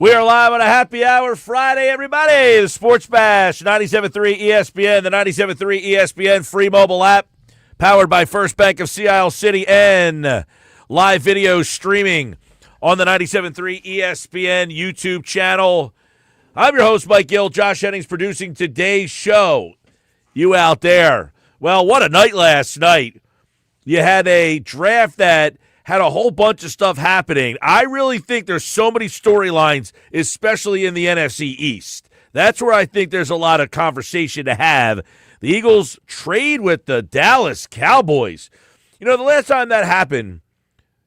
We are live on a happy hour Friday, everybody. The Sports Bash, 97.3 ESPN, the 97.3 ESPN free mobile app, powered by First Bank of Sea Isle City, and live video streaming on the 97.3 ESPN YouTube channel. I'm your host, Mike Gill. Josh Hennings producing today's show. You out there. Well, what a night last night. You had a draft that had a whole bunch of stuff happening. I really think there's so many storylines, especially in the NFC East. That's where I think there's a lot of conversation to have. The Eagles trade with the Dallas Cowboys. You know, the last time that happened,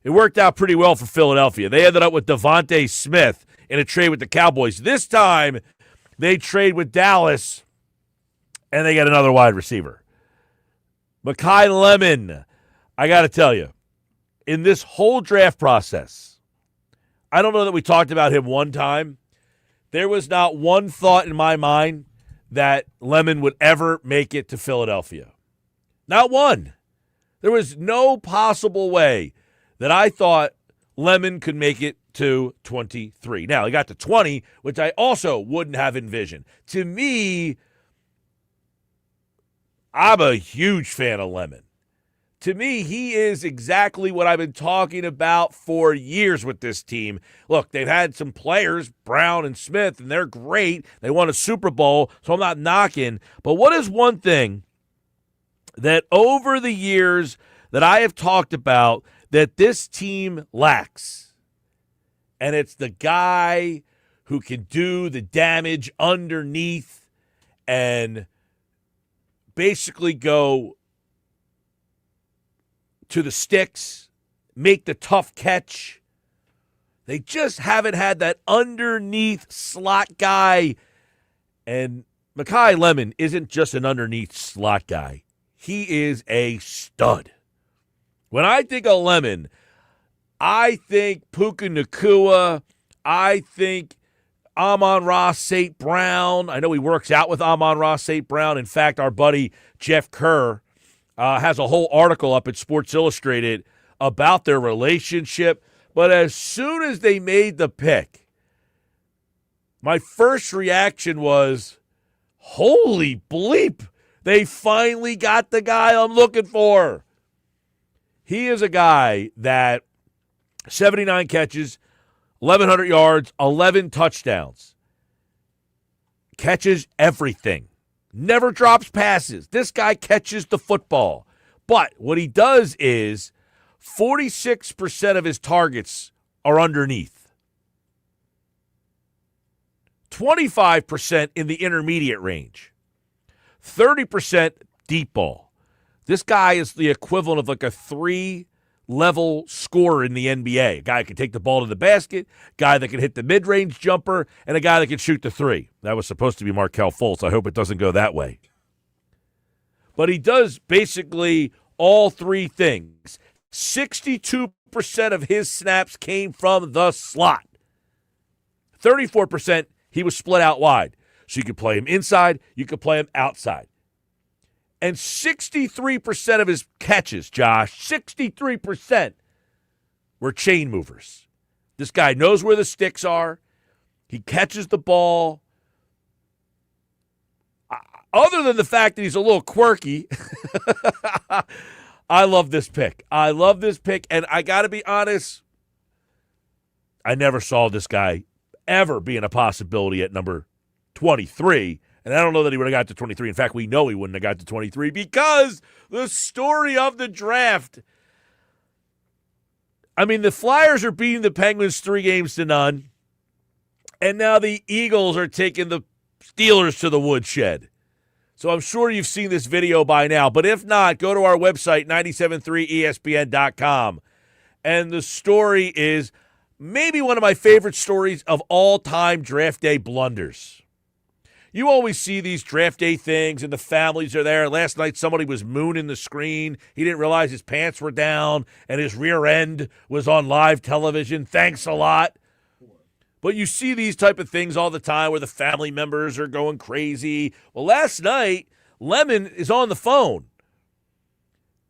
it worked out pretty well for Philadelphia. They ended up with Devontae Smith in a trade with the Cowboys. This time, they trade with Dallas, and they get another wide receiver. Makai Lemon, I got to tell you, in this whole draft process, I don't know that we talked about him one time. There was not one thought in my mind that Lemon would ever make it to Philadelphia. Not one. There was no possible way that I thought Lemon could make it to 23. Now, he got to 20, which I also wouldn't have envisioned. To me, I'm a huge fan of Lemon. To me, he is exactly what I've been talking about for years with this team. Look, they've had some players, Brown and Smith, and they're great. They won a Super Bowl, so I'm not knocking. But what is one thing that over the years that I have talked about that this team lacks? And it's the guy who can do the damage underneath and basically go to the sticks, make the tough catch. They just haven't had that underneath slot guy. And Makai Lemon isn't just an underneath slot guy. He is a stud. When I think of Lemon, I think Puka Nacua. I think Amon-Ra St. Brown. I know he works out with Amon-Ra St. Brown. In fact, our buddy Jeff Kerr has a whole article up at Sports Illustrated about their relationship. But as soon as they made the pick, my first reaction was, holy bleep, they finally got the guy I'm looking for. He is a guy that 79 catches, 1,100 yards, 11 touchdowns, catches everything. Never drops passes. This guy catches the football. But what he does is 46% of his targets are underneath. 25% in the intermediate range. 30% deep ball. This guy is the equivalent of like a three-level scorer in the NBA. A guy that can take the ball to the basket, guy that can hit the mid-range jumper, and a guy that can shoot the three. That was supposed to be Markelle Fultz. I hope it doesn't go that way. But he does basically all three things. 62% of his snaps came from the slot. 34%, he was split out wide. So you could play him inside, you could play him outside. And 63% of his catches, Josh, 63% were chain movers. This guy knows where the sticks are. He catches the ball. Other than the fact that he's a little quirky, I love this pick. I love this pick, and I got to be honest, I never saw this guy ever being a possibility at number 23. And I don't know that he would have got to 23. In fact, we know he wouldn't have got to 23 because the story of the draft. I mean, the Flyers are beating the Penguins 3-0. And now the Eagles are taking the Steelers to the woodshed. So I'm sure you've seen this video by now. But if not, go to our website, 973ESPN.com. And the story is maybe one of my favorite stories of all-time draft day blunders. You always see these draft day things, and the families are there. Last night, somebody was mooning the screen. He didn't realize his pants were down, and his rear end was on live television. Thanks a lot. But you see these type of things all the time where the family members are going crazy. Well, last night, Lemon is on the phone.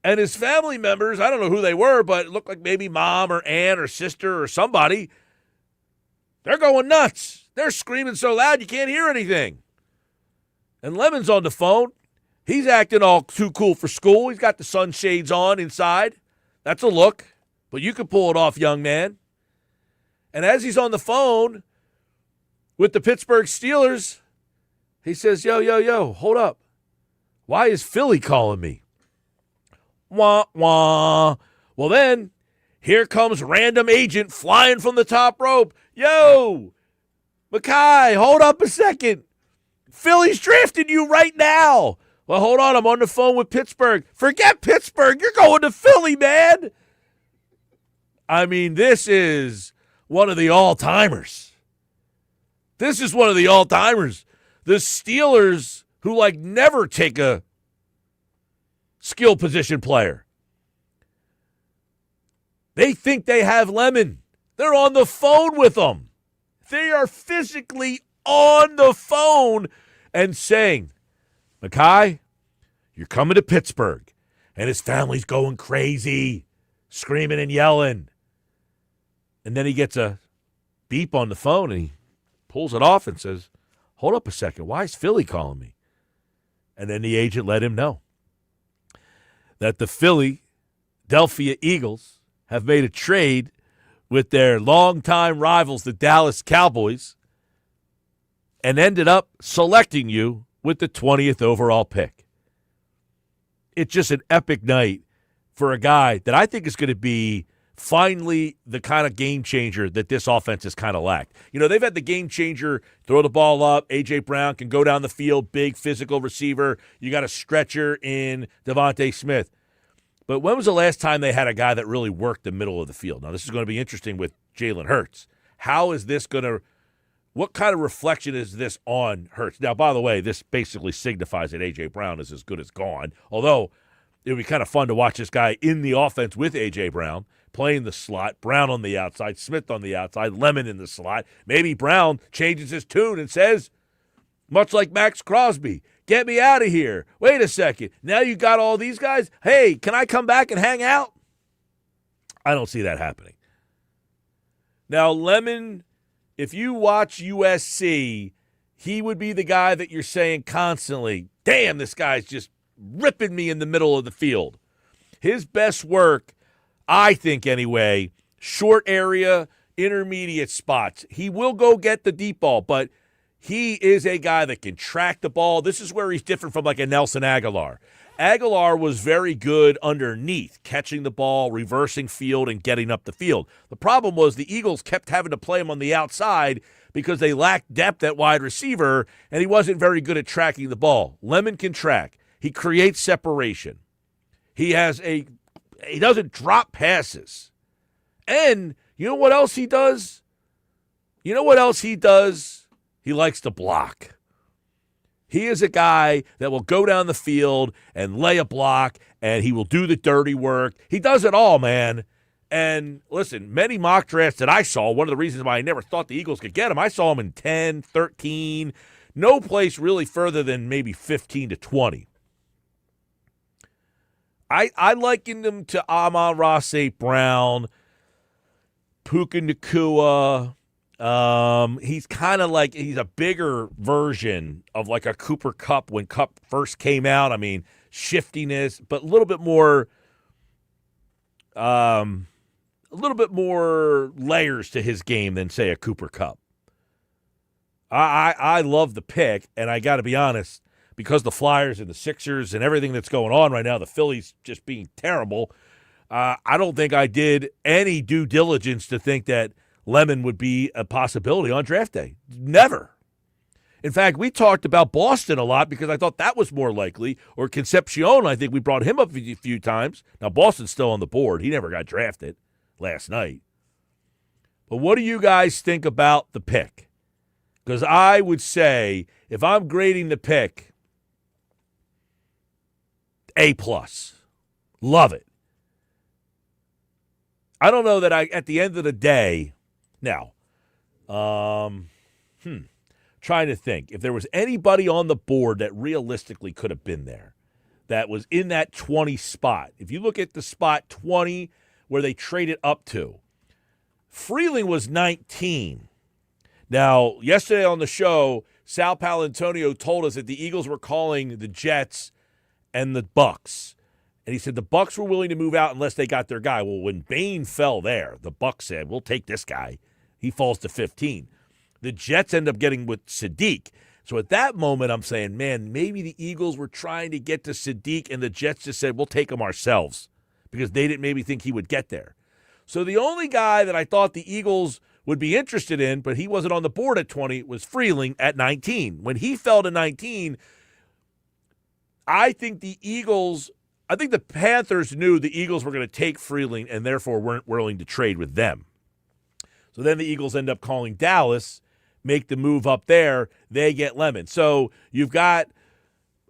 And his family members, I don't know who they were, but it looked like maybe mom or aunt or sister or somebody, They're going nuts. They're screaming so loud you can't hear anything. And Lemon's on the phone. He's acting all too cool for school. He's got the sunshades on inside. That's a look. But you can pull it off, young man. And as he's on the phone with the Pittsburgh Steelers, he says, yo, hold up. Why is Philly calling me? Wah, wah. Well, then, here comes random agent flying from the top rope. Yo, Makai, hold up a second. Philly's drafting you right now. Well, hold on. I'm on the phone with Pittsburgh. Forget Pittsburgh. You're going to Philly, man. I mean, this is one of the all-timers. This is one of the all-timers. The Steelers, who, never take a skill position player. They think they have Lemon. They're on the phone with them. They are physically on the phone and saying, Makai, you're coming to Pittsburgh. And his family's going crazy, screaming and yelling. And then he gets a beep on the phone and he pulls it off and says, hold up a second, why is Philly calling me? And then the agent let him know that the Philadelphia Eagles have made a trade with their longtime rivals, the Dallas Cowboys, and ended up selecting you with the 20th overall pick. It's just an epic night for a guy that I think is going to be finally the kind of game changer that this offense has kind of lacked. You know, they've had the game changer, throw the ball up, A.J. Brown can go down the field, big physical receiver. You got a stretcher in Devontae Smith. But when was the last time they had a guy that really worked the middle of the field? Now, this is going to be interesting with Jalen Hurts. How is this going to – what kind of reflection is this on Hurts? Now, by the way, this basically signifies that A.J. Brown is as good as gone, although it would be kind of fun to watch this guy in the offense with A.J. Brown, playing the slot, Brown on the outside, Smith on the outside, Lemon in the slot. Maybe Brown changes his tune and says, much like Max Crosby, get me out of here. Wait a second. Now you got all these guys? Hey, can I come back and hang out? I don't see that happening. Now, Lemon, if you watch USC, he would be the guy that you're saying constantly, damn, this guy's just ripping me in the middle of the field. His best work, I think anyway, short area, intermediate spots. He will go get the deep ball, but he is a guy that can track the ball. This is where he's different from like a Nelson Aguilar. Aguilar was very good underneath, catching the ball, reversing field, and getting up the field. The problem was the Eagles kept having to play him on the outside because they lacked depth at wide receiver, and he wasn't very good at tracking the ball. Lemon can track. He creates separation. He doesn't drop passes. And you know what else he does? He likes to block. He is a guy that will go down the field and lay a block, and he will do the dirty work. He does it all, man. And listen, many mock drafts that I saw, one of the reasons why I never thought the Eagles could get him, I saw him in 10, 13, no place really further than maybe 15 to 20. I likened him to Amon-Ra St. Brown, Puka Nacua. He's kind of like, he's a bigger version of like a Cooper Kupp when Kupp first came out. I mean, shiftiness, but a little bit more layers to his game than, say, a Cooper Kupp. I love the pick, and I got to be honest, because the Flyers and the Sixers and everything that's going on right now, the Phillies just being terrible, I don't think I did any due diligence to think that Lemon would be a possibility on draft day. Never. In fact, we talked about Boston a lot because I thought that was more likely, or Concepcion, I think we brought him up a few times. Now, Boston's still on the board. He never got drafted last night. But what do you guys think about the pick? Because I would say, if I'm grading the pick, A+. Love it. I don't know that at the end of the day, now, trying to think. If there was anybody on the board that realistically could have been there, that was in that 20 spot. If you look at the spot 20 where they traded up to, Freeling was 19. Now, yesterday on the show, Sal Paolantonio told us that the Eagles were calling the Jets and the Bucks. And he said the Bucks were willing to move out unless they got their guy. Well, when Bain fell there, the Bucks said, we'll take this guy. He falls to 15. The Jets end up getting with Sadiq. So at that moment, I'm saying, man, maybe the Eagles were trying to get to Sadiq, and the Jets just said, we'll take him ourselves because they didn't maybe think he would get there. So the only guy that I thought the Eagles would be interested in, but he wasn't on the board at 20, was Freeling at 19. When he fell to 19, I think the Panthers knew the Eagles were going to take Freeling and therefore weren't willing to trade with them. So then the Eagles end up calling Dallas, make the move up there. They get Lemon. So you've got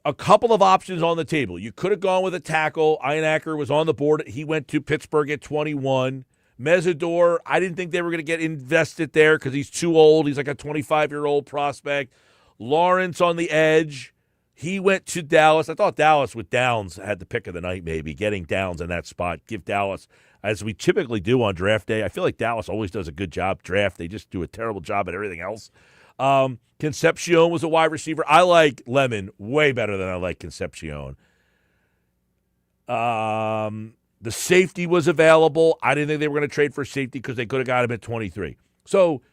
a couple of options on the table. You could have gone with a tackle. Einacker was on the board. He went to Pittsburgh at 21. Mesidor, I didn't think they were going to get invested there because he's too old. He's like a 25-year-old prospect. Lawrence on the edge. He went to Dallas. I thought Dallas with Downs had the pick of the night maybe, getting Downs in that spot. Give Dallas, as we typically do on draft day. I feel like Dallas always does a good job draft. They just do a terrible job at everything else. Concepcion was a wide receiver. I like Lemon way better than I like Concepcion. The safety was available. I didn't think they were going to trade for safety because they could have got him at 23. So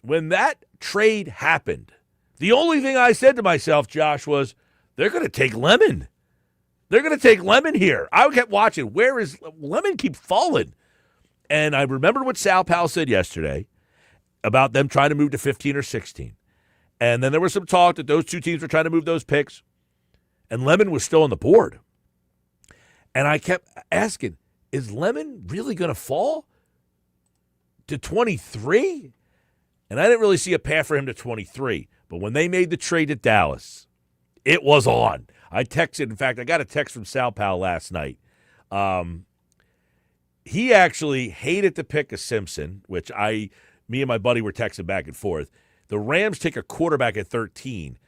when that trade happened, the only thing I said to myself, Josh, was they're going to take Lemon. They're going to take Lemon here. I kept watching. Where is Lemon? Keep falling. And I remembered what Sal Pal said yesterday about them trying to move to 15 or 16. And then there was some talk that those two teams were trying to move those picks. And Lemon was still on the board. And I kept asking, is Lemon really going to fall to 23? And I didn't really see a path for him to 23. But when they made the trade at Dallas, it was on. I texted. In fact, I got a text from Sal Pal last night. He actually hated the pick of Simpson, which me and my buddy were texting back and forth. The Rams take a quarterback at 13.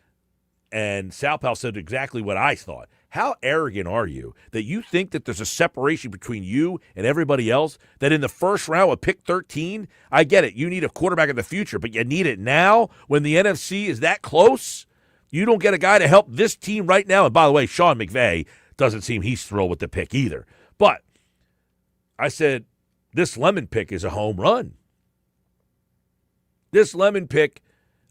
And Sal Pal said exactly what I thought. How arrogant are you that you think that there's a separation between you and everybody else, that in the first round with pick 13, I get it, you need a quarterback in the future, but you need it now when the NFC is that close? You don't get a guy to help this team right now. And by the way, Sean McVay doesn't seem he's thrilled with the pick either. But I said, this Lemon pick is a home run. This Lemon pick,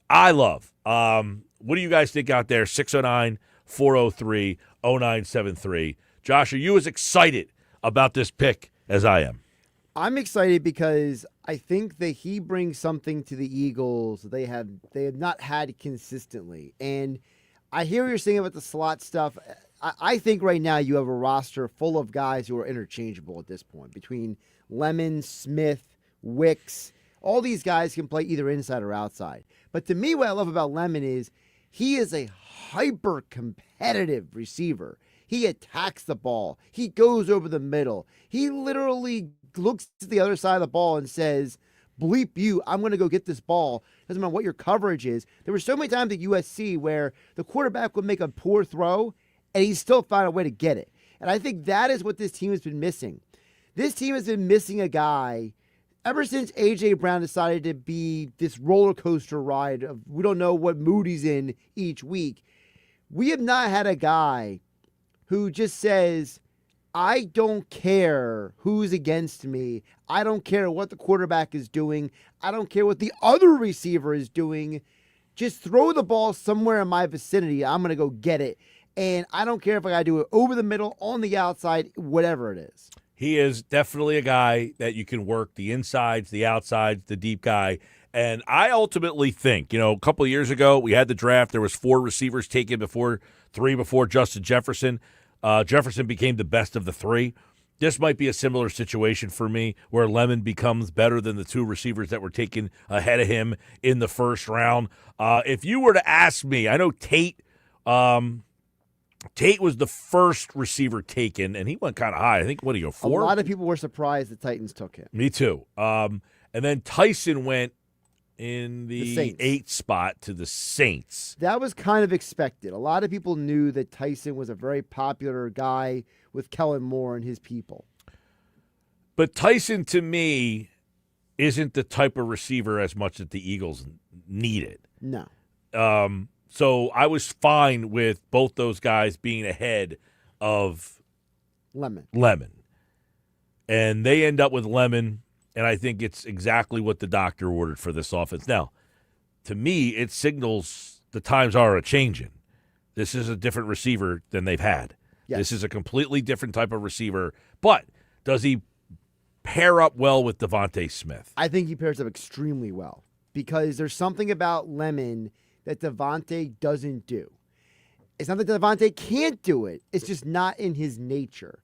I love. What do you guys think out there? 609-403-0973. Josh, are you as excited about this pick as I am? I'm excited because I think that he brings something to the Eagles they have not had consistently. And I hear what you're saying about the slot stuff. I think right now you have a roster full of guys who are interchangeable at this point. Between Lemon, Smith, Wicks, all these guys can play either inside or outside. But to me, what I love about Lemon is he is a hyper-competitive receiver. He attacks the ball. He goes over the middle. He literally looks to the other side of the ball and says, bleep you, I'm going to go get this ball. Doesn't matter what your coverage is. There were so many times at USC where the quarterback would make a poor throw and he still found a way to get it. And I think that is what this team has been missing. This team has been missing a guy ever since A.J. Brown decided to be this roller coaster ride of we don't know what mood he's in each week. We have not had a guy who just says, I don't care who's against me. I don't care what the quarterback is doing. I don't care what the other receiver is doing. Just throw the ball somewhere in my vicinity. I'm going to go get it. And I don't care if I got to do it over the middle, on the outside, whatever it is. He is definitely a guy that you can work the insides, the outsides, the deep guy. And I ultimately think, a couple of years ago, we had the draft. There was 4 receivers taken before Justin Jefferson. Jefferson became the best of the 3. This might be a similar situation for me where Lemon becomes better than the 2 receivers that were taken ahead of him in the first round. If you were to ask me, I know Tate was the first receiver taken, and he went kind of high. I think, 4? A lot of people were surprised the Titans took him. Me too. And then Tyson went in the 8th spot to the Saints. That was kind of expected. A lot of people knew that Tyson was a very popular guy with Kellen Moore and his people. But Tyson, to me, isn't the type of receiver as much that the Eagles needed. No. So I was fine with both those guys being ahead of Lemon. And they end up with Lemon, and I think it's exactly what the doctor ordered for this offense. Now, to me, it signals the times are a-changing. This is a different receiver than they've had. Yes. This is a completely different type of receiver. But does he pair up well with Devontae Smith? I think he pairs up extremely well because there's something about Lemon that Devontae doesn't do. It's not that Devontae can't do it. It's just not in his nature.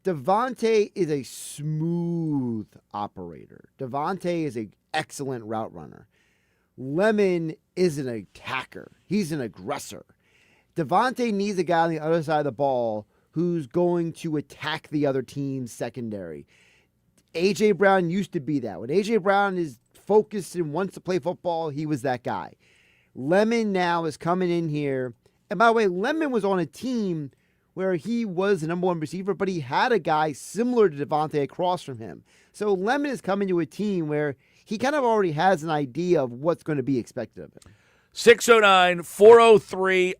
Devontae is a smooth operator. Devontae is an excellent route runner. Lemon is an attacker. He's an aggressor. Devontae needs a guy on the other side of the ball who's going to attack the other team's secondary. A.J. Brown used to be that. When A.J. Brown is focused and wants to play football, he was that guy. Lemon now is coming in here. And by the way, Lemon was on a team where he was the number one receiver, but he had a guy similar to Devontae across from him. So Lemon is coming to a team where he kind of already has an idea of what's going to be expected of him. 609-403-0973,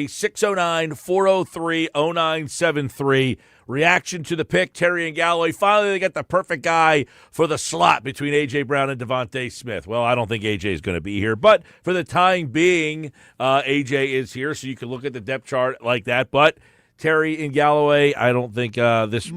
609-403-0973. Reaction to the pick, Terry and Galloway. Finally, they get the perfect guy for the slot between A.J. Brown and Devontae Smith. Well, I don't think A.J. is going to be here, but for the time being, A.J. is here, so you can look at the depth chart like that. But Terry and Galloway, I don't think this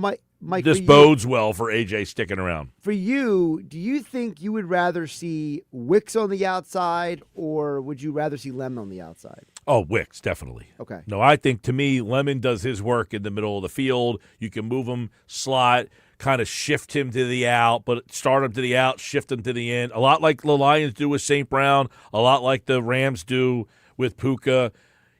bodes well for A.J. sticking around. For you, do you think you would rather see Wicks on the outside, or would you rather see Lemon on the outside? Oh, Wicks, definitely. Okay. No, I think, to me, Lemon does his work in the middle of the field. You can move him, slot, kind of shift him to the out, but start him to the out, shift him to the end. A lot like the Lions do with St. Brown, a lot like the Rams do with Puka.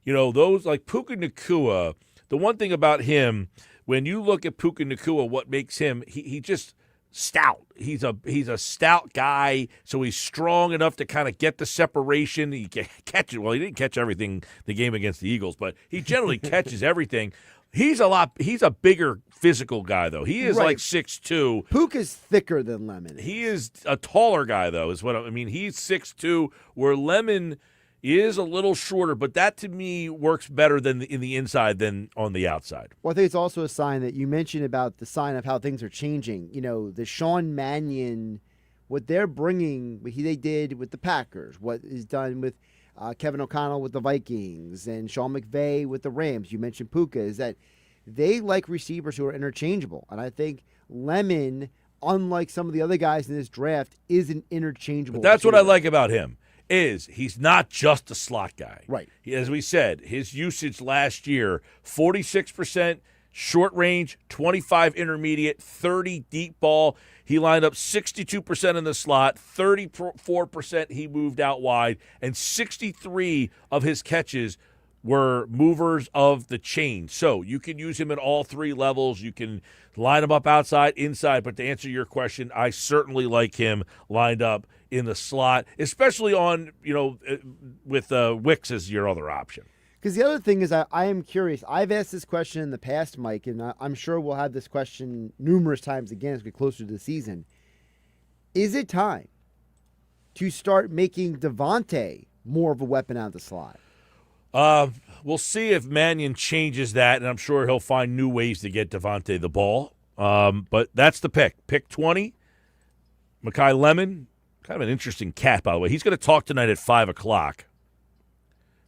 You know, those like Puka Nacua, the one thing about him, when you look at Puka Nacua, what makes him, he just stout. He's a stout guy, so he's strong enough to kind of get the separation. He can catch it. Well, he didn't catch everything the game against the Eagles, but he generally catches everything. He's a bigger physical guy, though. He is right. Like 6'2". Puka's thicker than Lemon. He is a taller guy, though, is what I mean. He's 6'2", where Lemon is a little shorter, but that to me works better than in the inside than on the outside. Well, I think it's also a sign that you mentioned about the sign of how things are changing. You know, the Sean Mannion, what they're bringing, what they did with the Packers, what is done with Kevin O'Connell with the Vikings and Sean McVay with the Rams. You mentioned Puka, is that they like receivers who are interchangeable. And I think Lemon, unlike some of the other guys in this draft, is an interchangeable But that's receiver. what I like about him. Is he's not just a slot guy. Right. As we said, his usage last year, 46% short range, 25 intermediate, 30 deep ball. He lined up 62% in the slot, 34% he moved out wide, and 63 of his catches were movers of the chain. So you can use him at all three levels. You can line him up outside, inside. But to answer your question, I certainly like him lined up in the slot, especially on, with Wicks as your other option. Because the other thing is I am curious. I've asked this question in the past, Mike, and I'm sure we'll have this question numerous times again as we get closer to the season. Is it time to start making Devontae more of a weapon out of the slot? We'll see if Mannion changes that, and I'm sure he'll find new ways to get Devontae the ball. But that's the pick. Pick 20, Makai Lemon. Kind of an interesting cat, by the way. He's going to talk tonight at 5 o'clock.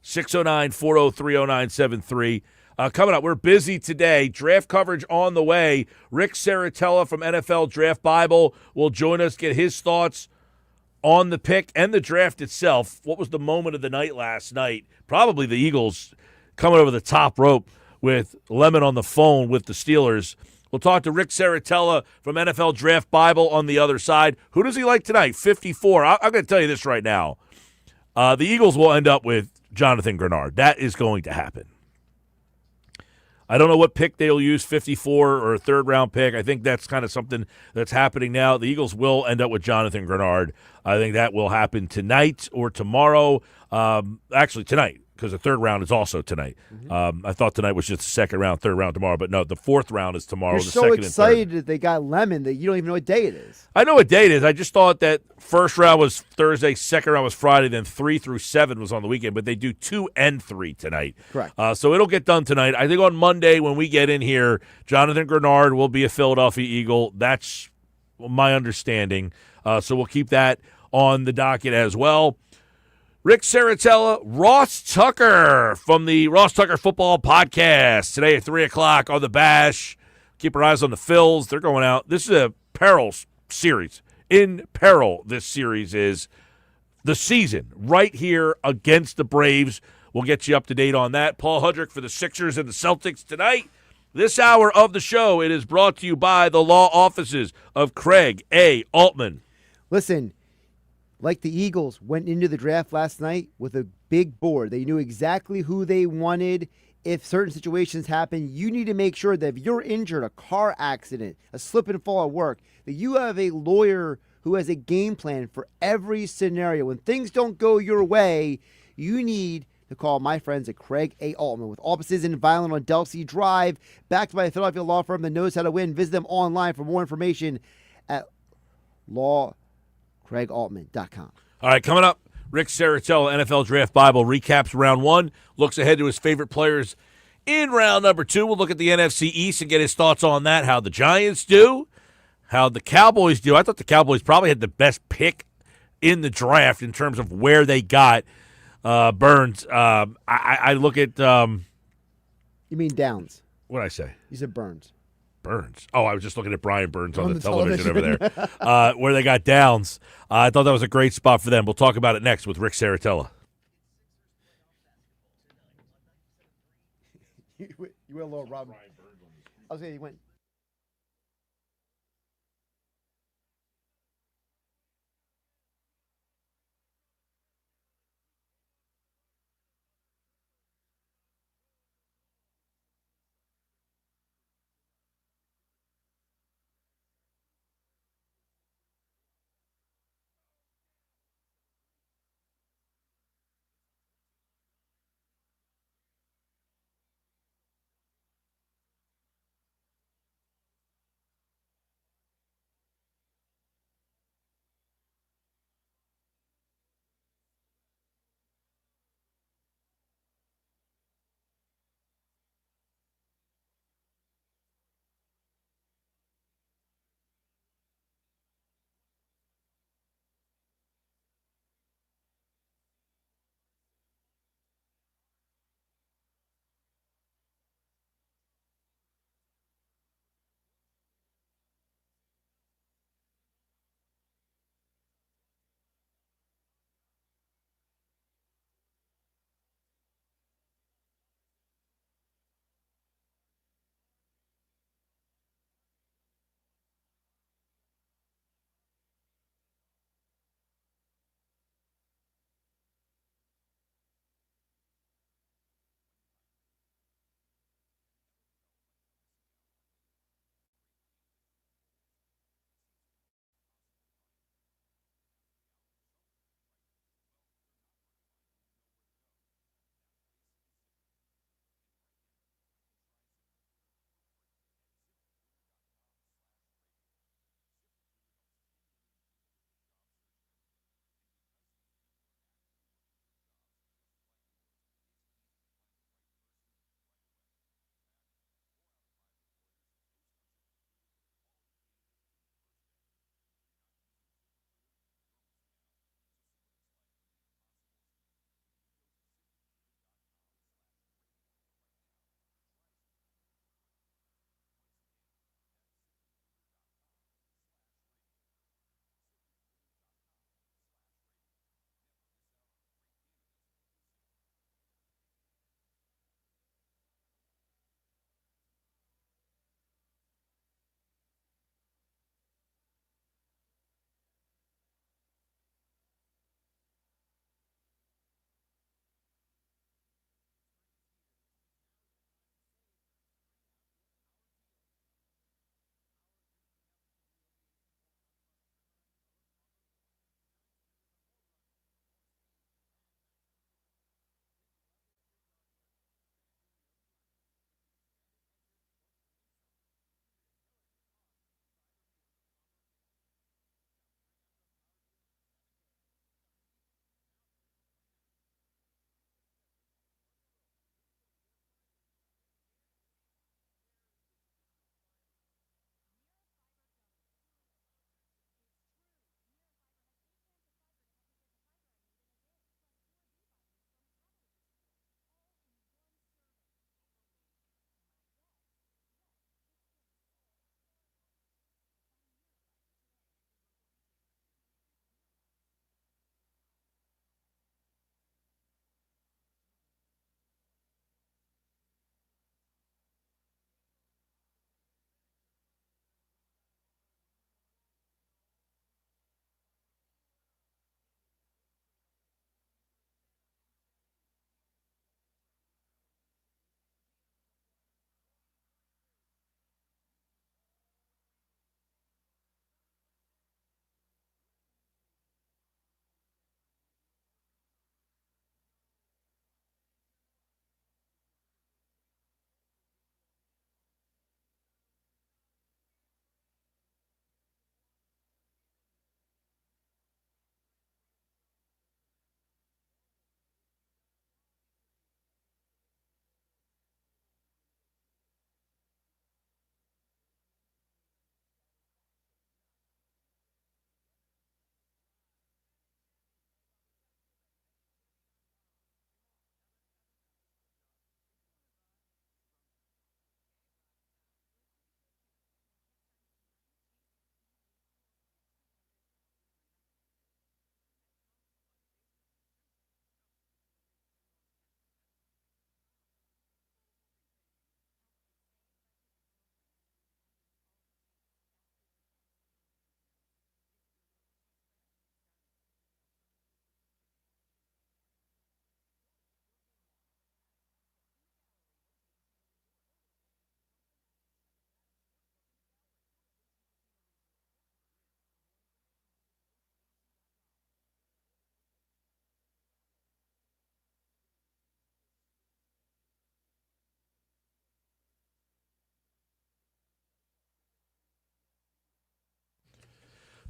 609-403-0973. Coming up, we're busy today. Draft coverage on the way. Rick Saratella from NFL Draft Bible will join us, get his thoughts on the pick and the draft itself. What was the moment of the night last night? Probably the Eagles coming over the top rope with Lemon on the phone with the Steelers. We'll talk to Rick Saratella from NFL Draft Bible on the other side. Who does he like tonight? 54. I'm going to tell you this right now. The Eagles will end up with Jonathan Grenard. That is going to happen. I don't know what pick they'll use, 54 or a third-round pick. I think that's kind of something that's happening now. The Eagles will end up with Jonathan Grenard. I think that will happen tonight or tomorrow. Actually, tonight, because the third round is also tonight. I thought tonight was just the second round, third round tomorrow, but no, the fourth round is tomorrow. You're the so second excited and third. that they got Lemon that you don't even know what day it is. I know what day it is. I just thought that first round was Thursday, second round was Friday, then 3 through 7 was on the weekend, but they do 2 and 3 tonight. Correct. So it'll get done tonight. I think on Monday when we get in here, Jonathan Grenard will be a Philadelphia Eagle. That's my understanding. So we'll keep that on the docket as well. Rick Saratella, Ross Tucker from the Ross Tucker Football Podcast today at 3 o'clock on the Bash. Keep our eyes on the Phils. They're going out. This is a peril series. In peril, this series is the season right here against the Braves. We'll get you up to date on that. Paul Hudrick for the Sixers and the Celtics tonight. This hour of the show, it is brought to you by the law offices of Craig A. Altman. Listen, like the Eagles went into the draft last night with a big board. They knew exactly who they wanted. If certain situations happen, you need to make sure that if you're injured, a car accident, a slip and fall at work, that you have a lawyer who has a game plan for every scenario. When things don't go your way, you need to call my friends at Craig A. Altman with offices in Violent on Delsea Drive, backed by a Philadelphia law firm that knows how to win. Visit them online for more information at CraigAltman.com. All right, coming up, Rick Saratella, NFL Draft Bible, recaps round 1, looks ahead to his favorite players in round number 2. We'll look at the NFC East and get his thoughts on that, how the Giants do, how the Cowboys do. I thought the Cowboys probably had the best pick in the draft in terms of where they got Burns. I look at You mean Downs. what did I say? You said Burns. Burns. Oh, I was just looking at Brian Burns on On the the television over television. there, where they got Downs. I thought that was a great spot for them. We'll talk about it next with Rick Saratella. You went a little Rob. I was saying you went.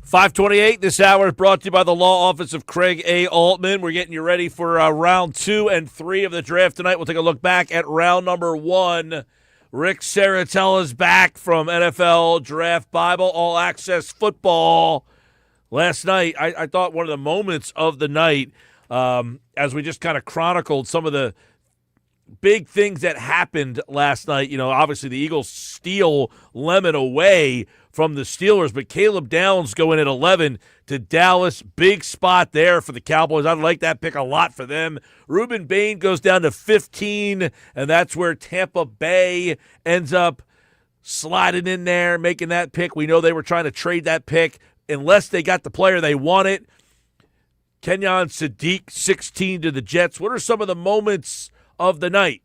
528 this hour is brought to you by the law office of Craig A. Altman. We're getting you ready for round 2 and 3 of the draft tonight. We'll take a look back at round number 1. Rick Saratella's back from NFL Draft Bible, All Access Football. Last night, I thought one of the moments of the night, as we just kind of chronicled some of the big things that happened last night. You know, obviously the Eagles steal Lemon away from the Steelers, but Caleb Downs going at 11 to Dallas. Big spot there for the Cowboys. I like that pick a lot for them. Reuben Bain goes down to 15, and that's where Tampa Bay ends up sliding in there, making that pick. We know they were trying to trade that pick unless they got the player they wanted. Kenyon Sadiq, 16 to the Jets. What are some of the moments of the night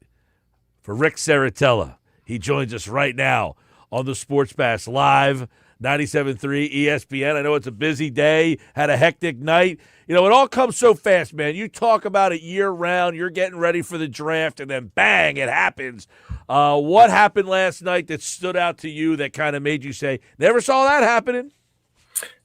for Rick Saratella? He joins us right now on the Sports Bash Live, 97.3 ESPN. I know it's a busy day, had a hectic night. You know, it all comes so fast, man. You talk about it year-round, you're getting ready for the draft, and then bang, it happens. What happened last night that stood out to you that kind of made you say, never saw that happening?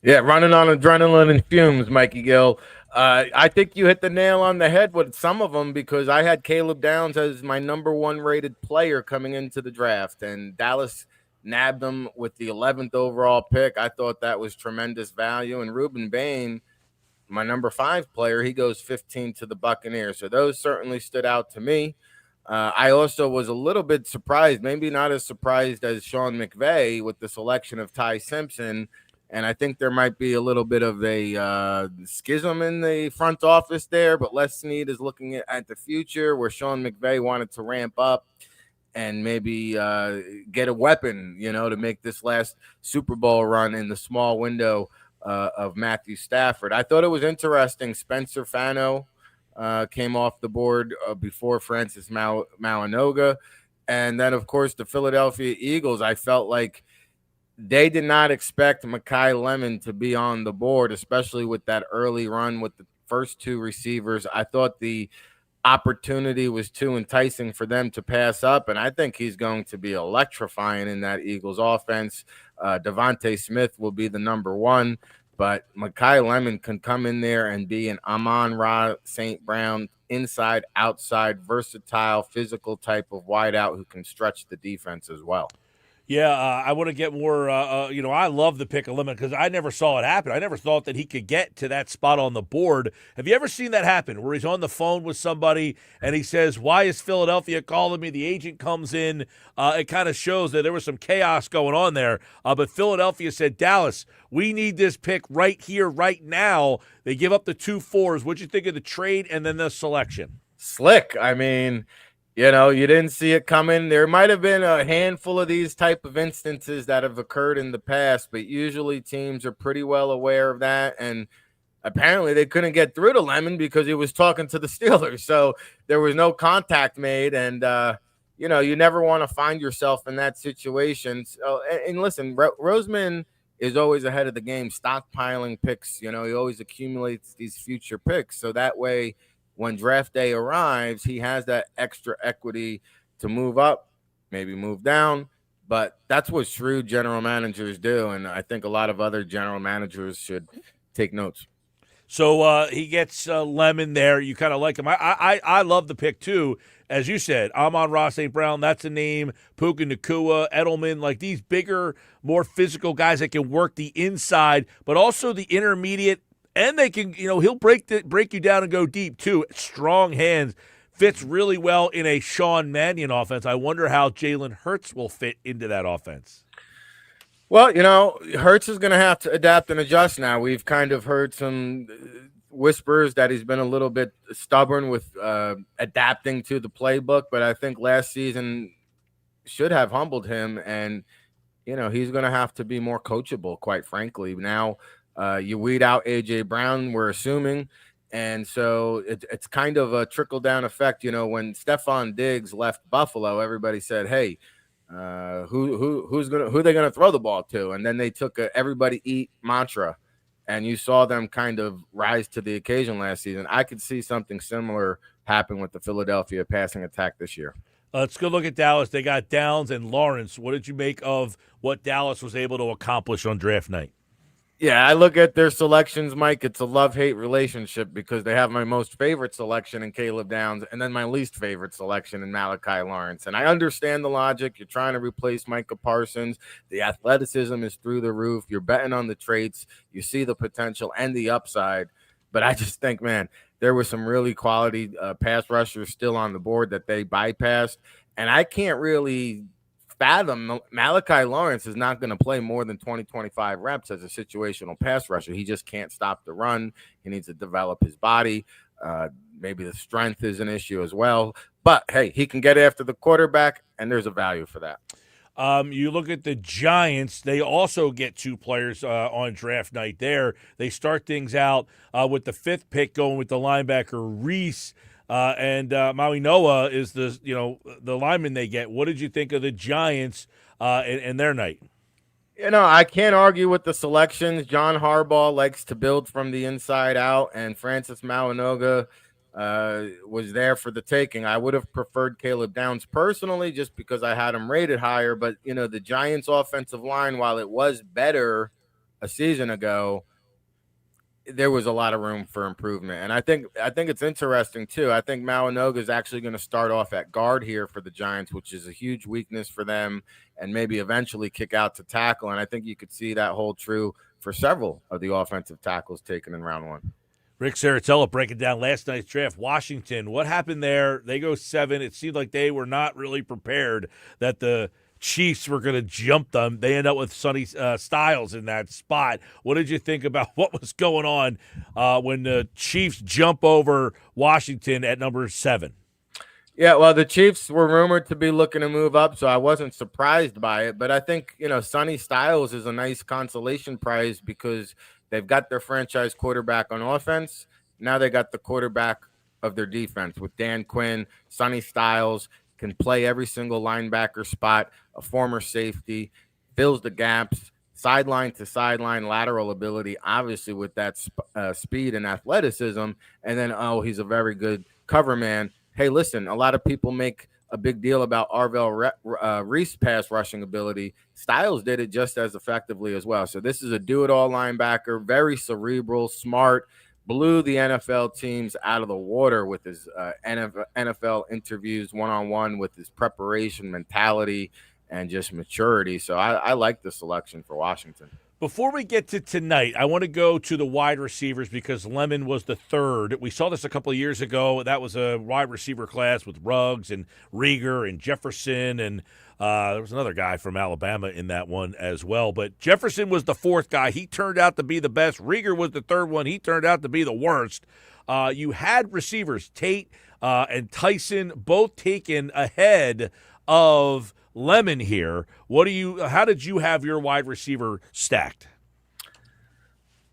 Yeah, running on adrenaline and fumes, Mikey Gill. I think you hit the nail on the head with some of them because I had Caleb Downs as my number 1 rated player coming into the draft, and Dallas nabbed him with the 11th overall pick. I thought that was tremendous value. And Reuben Bain, my number 5 player, he goes 15 to the Buccaneers. So those certainly stood out to me. I also was a little bit surprised, maybe not as surprised as Sean McVay with the selection of Ty Simpson. And I think there might be a little bit of a schism in the front office there, but Les Snead is looking at the future where Sean McVay wanted to ramp up and maybe get a weapon, you know, to make this last Super Bowl run in the small window of Matthew Stafford. I thought it was interesting. Spencer Fano came off the board before Francis Mauanoga. And then, of course, the Philadelphia Eagles, I felt like they did not expect Makai Lemon to be on the board, especially with that early run with the first 2 receivers. I thought the opportunity was too enticing for them to pass up, and I think he's going to be electrifying in that Eagles offense. Devontae Smith will be the number 1, but Makai Lemon can come in there and be an Amon-Ra St. Brown inside, outside, versatile, physical type of wideout who can stretch the defense as well. Yeah, I want to get more, I love the pick of Lemon because I never saw it happen. I never thought that he could get to that spot on the board. Have you ever seen that happen where he's on the phone with somebody and he says, why is Philadelphia calling me? The agent comes in. It kind of shows that there was some chaos going on there. But Philadelphia said, Dallas, we need this pick right here, right now. They give up the 2 4s. What'd you think of the trade and then the selection? Slick. I mean, you know, you didn't see it coming. There might have been a handful of these type of instances that have occurred in the past, but usually teams are pretty well aware of that. And apparently they couldn't get through to Lemon because he was talking to the Steelers. So there was no contact made. And, you never want to find yourself in that situation. So, and listen, Roseman is always ahead of the game, stockpiling picks. You know, he always accumulates these future picks. So that way, when draft day arrives, he has that extra equity to move up, maybe move down. But that's what shrewd general managers do, and I think a lot of other general managers should take notes. So he gets Lemon there. You kind of like him. I love the pick, too. As you said, Amon-Ra St. Brown, that's a name. Puka Nacua, Edelman, like these bigger, more physical guys that can work the inside, but also the intermediate. And they can, he'll break you down and go deep, too. Strong hands. Fits really well in a Sean Mannion offense. I wonder how Jalen Hurts will fit into that offense. Well, Hurts is going to have to adapt and adjust now. We've kind of heard some whispers that he's been a little bit stubborn with adapting to the playbook, but I think last season should have humbled him, and, he's going to have to be more coachable, quite frankly. Now, you weed out A.J. Brown, we're assuming, and so it's kind of a trickle-down effect. When Stephon Diggs left Buffalo, everybody said, hey, who are they gonna throw the ball to? And then they took a everybody eat mantra, and you saw them kind of rise to the occasion last season. I could see something similar happen with the Philadelphia passing attack this year. Let's go look at Dallas. They got Downs and Lawrence. What did you make of what Dallas was able to accomplish on draft night? Yeah, I look at their selections, Mike. It's a love-hate relationship because they have my most favorite selection in Caleb Downs and then my least favorite selection in Malachi Lawrence. And I understand the logic. You're trying to replace Micah Parsons. The athleticism is through the roof. You're betting on the traits. You see the potential and the upside. But I just think, man, there was some really quality pass rushers still on the board that they bypassed. And I can't really fathom Malachi Lawrence is not going to play more than 20-25 reps as a situational pass rusher. He just can't stop the run. He needs to develop his body. Maybe the strength is an issue as well. But, hey, he can get after the quarterback, and there's a value for that. You look at the Giants, they also get two players on draft night there. They start things out with the 5th pick going with the linebacker Reese. And Maui Noah is the lineman they get. What did you think of the Giants and their night? I can't argue with the selections. John Harbaugh likes to build from the inside out, and Francis Mauanoga was there for the taking. I would have preferred Caleb Downs personally just because I had him rated higher. But, the Giants' offensive line, while it was better a season ago, there was a lot of room for improvement. And I think it's interesting too. I think Mauanoga is actually going to start off at guard here for the Giants, which is a huge weakness for them, and maybe eventually kick out to tackle. And I think you could see that hold true for several of the offensive tackles taken in round 1. Rick Saratella breaking down last night's draft. Washington, what happened there? They go 7. It seemed like they were not really prepared that the Chiefs were going to jump them. They end up with Sonny Styles in that spot. What did you think about what was going on when the Chiefs jump over Washington at number 7? Yeah, well, the Chiefs were rumored to be looking to move up, so I wasn't surprised by it. But I think, Sonny Styles is a nice consolation prize because they've got their franchise quarterback on offense. Now they got the quarterback of their defense with Dan Quinn. Sonny Styles can play every single linebacker spot, a former safety, fills the gaps, sideline to sideline lateral ability, obviously with that speed and athleticism. And then, he's a very good cover man. Hey, listen, a lot of people make a big deal about Arvell Reese pass rushing ability. Styles did it just as effectively as well. So this is a do-it-all linebacker, very cerebral, smart, blew the NFL teams out of the water with his NFL interviews one-on-one, with his preparation, mentality, and just maturity. So I like the selection for Washington. Before we get to tonight, I want to go to the wide receivers because Lemon was the 3rd. We saw this a couple of years ago. That was a wide receiver class with Ruggs and Rieger and Jefferson, and there was another guy from Alabama in that one as well. But Jefferson was the 4th guy. He turned out to be the best. Rieger was the 3rd one. He turned out to be the worst. You had receivers, Tate and Tyson, both taken ahead of Lemon here. How did you have your wide receiver stacked?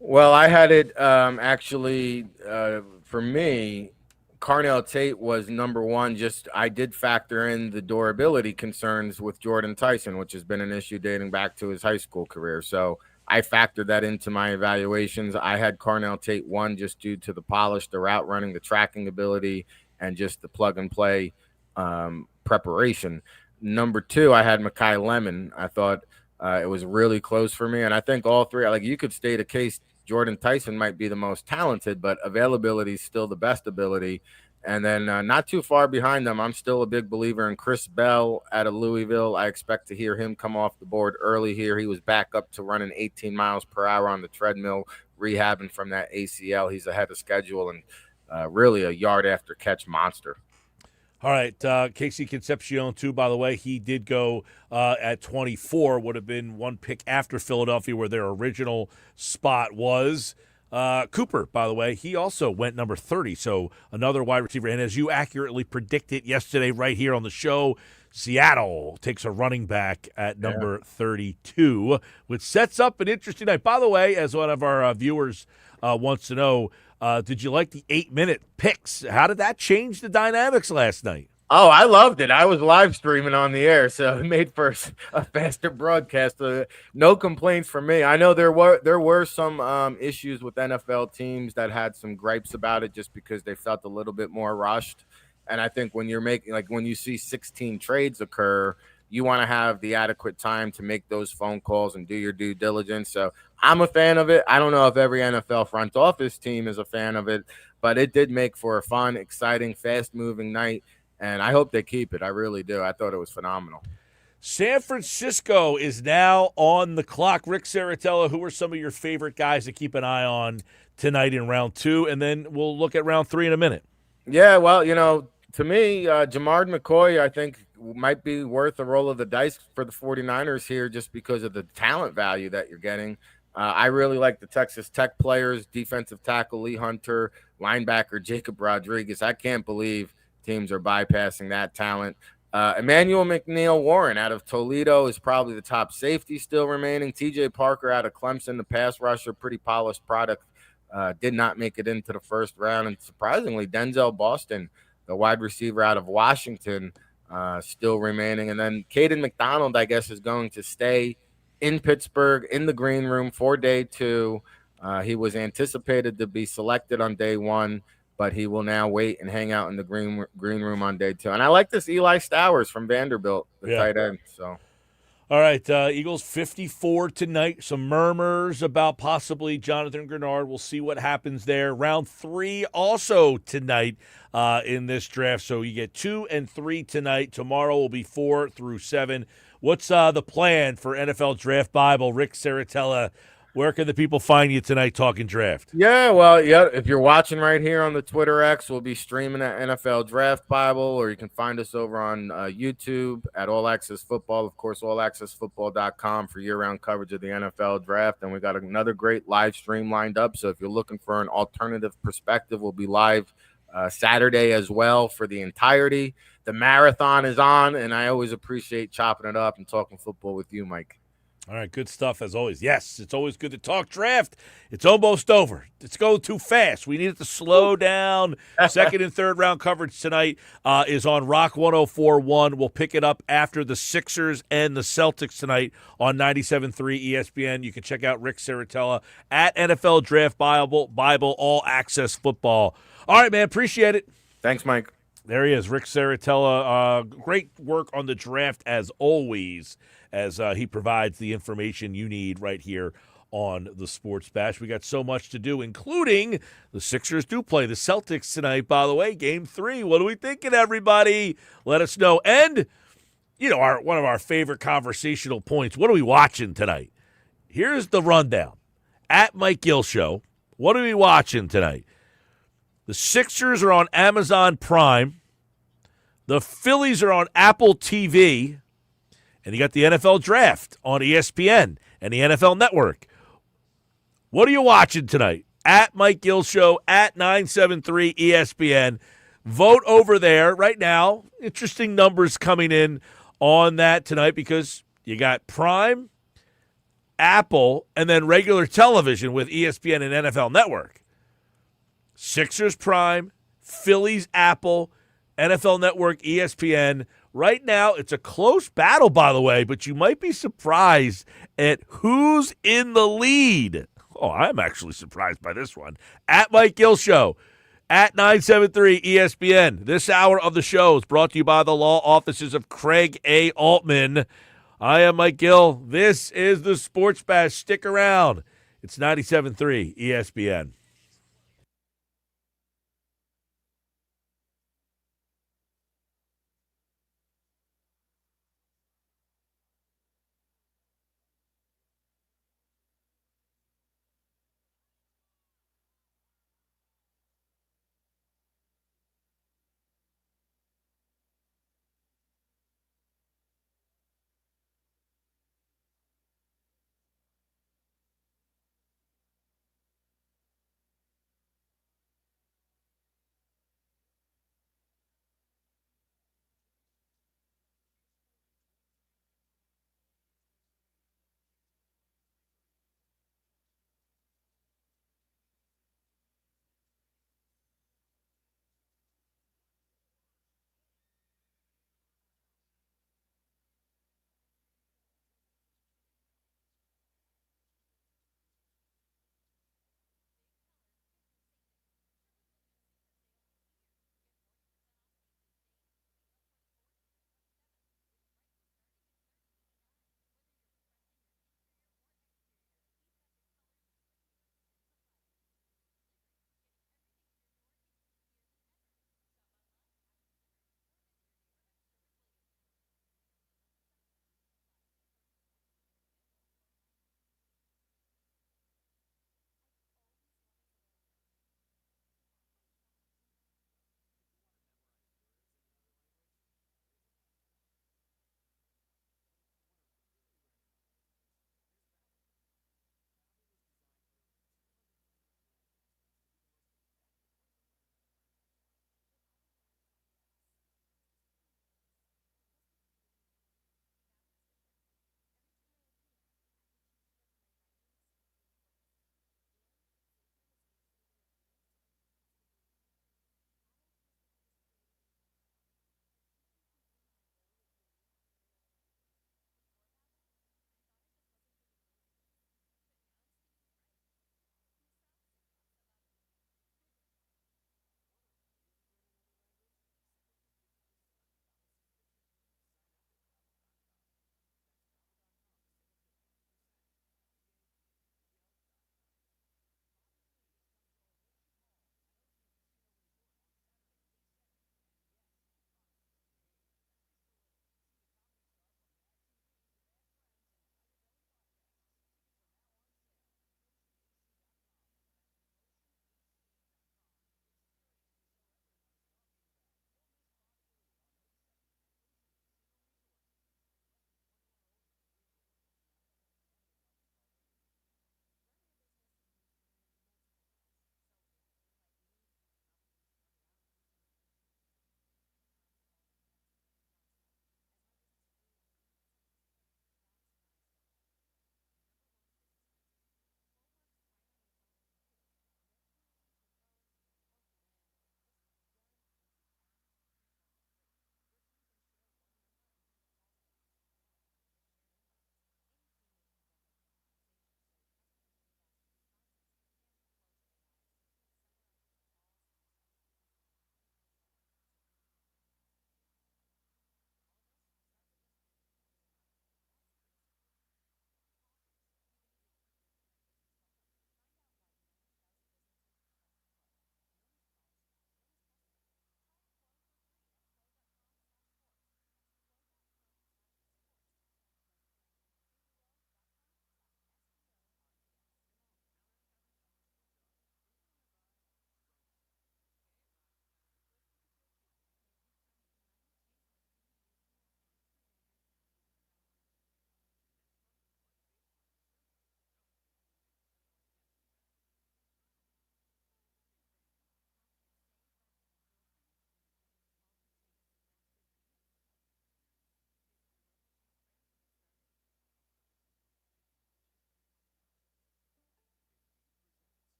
Well, I had it actually for me, Carnell Tate was number 1. I did factor in the durability concerns with Jordan Tyson, which has been an issue dating back to his high school career. So I factored that into my evaluations. I had Carnell Tate 1 just due to the polish, the route running, the tracking ability, and just the plug and play preparation. Number 2, I had Makai Lemon. I thought it was really close for me. And I think all 3, you could state a case Jordan Tyson might be the most talented, but availability is still the best ability. And then not too far behind them, I'm still a big believer in Chris Bell out of Louisville. I expect to hear him come off the board early here. He was back up to running 18 miles per hour on the treadmill, rehabbing from that ACL. He's ahead of schedule and really a yard after catch monster. All right, Casey Concepcion, too, by the way, he did go at 24, would have been one pick after Philadelphia where their original spot was. Cooper, by the way, he also went number 30, so another wide receiver. And as you accurately predicted yesterday right here on the show, Seattle takes a running back at number 32, which sets up an interesting night. By the way, as one of our viewers wants to know, did you like the 8-minute picks? How did that change the dynamics last night? Oh, I loved it. I was live streaming on the air, so it made for a faster broadcast. No complaints from me. I know there were some issues with NFL teams that had some gripes about it just because they felt a little bit more rushed. And I think when you see 16 trades occur, you want to have the adequate time to make those phone calls and do your due diligence. So I'm a fan of it. I don't know if every NFL front office team is a fan of it, but it did make for a fun, exciting, fast-moving night, and I hope they keep it. I really do. I thought it was phenomenal. San Francisco is now on the clock. Rick Saratella, who are some of your favorite guys to keep an eye on tonight in round 2? And then we'll look at round 3 in a minute. Yeah, well, to me, Jamard McCoy, I think, might be worth a roll of the dice for the 49ers here just because of the talent value that you're getting. I really like the Texas Tech players, defensive tackle Lee Hunter, linebacker Jacob Rodriguez. I can't believe teams are bypassing that talent. Emmanuel McNeil Warren out of Toledo is probably the top safety still remaining. TJ Parker out of Clemson, the pass rusher, pretty polished product. Did not make it into the first round. And surprisingly, Denzel Boston, the wide receiver out of Washington, still remaining. And then Caden McDonald, I guess, is going to stay in Pittsburgh in the green room for day 2. He was anticipated to be selected on day 1, but he will now wait and hang out in the green room on day 2. And I like this Eli Stowers from Vanderbilt, the tight end. So. All right, Eagles 54 tonight. Some murmurs about possibly Jonathan Grenard. We'll see what happens there. Round 3 also tonight in this draft. So you get 2 and 3 tonight. Tomorrow will be 4 through 7. What's the plan for NFL Draft Bible? Rick Saratella, where can the people find you tonight talking draft? Yeah, well, if you're watching right here on the Twitter X, we'll be streaming at NFL Draft Bible, or you can find us over on YouTube at All Access Football. Of course, allaccessfootball.com for year-round coverage of the NFL Draft. And we got another great live stream lined up. So if you're looking for an alternative perspective, we'll be live Saturday as well for the entirety. The marathon is on, and I always appreciate chopping it up and talking football with you, Mike. All right, good stuff as always. Yes, it's always good to talk draft. It's almost over. It's going too fast. We need it to slow down. Second and third round coverage tonight is on Rock 104.1. We'll pick it up after the Sixers and the Celtics tonight on 97.3 ESPN. You can check out Rick Saratella at NFL Draft Bible, All Access Football. All right, man, appreciate it. Thanks, Mike. There he is, Rick Saratella. Great work on the draft as always, as he provides the information you need right here on the Sports Bash. We got so much to do, including the Sixers do play the Celtics tonight, by the way, Game 3. What are we thinking, everybody? Let us know. And, one of our favorite conversational points, what are we watching tonight? Here's the rundown. At Mike Gill Show, what are we watching tonight? The Sixers are on Amazon Prime. The Phillies are on Apple TV. And you got the NFL Draft on ESPN and the NFL Network. What are you watching tonight? At Mike Gill Show, at 973 ESPN. Vote over there right now. Interesting numbers coming in on that tonight because you got Prime, Apple, and then regular television with ESPN and NFL Network. Sixers Prime, Phillies Apple, NFL Network, ESPN. Right now, it's a close battle, by the way, but you might be surprised at who's in the lead. Oh, I'm actually surprised by this one. At Mike Gill Show, at 973 ESPN. This hour of the show is brought to you by the law offices of Craig A. Altman. I am Mike Gill. This is the Sports Bash. Stick around. It's 97.3 ESPN.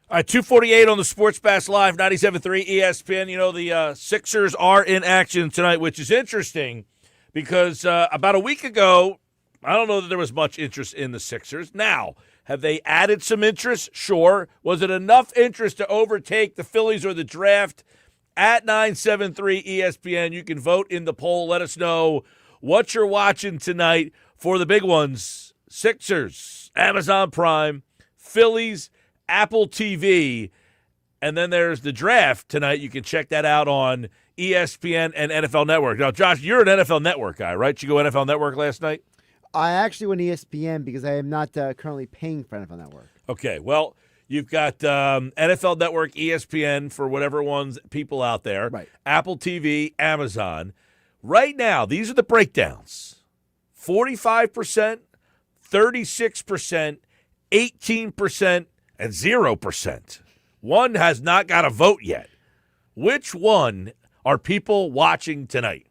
All right, 2:48 on the Sports Bash Live, 97.3 ESPN. You know, the Sixers are in action tonight, which is interesting because about a week ago, I don't know that there was much interest in the Sixers. Now, have they added some interest? Sure. Was it enough interest to overtake the Phillies or the draft? At 973 ESPN, you can vote in the poll. Let us know what you're watching tonight for the big ones. Sixers, Amazon Prime, Phillies, Apple TV, and then there's the draft tonight. You can check that out on ESPN and NFL Network. Now, Josh, you're an NFL Network guy, right? Did you go NFL Network last night? I actually went ESPN because I am not currently paying for NFL Network. Okay, well, you've got NFL Network, ESPN for whatever ones people out there, Right. Apple TV, Amazon. Right now, these are the breakdowns. 45%, 36%, 18%, and 0%. One has not got a vote yet. Which one are people watching tonight?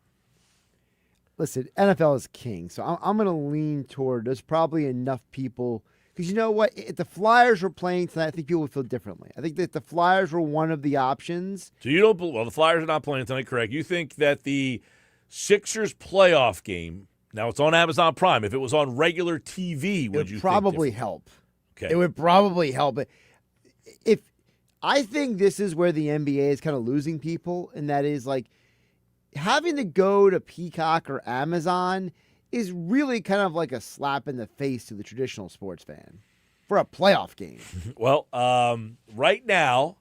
Listen, NFL is king, so I'm going to lean toward there's probably enough people. Because you know what? If the Flyers were playing tonight, I think people would feel differently. I think that the Flyers were one of the options. So you don't – well, the Flyers are not playing tonight, correct. You think that the Sixers playoff game – now it's on Amazon Prime. If it was on regular TV, would you probably think help. Okay. It would probably help. But if I think this is where the NBA is kind of losing people, and that is like having to go to Peacock or Amazon is really kind of like a slap in the face to the traditional sports fan for a playoff game. Well, right now,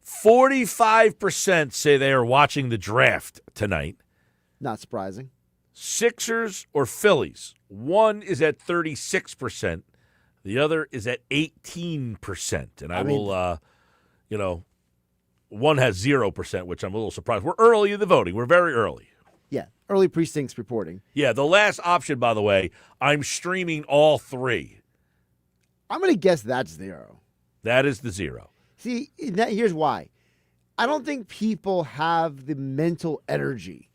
45% say they are watching the draft tonight. Not surprising. Sixers or Phillies. One is at 36%. The other is at 18%. And I will, one has 0%, which I'm a little surprised. We're early in the voting. We're very early. Yeah, early precincts reporting. Yeah, the last option, by the way, I'm streaming all three. I'm going to guess that's 0. That is the 0. See, here's why. I don't think people have the mental energy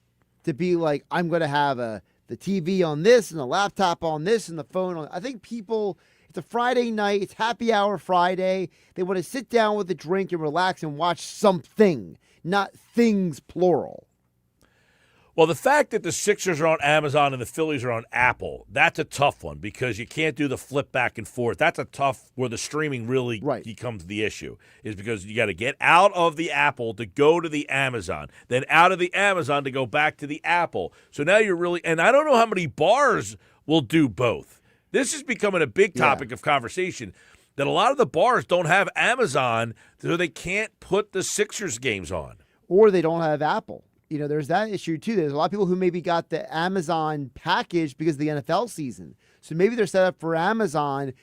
to be like, I'm going to have the TV on this and the laptop on this and the phone on. I think people, it's a Friday night, it's happy hour Friday. They want to sit down with a drink and relax and watch something, not things plural. Well, the fact that the Sixers are on Amazon and the Phillies are on Apple, that's a tough one because you can't do the flip back and forth. That's a tough where the streaming really becomes the issue, is because you got to get out of the Apple to go to the Amazon, then out of the Amazon to go back to the Apple. So now you're really – and I don't know how many bars will do both. This is becoming a big topic of conversation, that a lot of the bars don't have Amazon, so they can't put the Sixers games on. Or they don't have Apple. You know, there's that issue, too. There's a lot of people who maybe got the Amazon package because of the NFL season. So maybe they're set up for Amazon,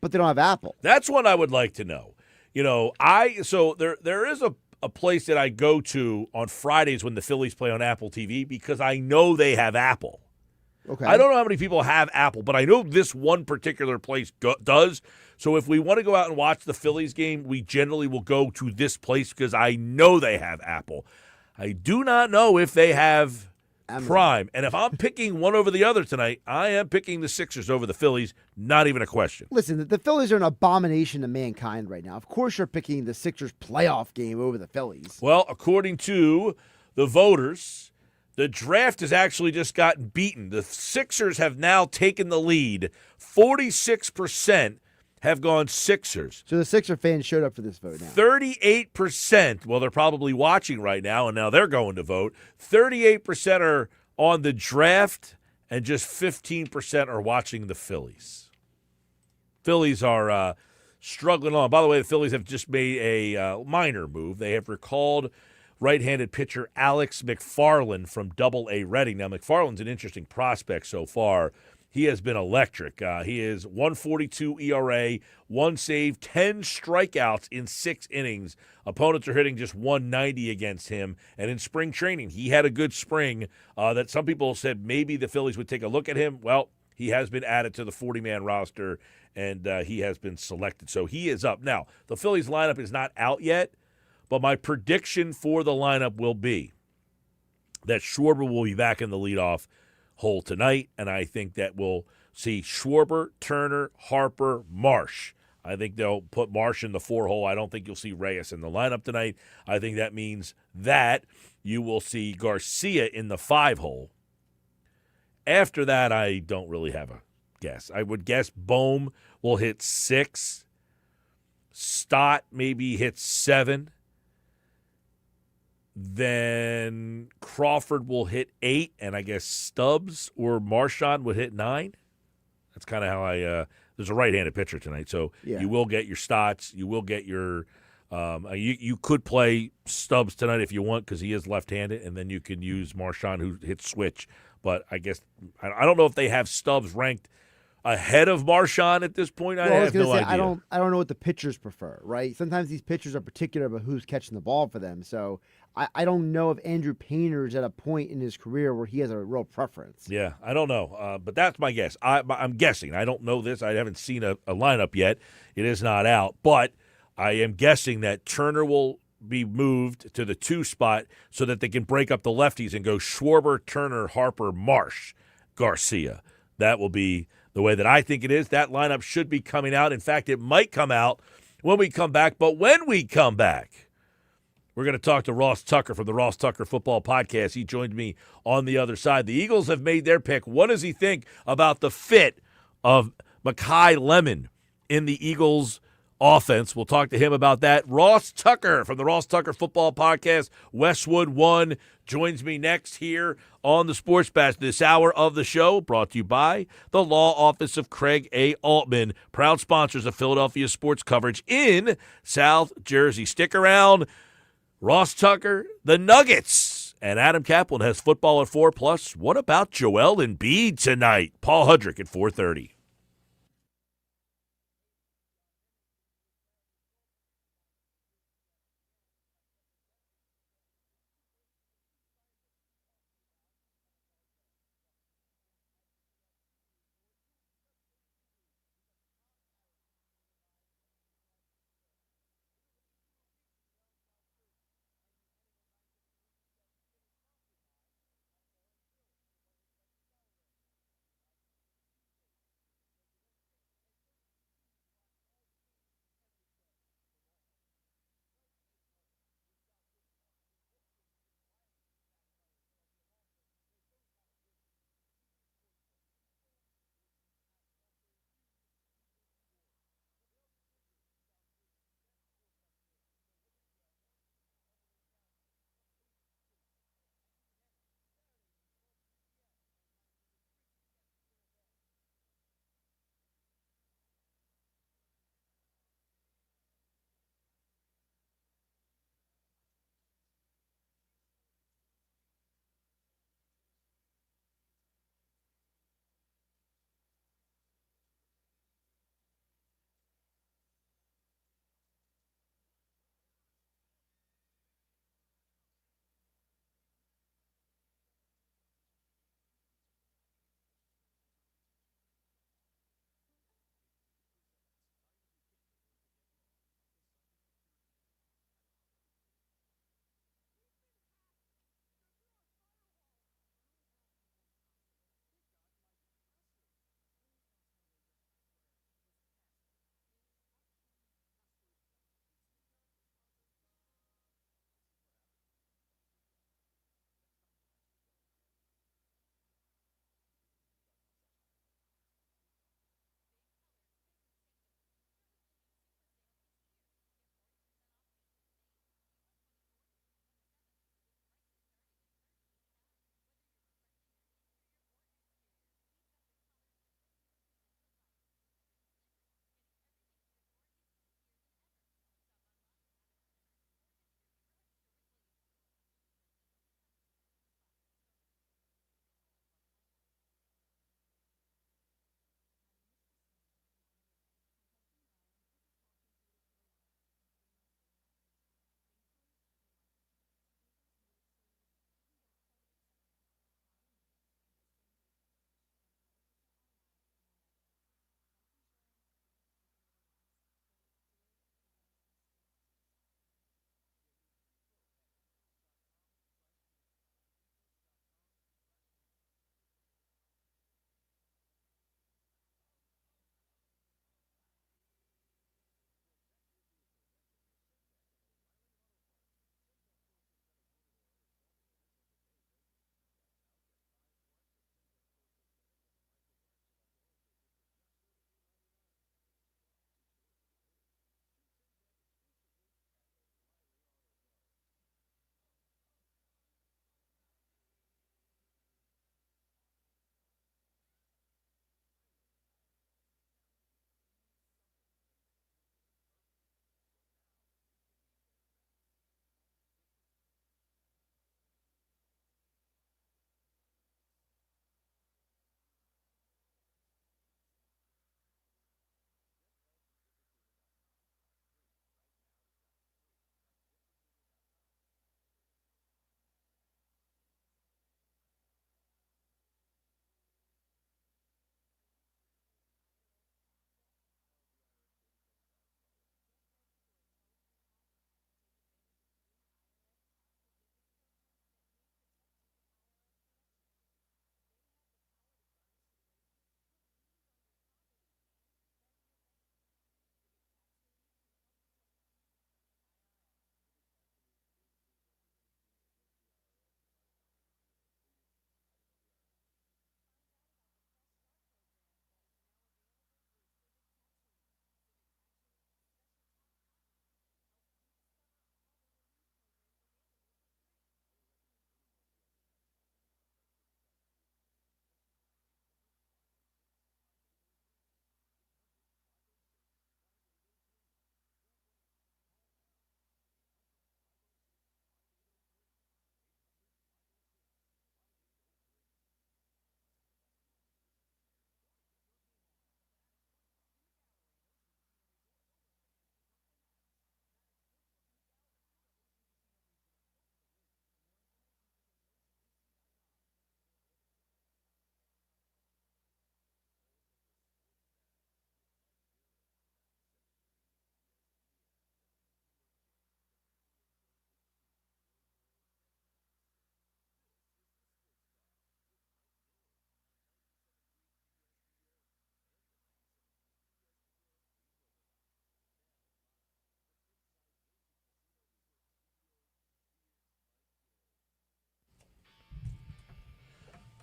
but they don't have Apple. That's what I would like to know. You know, there is a place that I go to on Fridays when the Phillies play on Apple TV because I know they have Apple. Okay. I don't know how many people have Apple, but I know this one particular place does. So if we want to go out and watch the Phillies game, we generally will go to this place because I know they have Apple. I do not know if they have Amazon Prime. And if I'm picking one over the other tonight, I am picking the Sixers over the Phillies. Not even a question. Listen, the Phillies are an abomination to mankind right now. Of course you're picking the Sixers playoff game over the Phillies. Well, according to the voters, the draft has actually just gotten beaten. The Sixers have now taken the lead. 46% have gone Sixers. So the Sixer fans showed up for this vote now. 38%, well, they're probably watching right now, and now they're going to vote. 38% are on the draft, and just 15% are watching the Phillies. Phillies are struggling on. By the way, the Phillies have just made a minor move. They have recalled right-handed pitcher Alex McFarland from Double-A Reading. Now, McFarland's an interesting prospect so far. He has been electric. He is 1.42 ERA, 1 save, 10 strikeouts in 6 innings. Opponents are hitting just 190 against him. And in spring training, he had a good spring that some people said maybe the Phillies would take a look at him. Well, he has been added to the 40-man roster, and he has been selected. So he is up. Now, the Phillies lineup is not out yet, but my prediction for the lineup will be that Schwarber will be back in the leadoff hole tonight, and I think that we'll see Schwarber, Turner, Harper, Marsh. I think they'll put Marsh in the 4-hole. I don't think you'll see Reyes in the lineup tonight. I think that means that you will see Garcia in the 5-hole. After that, I don't really have a guess. I would guess Bohm will hit 6. Stott maybe hits 7. Then Crawford will hit 8, and I guess Stubbs or Marchand would hit 9. That's kind of how there's a right-handed pitcher tonight, so you will get your Stotts. You will get your you could play Stubbs tonight if you want because he is left-handed, and then you can use Marchand who hits switch. But I guess I don't know if they have Stubbs ranked ahead of Marchand at this point. I have no idea. I don't know what the pitchers prefer, right? Sometimes these pitchers are particular about who's catching the ball for them. So I don't know if Andrew Painter is at a point in his career where he has a real preference. Yeah, I don't know. But that's my guess. I'm guessing. I don't know this. I haven't seen a lineup yet. It is not out. But I am guessing that Turner will be moved to the 2 spot so that they can break up the lefties and go Schwarber, Turner, Harper, Marsh, Garcia. That will be the way that I think it is. That lineup should be coming out. In fact, it might come out when we come back. But when we come back, we're going to talk to Ross Tucker from the Ross Tucker Football Podcast. He joined me on the other side. The Eagles have made their pick. What does he think about the fit of Makai Lemon in the Eagles offense? We'll talk to him about that. Ross Tucker from the Ross Tucker Football Podcast, Westwood One, joins me next here on the Sports Bash. This hour of the show brought to you by the Law Office of Craig A. Altman, proud sponsors of Philadelphia sports coverage in South Jersey. Stick around. Ross Tucker, the Nuggets, and Adam Kaplan has football at 4. Plus, what about Joel Embiid tonight? Paul Hudrick at 4:30.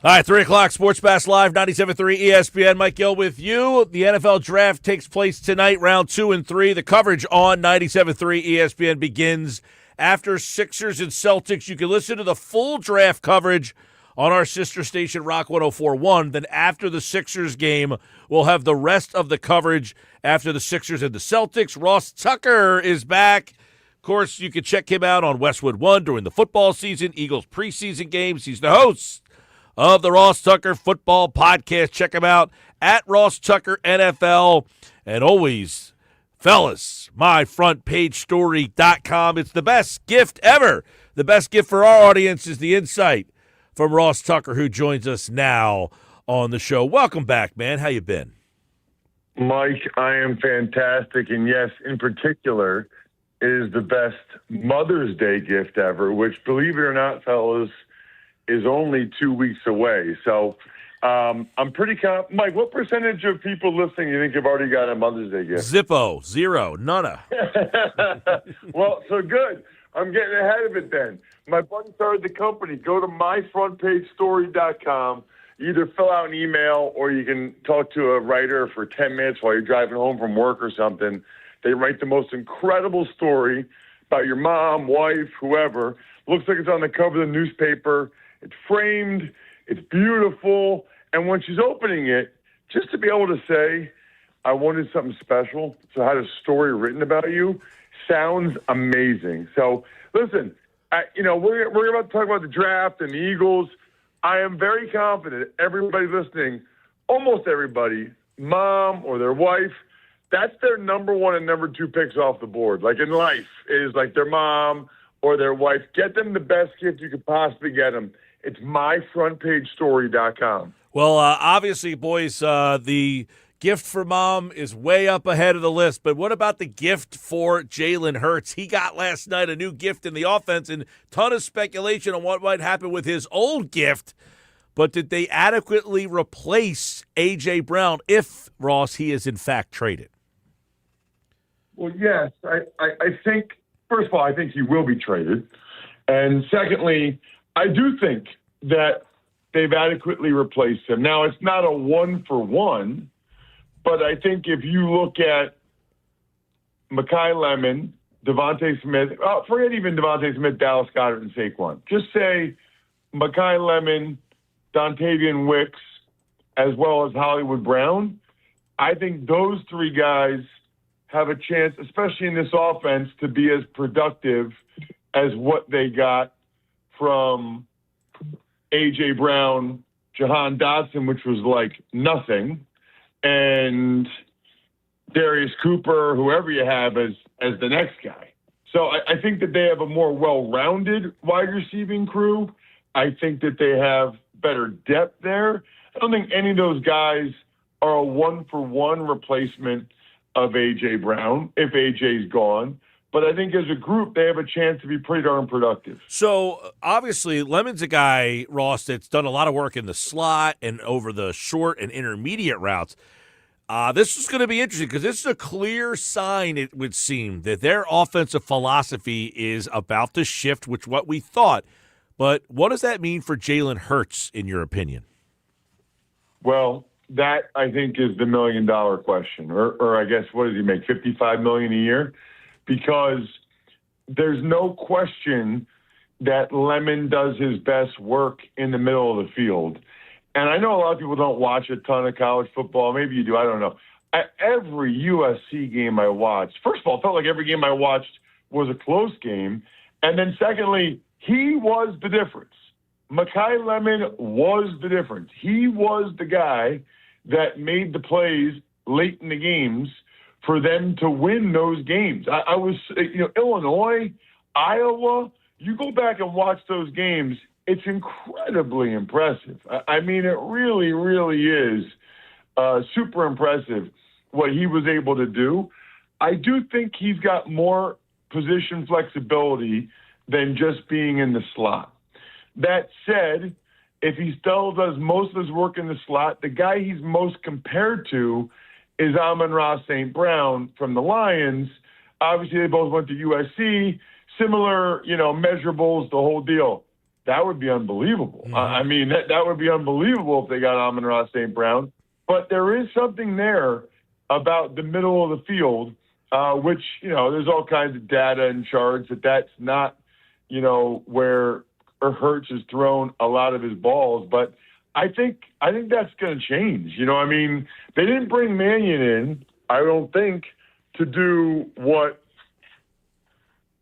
All right, 3 o'clock, Sports Bash Live, 97.3 ESPN. Mike Gill with you. The NFL Draft takes place tonight, round 2 and 3. The coverage on 97.3 ESPN begins after Sixers and Celtics. You can listen to the full draft coverage on our sister station, Rock 104.1. Then after the Sixers game, we'll have the rest of the coverage after the Sixers and the Celtics. Ross Tucker is back. Of course, you can check him out on Westwood One during the football season, Eagles preseason games. He's the host of the Ross Tucker Football Podcast. Check him out at Ross Tucker NFL. And always, fellas, myfrontpagestory.com. It's the best gift ever. The best gift for our audience is the insight from Ross Tucker, who joins us now on the show. Welcome back, man. How you been? Mike, I am fantastic. And yes, in particular, it is the best Mother's Day gift ever, which, believe it or not, fellas, is only 2 weeks away. So I'm pretty confident. Mike, what percentage of people listening you think have already got a Mother's Day gift? Zippo, zero, none. Well, so good. I'm getting ahead of it then. My buddy started the company. Go to myfrontpagestory.com. Either fill out an email or you can talk to a writer for 10 minutes while you're driving home from work or something. They write the most incredible story about your mom, wife, whoever. Looks like it's on the cover of the newspaper. It's framed, it's beautiful, and when she's opening it, just to be able to say, I wanted something special, so I had a story written about you, sounds amazing. So, listen, we're about to talk about the draft and the Eagles. I am very confident everybody listening, almost everybody, mom or their wife, that's their number 1 and number 2 picks off the board. Like in life, is like their mom or their wife. Get them the best gift you could possibly get them. It's myfrontpagestory.com. Well, obviously, boys, the gift for mom is way up ahead of the list. But what about the gift for Jalen Hurts? He got last night a new gift in the offense, and ton of speculation on what might happen with his old gift. But did they adequately replace A.J. Brown if, Ross, he is in fact traded? Well, yes. I think, first of all, I think he will be traded. And secondly, I do think that they've adequately replaced him. Now, it's not a one-for-one, but I think if you look at Makai Lemon, Devontae Smith, forget even Devontae Smith, Dallas Goedert, and Saquon. Just say Makai Lemon, Dontavian Wicks, as well as Hollywood Brown. I think those 3 guys have a chance, especially in this offense, to be as productive as what they got from A.J. Brown, Jahan Dotson, which was like nothing, and Darius Cooper, whoever you have as the next guy. So I think that they have a more well-rounded wide receiving crew. I think that they have better depth there. I don't think any of those guys are a one-for-one replacement of A.J. Brown if A.J.'s gone. But I think as a group, they have a chance to be pretty darn productive. So, obviously, Lemon's a guy, Ross, that's done a lot of work in the slot and over the short and intermediate routes. This is going to be interesting because this is a clear sign, it would seem, that their offensive philosophy is about to shift, which what we thought. But what does that mean for Jalen Hurts, in your opinion? Well, that, I think, is the million-dollar question. Or I guess, what does he make, $55 million a year? Because there's no question that Lemon does his best work in the middle of the field. And I know a lot of people don't watch a ton of college football. Maybe you do. I don't know. At every USC game I watched, first of all, it felt like every game I watched was a close game. And then secondly, he was the difference. Makai Lemon was the difference. He was the guy that made the plays late in the games for them to win those games. I was, Illinois, Iowa, you go back and watch those games, it's incredibly impressive. I mean, it really, really is super impressive what he was able to do. I do think he's got more position flexibility than just being in the slot. That said, if he still does most of his work in the slot, the guy he's most compared to is Amon-Ra St. Brown from the Lions. Obviously, they both went to USC. Similar, measurables, the whole deal. that would be unbelievable. I mean, that would be unbelievable if they got Amon-Ra St. Brown. But there is something there about the middle of the field, which, there's all kinds of data and charts that's not, where Hurts has thrown a lot of his balls. But I think that's going to change. I mean, they didn't bring Mannion in, I don't think, to do what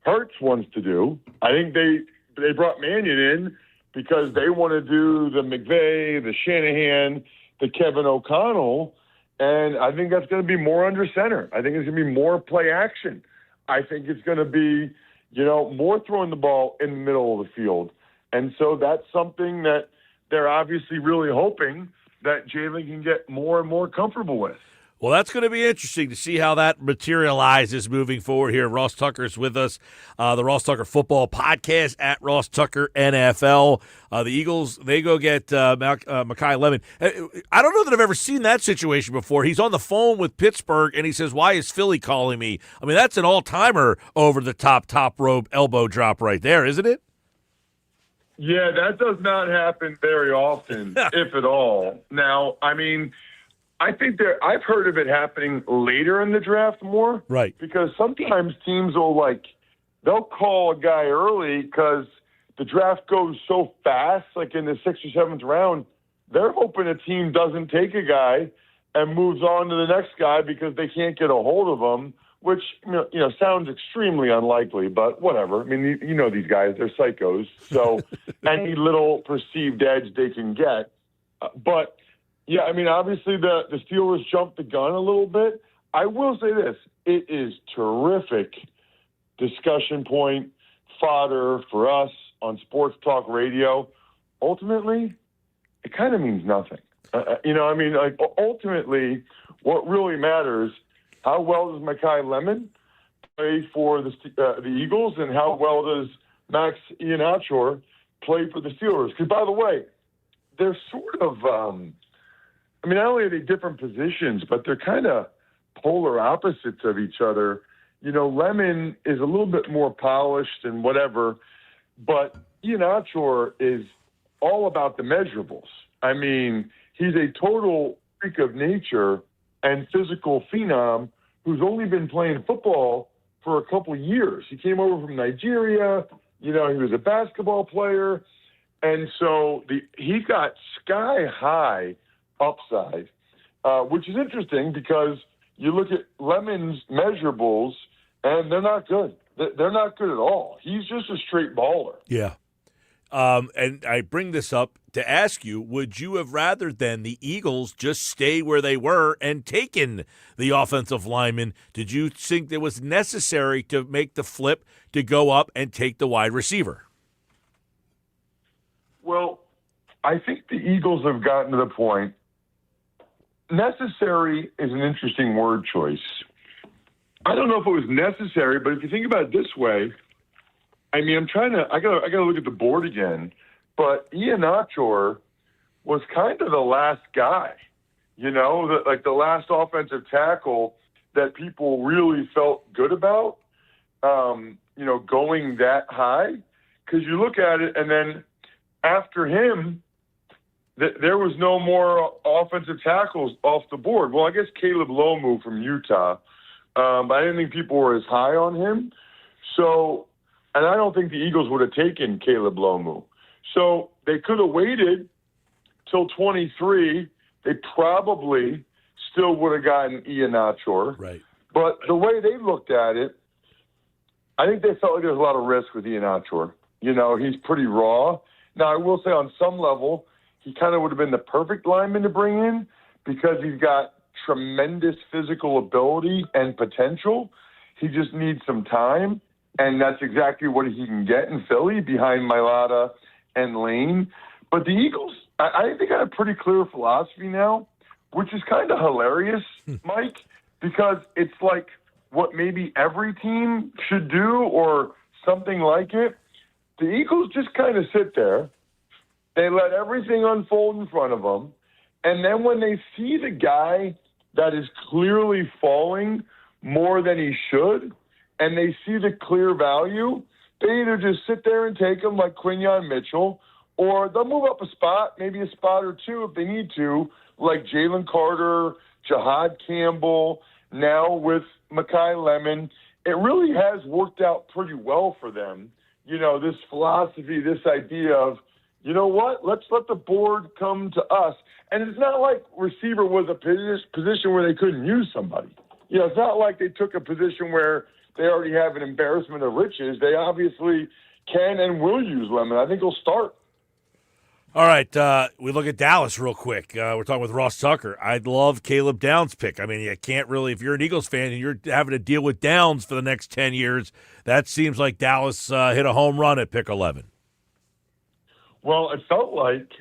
Hurts wants to do. I think they brought Mannion in because they want to do the McVay, the Shanahan, the Kevin O'Connell, and I think that's going to be more under center. I think it's going to be more play action. I think it's going to be, more throwing the ball in the middle of the field. And so that's something that they're obviously really hoping that Jalen can get more and more comfortable with. Well, that's going to be interesting to see how that materializes moving forward here. Ross Tucker's with us, the Ross Tucker Football Podcast at Ross Tucker NFL. The Eagles, they go get Makai Lemon. I don't know that I've ever seen that situation before. He's on the phone with Pittsburgh, and he says, "Why is Philly calling me?" I mean, that's an all-timer over the top rope elbow drop right there, isn't it? Yeah, that does not happen very often, if at all. Now, I mean, I think I've heard of it happening later in the draft more. Right. Because sometimes teams they'll call a guy early because the draft goes so fast, like in the 6th or 7th round, they're hoping a team doesn't take a guy and moves on to the next guy because they can't get a hold of him, which, sounds extremely unlikely, but whatever. I mean, these guys, they're psychos. So any little perceived edge they can get. But yeah, I mean, obviously the Steelers jumped the gun a little bit. I will say this. It is terrific discussion point, fodder for us on Sports Talk Radio. Ultimately, it kind of means nothing. Ultimately, what really matters, how well does Makai Lemon play for the Eagles, and how well does Max Iannaccio play for the Steelers? Because, by the way, they're sort of not only are they different positions, but they're kind of polar opposites of each other. Lemon is a little bit more polished and whatever, but Iannaccio is all about the measurables. I mean, he's a total freak of nature and physical phenom who's only been playing football for a couple years. He came over from Nigeria. He was a basketball player. And so he got sky-high upside, which is interesting because you look at Lemon's measurables, and they're not good. They're not good at all. He's just a straight baller. Yeah. And I bring this up to ask you, would you have rather than the Eagles just stay where they were and taken the offensive lineman? Did you think it was necessary to make the flip to go up and take the wide receiver? Well, I think the Eagles have gotten to the point. Necessary is an interesting word choice. I don't know if it was necessary, but if you think about it this way, I mean, I gotta look at the board again, but Iannaccio was kind of the last guy, the last offensive tackle that people really felt good about, going that high. Because you look at it, and then after him, there was no more offensive tackles off the board. Well, I guess Caleb Lomu from Utah, but I didn't think people were as high on him. So, and I don't think the Eagles would have taken Caleb Lomu. So they could have waited till 23. They probably still would have gotten Iannaccio. Right. But the way they looked at it, I think they felt like there was a lot of risk with Iannaccio. He's pretty raw. Now, I will say on some level, he kind of would have been the perfect lineman to bring in because he's got tremendous physical ability and potential. He just needs some time, and that's exactly what he can get in Philly behind Mailata and Lane. But the Eagles, I think they got a pretty clear philosophy now, which is kind of hilarious, Mike, because it's like what maybe every team should do or something like it. The Eagles just kind of sit there. They let everything unfold in front of them. And then when they see the guy that is clearly falling more than he should, and they see the clear value, they either just sit there and take him like Quinyon Mitchell, or they'll move up a spot, maybe a spot or two if they need to, like Jalen Carter, Jahad Campbell, now with Makai Lemon. It really has worked out pretty well for them. You know, this philosophy, this idea of, you know what, let's let the board come to us. And it's not like receiver was a position where they couldn't use somebody. You know, it's not like they took a position where they already have an embarrassment of riches. They obviously can and will use Lemon. I think he'll start. All right, we look at Dallas real quick. We're talking with Ross Tucker. I love Caleb Downs' pick. I mean, you can't really, if you're an Eagles fan and you're having to deal with Downs for the next 10 years, that seems like Dallas hit a home run at pick 11. Well, it felt like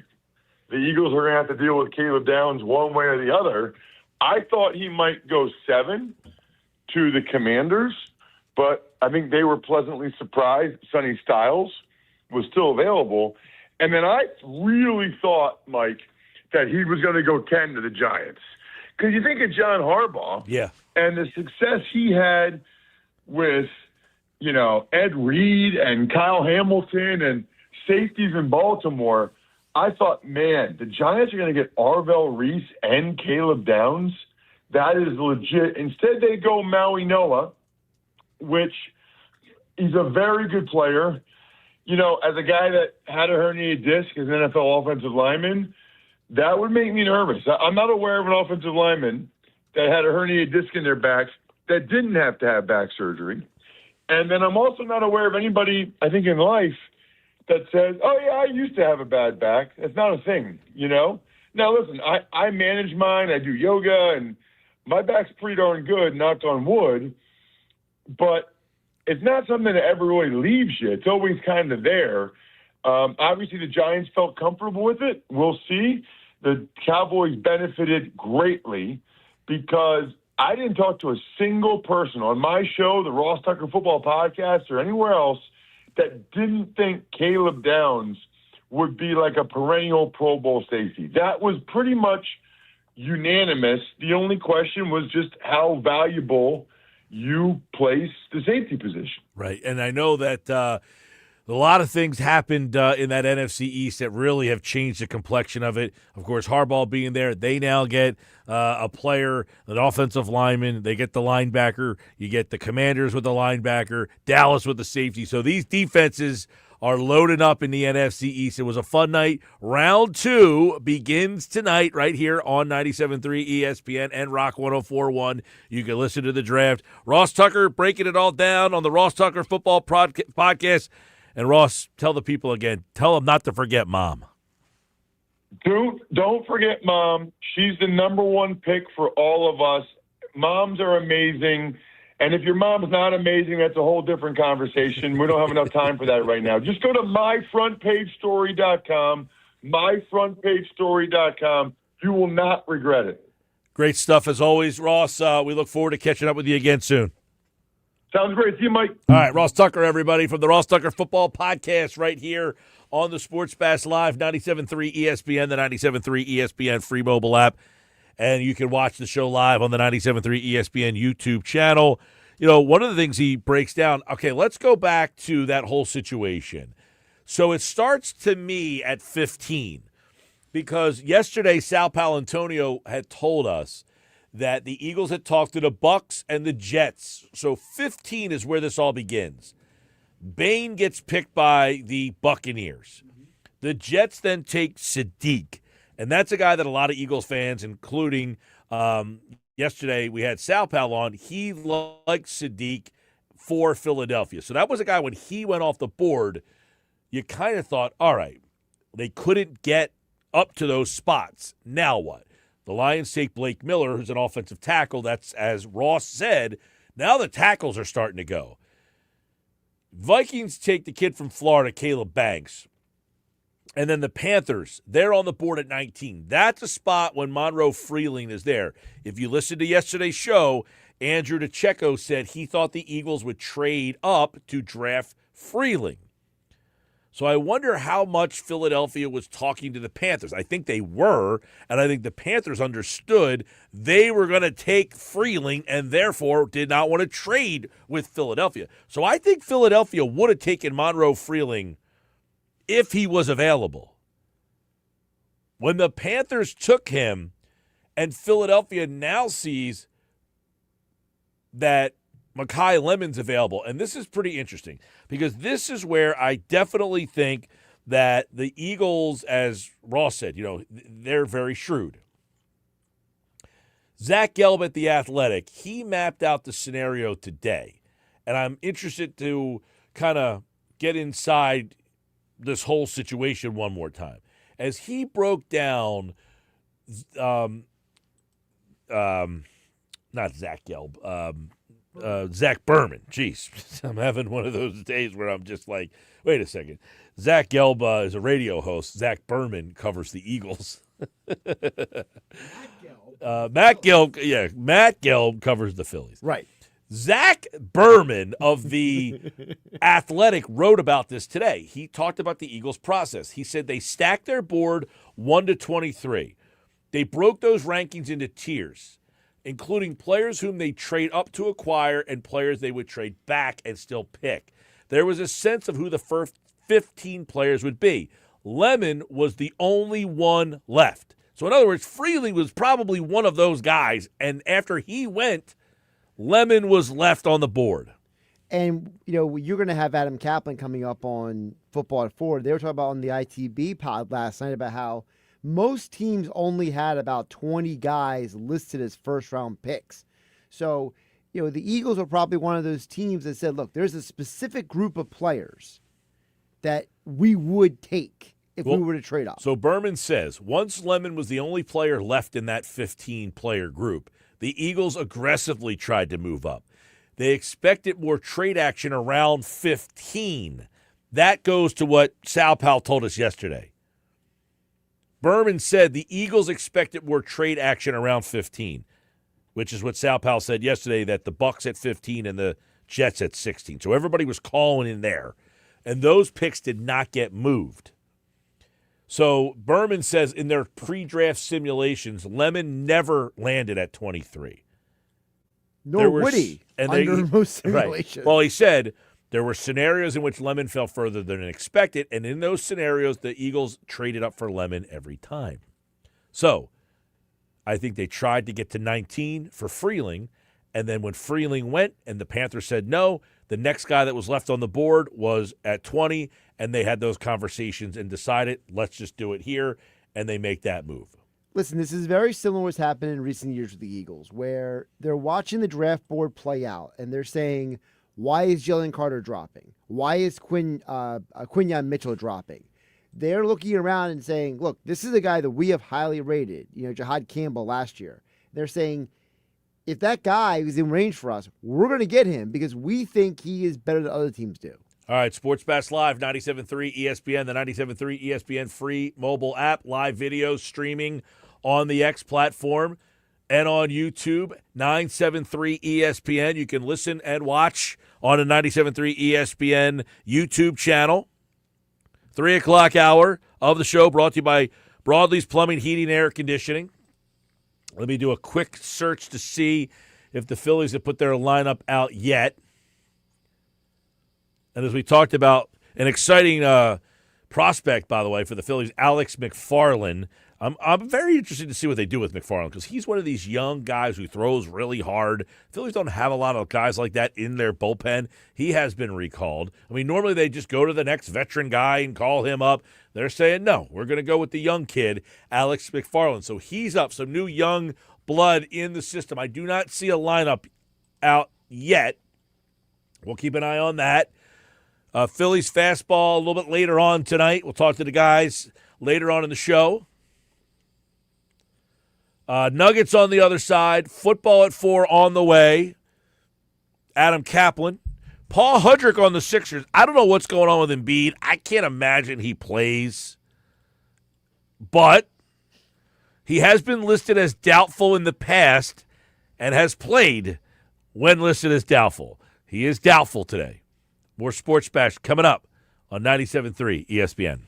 the Eagles were going to have to deal with Caleb Downs one way or the other. I thought he might go 7 to the Commanders, but I think they were pleasantly surprised Sonny Styles was still available. And then I really thought, Mike, that he was going to go 10 to the Giants. Because you think of John Harbaugh and the success he had with, you know, Ed Reed and Kyle Hamilton and safeties in Baltimore. I thought, man, the Giants are going to get Arvell Reese and Caleb Downs. That is legit. Instead, they go Maui Noah, which he's a very good player. You know, as a guy that had a herniated disc as an NFL offensive lineman, that would make me nervous. I'm not aware of an offensive lineman that had a herniated disc in their backs that didn't have to have back surgery. And then I'm also not aware of anybody, I think, in life that says, oh, yeah, I used to have a bad back. It's not a thing, you know? Now, listen, I manage mine. I do yoga, and my back's pretty darn good, knock on wood. But it's not something that ever really leaves you. It's always kind of there. Obviously, the Giants felt comfortable with it. We'll see. The Cowboys benefited greatly because I didn't talk to a single person on my show, the Ross Tucker Football Podcast, or anywhere else that didn't think Caleb Downs would be like a perennial Pro Bowl safety. That was pretty much unanimous. The only question was just how valuable you place the safety position. Right, and I know that a lot of things happened in that NFC East that really have changed the complexion of it. Of course, Harbaugh being there, they now get a player, an offensive lineman. They get the linebacker. You get the Commanders with the linebacker, Dallas with the safety. So these defenses are loaded up in the NFC East. It was a fun night. Round 2 begins tonight right here on 97.3 ESPN and Rock 104.1. You can listen to the draft. Ross Tucker breaking it all down on the Ross Tucker Football Podcast. And Ross, tell the people again, tell them not to forget Mom. Don't forget Mom. She's the number one pick for all of us. Moms are amazing. And if your mom's not amazing, that's a whole different conversation. We don't have enough time for that right now. Just go to myfrontpagestory.com, myfrontpagestory.com. You will not regret it. Great stuff as always, Ross. We look forward to catching up with you again soon. Sounds great. See you, Mike. All right, Ross Tucker, everybody, from the Ross Tucker Football Podcast right here on the Sports Bash Live, 97.3 ESPN, the 97.3 ESPN free mobile app. And you can watch the show live on the 97.3 ESPN YouTube channel. You know, one of the things he breaks down, okay, let's go back to that whole situation. So it starts to me at 15 because yesterday Sal Paolantonio had told us that the Eagles had talked to the Bucks and the Jets. So 15 is where this all begins. Bain gets picked by the Buccaneers. The Jets then take Sadiq. And that's a guy that a lot of Eagles fans, including yesterday we had Sal Pal on, he liked Sadiq for Philadelphia. So that was a guy when he went off the board, you kind of thought, all right, they couldn't get up to those spots. Now what? The Lions take Blake Miller, who's an offensive tackle. That's, as Ross said, now the tackles are starting to go. Vikings take the kid from Florida, Caleb Banks. And then the Panthers, they're on the board at 19. That's a spot when Monroe Freeling is there. If you listen to yesterday's show, Andrew DeCecco said he thought the Eagles would trade up to draft Freeling. So I wonder how much Philadelphia was talking to the Panthers. I think they were, and I think the Panthers understood they were going to take Freeling and therefore did not want to trade with Philadelphia. So I think Philadelphia would have taken Monroe Freeling if he was available. When the Panthers took him and Philadelphia now sees that Makai Lemon's available. And this is pretty interesting because this is where I definitely think that the Eagles, as Ross said, they're very shrewd. Zach Gelb at The Athletic, he mapped out the scenario today. And I'm interested to kind of get inside this whole situation one more time. As he broke down, not Zach Gelb, Zach Berman. Jeez, I'm having one of those days where I'm just like, wait a second. Zach Gelb is a radio host. Zach Berman covers the Eagles. Matt Gelb covers the Phillies. Right. Zach Berman of The Athletic wrote about this today. He talked about the Eagles' process. He said they stacked their board 1 to 23. They broke those rankings into tiers, including players whom they trade up to acquire and players they would trade back and still pick. There was a sense of who the first 15 players would be. Lemon was the only one left. So in other words, Freeling was probably one of those guys, and after he went, Lemon was left on the board. And, you're going to have Adam Kaplan coming up on Football at 4. They were talking about on the ITB pod last night about how most teams only had about 20 guys listed as first-round picks. So, the Eagles are probably one of those teams that said, look, there's a specific group of players that we would take if we were to trade up. So Berman says, once Lemon was the only player left in that 15-player group, the Eagles aggressively tried to move up. They expected more trade action around 15. That goes to what Sal Powell told us yesterday. Berman said the Eagles expected more trade action around 15, which is what Sal Powell said yesterday, that the Bucks at 15 and the Jets at 16. So everybody was calling in there, and those picks did not get moved. So Berman says in their pre-draft simulations, Lemon never landed at 23. Nor would he under most simulations. Right. Well, he said there were scenarios in which Lemon fell further than expected, and in those scenarios, the Eagles traded up for Lemon every time. So I think they tried to get to 19 for Freeling, and then when Freeling went and the Panthers said no, the next guy that was left on the board was at 20, and they had those conversations and decided, let's just do it here, and they make that move. Listen, this is very similar to what's happened in recent years with the Eagles, where they're watching the draft board play out, and they're saying, why is Jalen Carter dropping? Why is Quinyon Mitchell dropping? They're looking around and saying, look, this is a guy that we have highly rated, Jahad Campbell last year. They're saying, if that guy is in range for us, we're going to get him because we think he is better than other teams do. All right, Sports Bash Live, 97.3 ESPN, the 97.3 ESPN free mobile app, live video streaming on the X platform and on YouTube, 97.3 ESPN. You can listen and watch on the 97.3 ESPN YouTube channel. 3 o'clock hour of the show brought to you by Broadley's Plumbing, Heating, Air Conditioning. Let me do a quick search to see if the Phillies have put their lineup out yet. And as we talked about, an exciting prospect, by the way, for the Phillies, Alex McFarland. I'm very interested to see what they do with McFarland because he's one of these young guys who throws really hard. Phillies don't have a lot of guys like that in their bullpen. He has been recalled. I mean, normally they just go to the next veteran guy and call him up. They're saying, no, we're going to go with the young kid, Alex McFarland. So he's up, some new young blood in the system. I do not see a lineup out yet. We'll keep an eye on that. Phillies fastball a little bit later on tonight. We'll talk to the guys later on in the show. Nuggets on the other side. Football at 4 on the way. Adam Kaplan. Paul Hudrick on the Sixers. I don't know what's going on with Embiid. I can't imagine he plays. But he has been listed as doubtful in the past and has played when listed as doubtful. He is doubtful today. More Sports Bash coming up on 97.3 ESPN.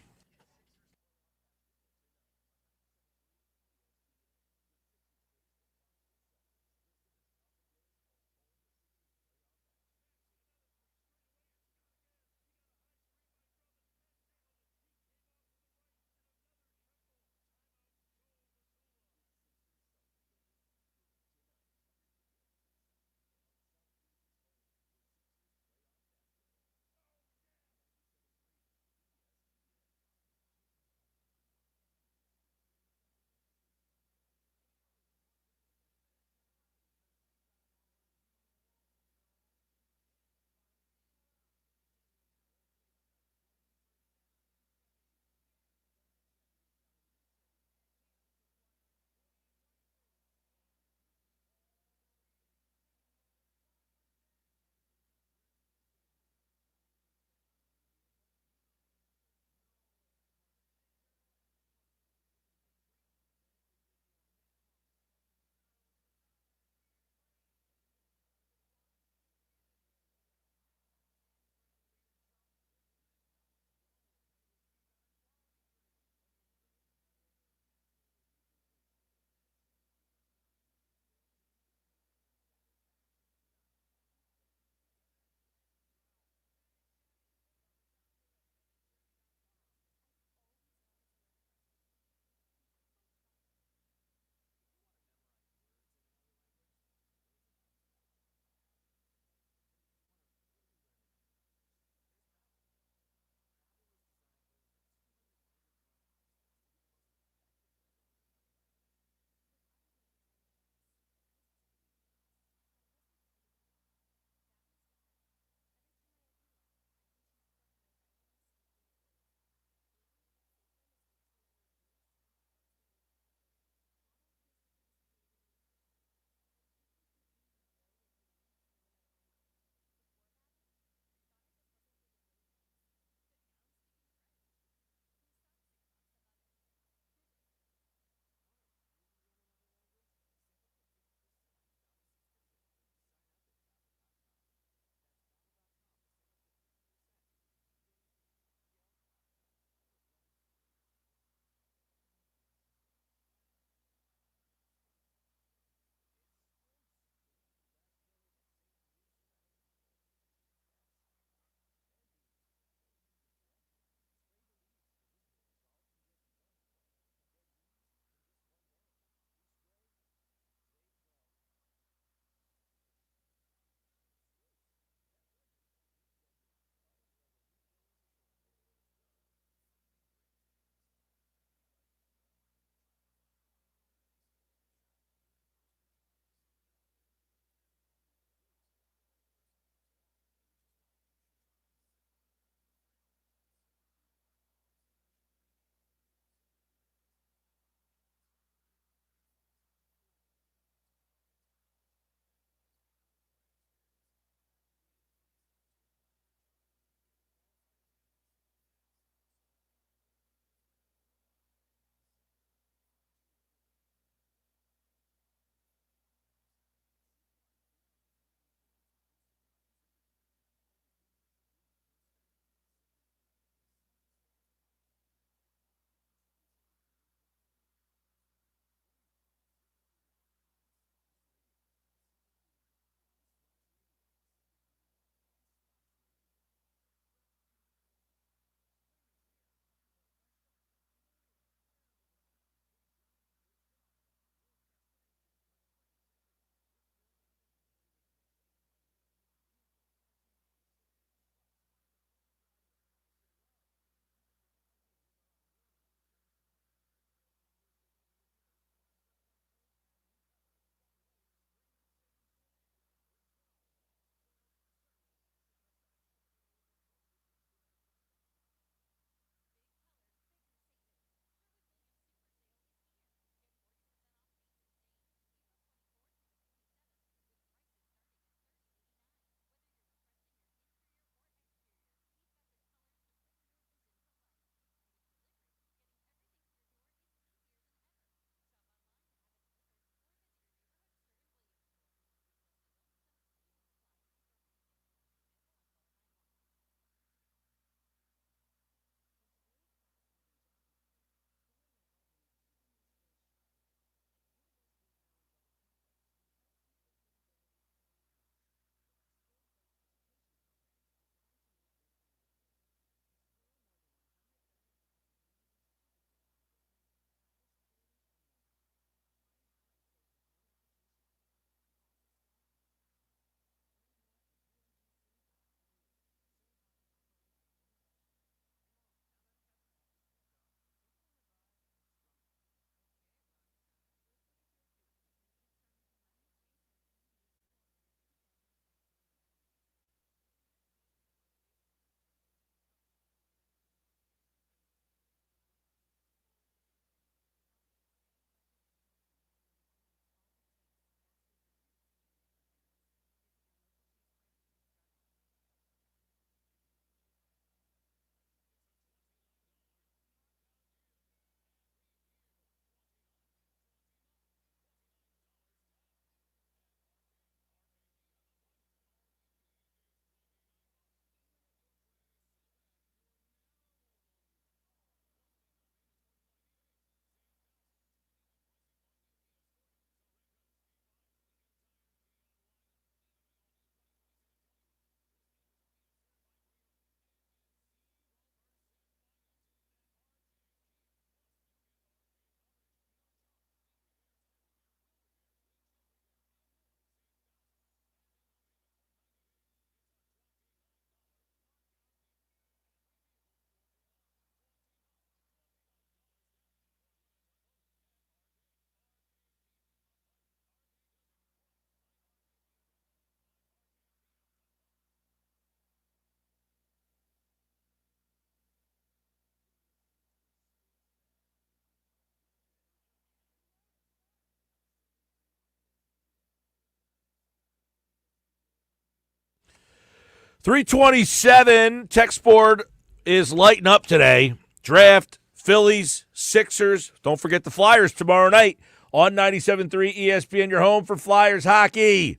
327 text board is lighting up today. Draft, Phillies, Sixers. Don't forget the Flyers tomorrow night on 97.3 ESPN, your home for Flyers hockey.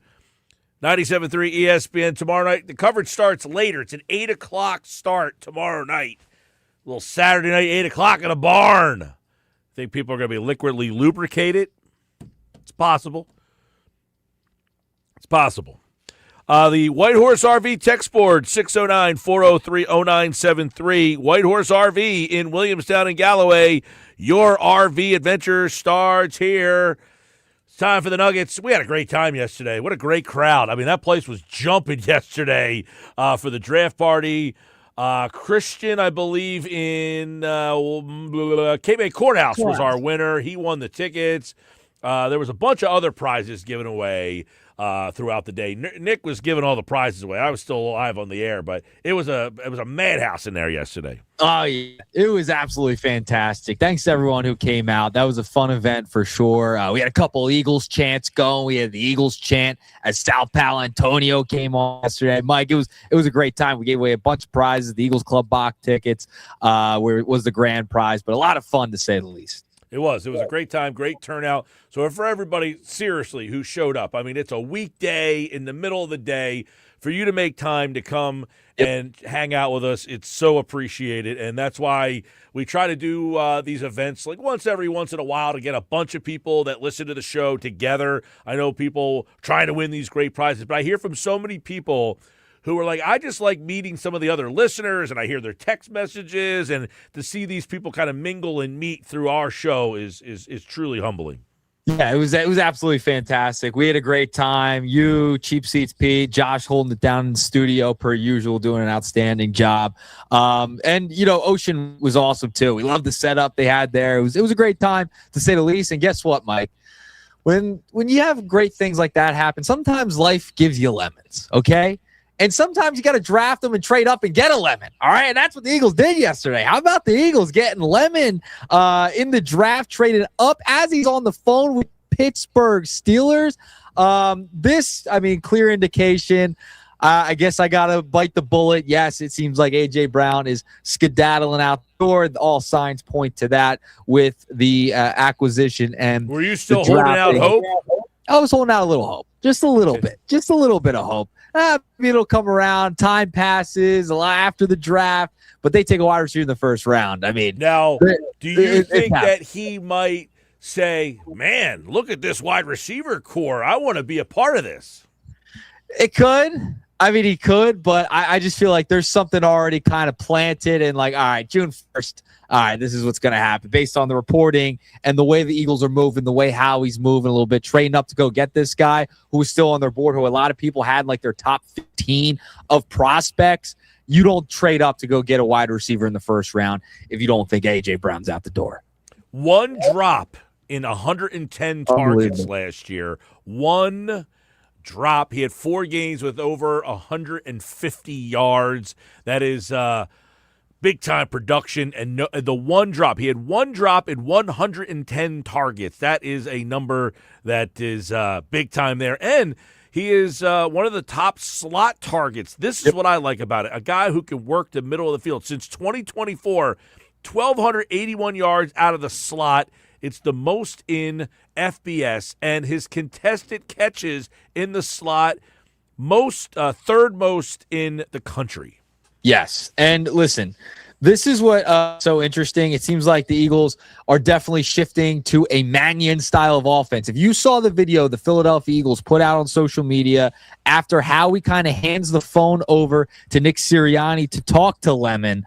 97.3 ESPN tomorrow night. The coverage starts later. It's an 8 o'clock start tomorrow night. A little Saturday night, 8 o'clock in a barn. Think people are going to be liquidly lubricated? It's possible. It's possible. The White Horse RV text board, 609-403-0973. White Horse RV in Williamstown and Galloway. Your RV adventure starts here. It's time for the Nuggets. We had a great time yesterday. What a great crowd. I mean, that place was jumping yesterday for the draft party. Christian, I believe, in Cape May Courthouse was our winner. He won the tickets. There was a bunch of other prizes given away throughout the day. Nick was giving all the prizes away. I was still live on the air, but it was a madhouse in there yesterday. Oh, yeah. It was absolutely fantastic. Thanks to everyone who came out. That was a fun event for sure. We had a couple Eagles chants going. We had the Eagles chant as Sal Paolantonio came on yesterday. Mike, it was a great time. We gave away a bunch of prizes. The Eagles Club box tickets was the grand prize, but a lot of fun to say the least. It was a great time, great turnout. So for everybody, seriously, who showed up, I mean, it's a weekday in the middle of the day for you to make time to come and hang out with us. It's so appreciated, and that's why we try to do these events like once in a while to get a bunch of people that listen to the show together. I know people trying to win these great prizes, but I hear from so many people who are like, I just like meeting some of the other listeners, and I hear their text messages, and to see these people kind of mingle and meet through our show is truly humbling. Yeah, it was absolutely fantastic. We had a great time. You, Cheap Seats Pete, Josh holding it down in the studio per usual, doing an outstanding job. And Ocean was awesome too. We loved the setup they had there. It was a great time to say the least. And guess what, Mike? When you have great things like that happen, sometimes life gives you lemons, okay? And sometimes you got to draft them and trade up and get a lemon. All right. And that's what the Eagles did yesterday. How about the Eagles getting Lemon in the draft, traded up as he's on the phone with Pittsburgh Steelers? Clear indication. I guess I got to bite the bullet. Yes, it seems like A.J. Brown is skedaddling out the door. All signs point to that with the acquisition. And were you still holding out hope? I was holding out a little hope. Just a little bit. Just a little bit of hope. Maybe it'll come around. Time passes a lot after the draft, but they take a wide receiver in the first round. I mean, now, do you think that he might say, man, look at this wide receiver core. I want to be a part of this? It could. I mean, he could, but I just feel like there's something already kind of planted and like, all right, June 1st. All right, this is what's going to happen based on the reporting and the way the Eagles are moving, the way Howie's moving a little bit, trading up to go get this guy who is still on their board, who a lot of people had like their top 15 of prospects. You don't trade up to go get a wide receiver in the first round if you don't think A.J. Brown's out the door. One drop in 110 targets last year. One drop. He had 4 games with over 150 yards. That is big-time production, and the one drop. He had one drop in 110 targets. That is a number that is big-time there. And he is one of the top slot targets. This is what I like about it. A guy who can work the middle of the field. Since 2024, 1,281 yards out of the slot. It's the most in FBS. And his contested catches in the slot, third most in the country. Yes. And listen, this is what so interesting. It seems like the Eagles are definitely shifting to a Mannion style of offense. If you saw the video the Philadelphia Eagles put out on social media after Howie kind of hands the phone over to Nick Sirianni to talk to Lemon,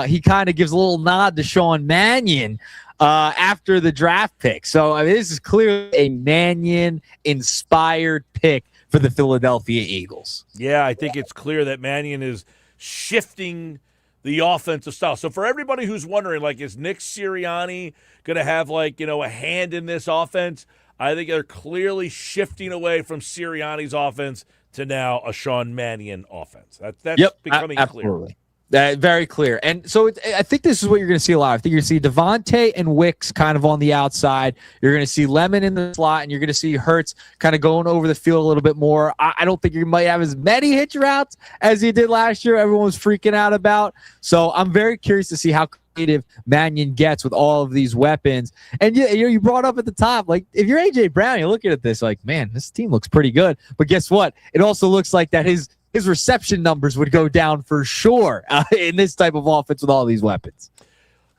he kind of gives a little nod to Sean Mannion after the draft pick. So, I mean, this is clearly a Mannion-inspired pick for the Philadelphia Eagles. Yeah, I think it's clear that Mannion is shifting the offensive style. So for everybody who's wondering, like, is Nick Sirianni going to have, like, a hand in this offense? I think they're clearly shifting away from Sirianni's offense to now a Sean Mannion offense. That's becoming absolutely. clear. Very clear. And so I think this is what you're going to see a lot. I think you're going to see Devontae and Wicks kind of on the outside. You're going to see Lemon in the slot, and you're going to see Hurts kind of going over the field a little bit more. I don't think you might have as many hitch routes as you did last year. Everyone was freaking out about. So I'm very curious to see how creative Mannion gets with all of these weapons. And you brought up at the top, like, if you're A.J. Brown, you're looking at this like, man, this team looks pretty good. But guess what? It also looks like that his reception numbers would go down for sure in this type of offense with all these weapons.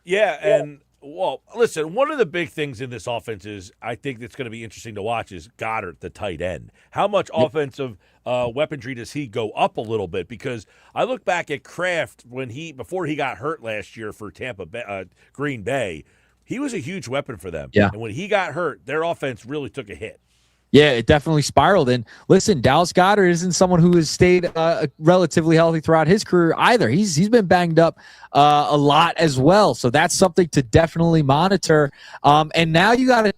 Yeah, and, well, listen, one of the big things in this offense is I think that's going to be interesting to watch is Goddard, the tight end. How much offensive weaponry does he go up a little bit? Because I look back at Kraft before he got hurt last year for Green Bay, he was a huge weapon for them. Yeah. And when he got hurt, their offense really took a hit. Yeah, it definitely spiraled. And listen, Dallas Goedert isn't someone who has stayed relatively healthy throughout his career either. He's been banged up a lot as well. So that's something to definitely monitor. And now you gotta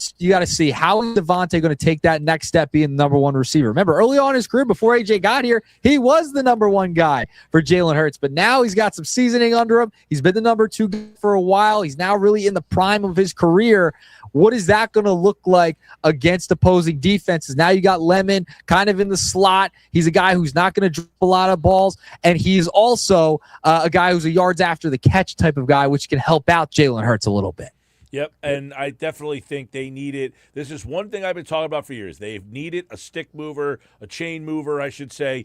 see how is Devontae going to take that next step being the number one receiver. Remember, early on in his career, before AJ got here, he was the number one guy for Jalen Hurts. But now he's got some seasoning under him. He's been the number two guy for a while. He's now really in the prime of his career. What is that going to look like against opposing defenses? Now you got Lemon kind of in the slot. He's a guy who's not going to drop a lot of balls, and he's also a guy who's a yards after the catch type of guy, which can help out Jalen Hurts a little bit. Yep, and I definitely think they needed – this is one thing I've been talking about for years. They've needed a stick mover, a chain mover, I should say.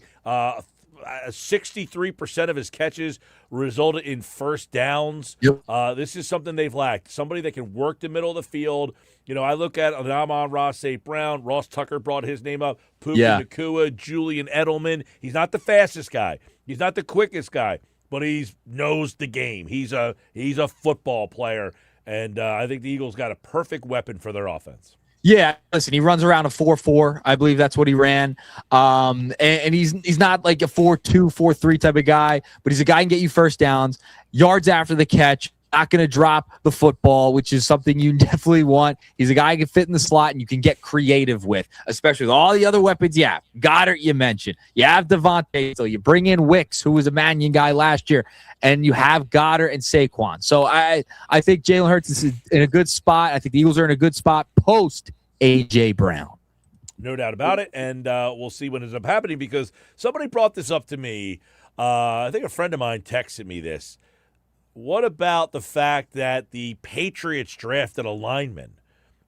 63% of his catches resulted in first downs. Yep. This is something they've lacked. Somebody that can work the middle of the field. You know, I look at Amon-Ra St. Brown. Ross Tucker brought his name up. Puka Nacua, Julian Edelman. He's not the fastest guy. He's not the quickest guy, but he knows the game. He's a football player, and I think the Eagles got a perfect weapon for their offense. Yeah, listen, he runs around a 4.4. I believe that's what he ran. And he's not like a 4.2, 4.3 type of guy, but he's a guy who can get you first downs, yards after the catch, not going to drop the football, which is something you definitely want. He's a guy who can fit in the slot and you can get creative with, especially with all the other weapons you have. Goddard, you mentioned. You have Devontae, so you bring in Wicks, who was a Mannion guy last year, and you have Goddard and Saquon. So I think Jalen Hurts is in a good spot. I think the Eagles are in a good spot post A.J. Brown. No doubt about it, and we'll see what ends up happening because somebody brought this up to me. I think a friend of mine texted me this. What about the fact that the Patriots drafted a lineman?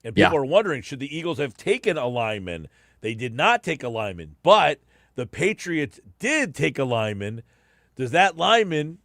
And people are wondering, should the Eagles have taken a lineman? They did not take a lineman, but the Patriots did take a lineman. Does that lineman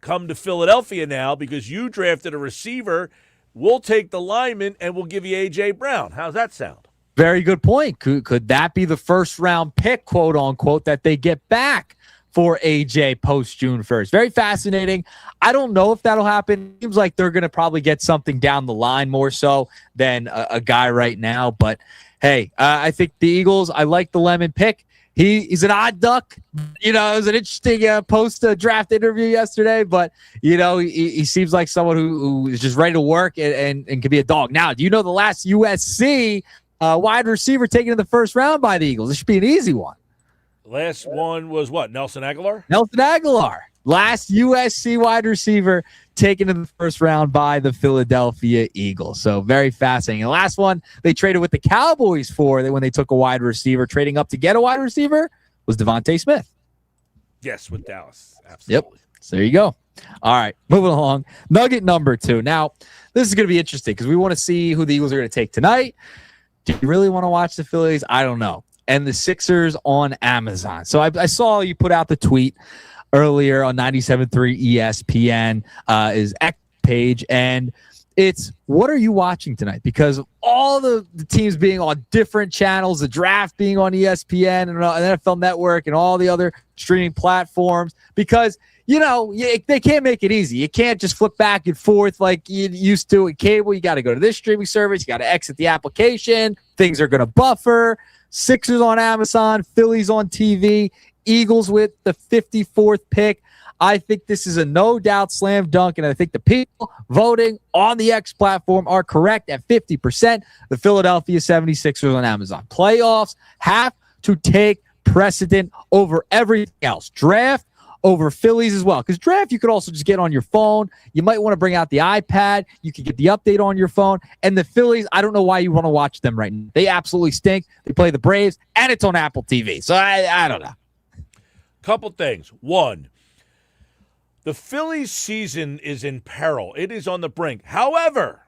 come to Philadelphia now because you drafted a receiver? We'll take the lineman and we'll give you A.J. Brown. How's that sound? Very good point. Could that be the first round pick, quote unquote, that they get back for AJ post June 1st? Very fascinating. I don't know if that'll happen. Seems like they're going to probably get something down the line more so than a guy right now. But hey, I think the Eagles, I like the Lemon pick. He's an odd duck. You know, it was an interesting post-draft interview yesterday, but, you know, he seems like someone who is just ready to work and can be a dog. Now, do you know the last USC wide receiver taken in the first round by the Eagles? This should be an easy one. Last one was what? Nelson Aguilar? Nelson Aguilar. Last USC wide receiver taken in the first round by the Philadelphia Eagles. So very fascinating. And the last one they traded with the Cowboys for when they took a wide receiver, trading up to get a wide receiver, was Devontae Smith. Yes, with Dallas. Absolutely. Yep. So there you go. All right, moving along. Nugget number 2. Now, this is going to be interesting because we want to see who the Eagles are going to take tonight. Do you really want to watch the Phillies? I don't know. And the Sixers on Amazon. So I saw you put out the tweet earlier on 97.3 ESPN is X page, and it's what are you watching tonight? Because of all the teams being on different channels, the draft being on ESPN and NFL Network and all the other streaming platforms, because you know, they can't make it easy. You can't just flip back and forth like you used to with cable. You got to go to this streaming service. You got to exit the application. Things are going to buffer. Sixers on Amazon, Phillies on TV, Eagles with the 54th pick. I think this is a no-doubt slam dunk, and I think the people voting on the X platform are correct at 50%. The Philadelphia 76ers on Amazon. Playoffs have to take precedent over everything else. Draft over Phillies as well. Because draft, you could also just get on your phone. You might want to bring out the iPad. You can get the update on your phone. And the Phillies, I don't know why you want to watch them right now. They absolutely stink. They play the Braves, and it's on Apple TV. So I don't know. Couple things. One, the Phillies season is in peril. It is on the brink. However,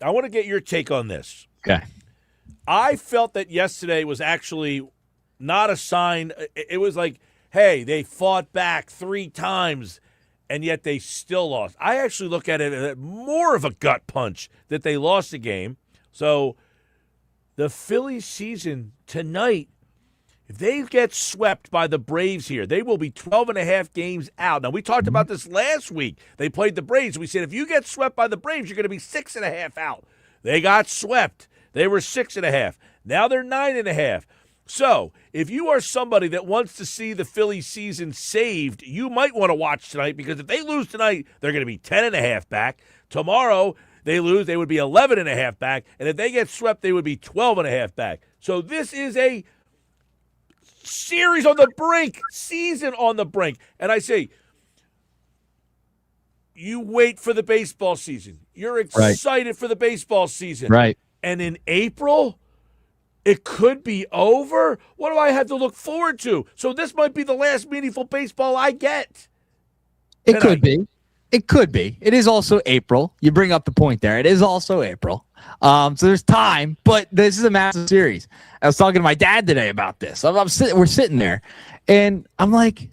I want to get your take on this. Okay. I felt that yesterday was actually not a sign. It was like, hey, they fought back 3 times, and yet they still lost. I actually look at it as more of a gut punch that they lost the game. So the Phillies season tonight, if they get swept by the Braves here, they will be 12.5 games out. Now, we talked about this last week. They played the Braves. We said if you get swept by the Braves, you're going to be 6.5 out. They got swept. They were 6.5. Now they're 9.5. So, if you are somebody that wants to see the Phillies season saved, you might want to watch tonight, because if they lose tonight, they're going to be 10.5 back. Tomorrow, they lose, they would be 11.5 back. And if they get swept, they would be 12.5 back. So, this is a series on the brink, season on the brink. And I say, you wait for the baseball season. You're excited for the baseball season. Right. And in April, it could be over. What do I have to look forward to? So this might be the last meaningful baseball I get. It could be. It could be. It is also April. You bring up the point there. It is also April. So there's time, but this is a massive series. I was talking to my dad today about this. We're sitting there, and I'm like,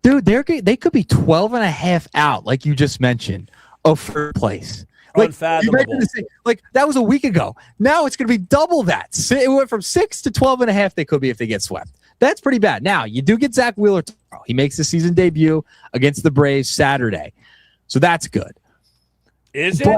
dude, they could be 12.5 out, like you just mentioned, of first place. Like, unfathomable. Like, that was a week ago. Now it's going to be double that. It went from 6 to 12.5. They could be if they get swept. That's pretty bad. Now, you do get Zach Wheeler tomorrow. He makes the season debut against the Braves Saturday. So that's good. Is it?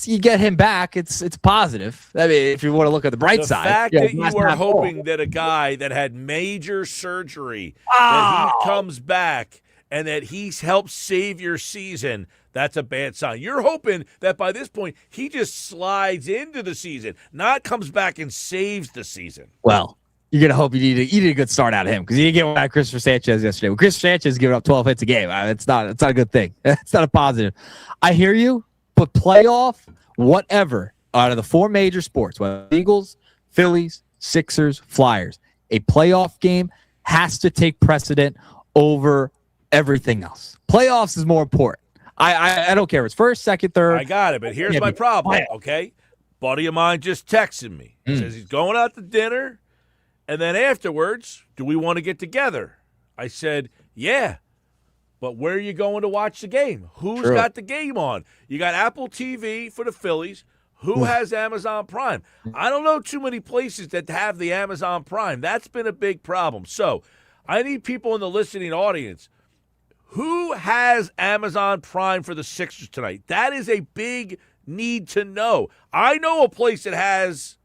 You get him back, it's positive. I mean, if you want to look at the bright side. The fact that you are hoping that a guy that had major surgery, that he comes back and that he's helped save your season, that's a bad sign. You're hoping that by this point, he just slides into the season, not comes back and saves the season. Well, you're going to hope you need a good start out of him, because you didn't get one out of Christopher Sanchez yesterday. Well, Christopher Sanchez giving up 12 hits a game. It's not a good thing. It's not a positive. I hear you, but playoff, whatever, out of the 4 major sports, whether Eagles, Phillies, Sixers, Flyers, a playoff game has to take precedent over everything else. Playoffs is more important. I don't care if it's first, second, third. I got it, but here's my problem, okay? Buddy of mine just texted me. Says he's going out to dinner, and then afterwards, do we want to get together? I said, yeah, but where are you going to watch the game? Who's got the game on? You got Apple TV for the Phillies. Who has Amazon Prime? I don't know too many places that have the Amazon Prime. That's been a big problem. So I need people in the listening audience. Who has Amazon Prime for the Sixers tonight? That is a big need to know. I know a place that has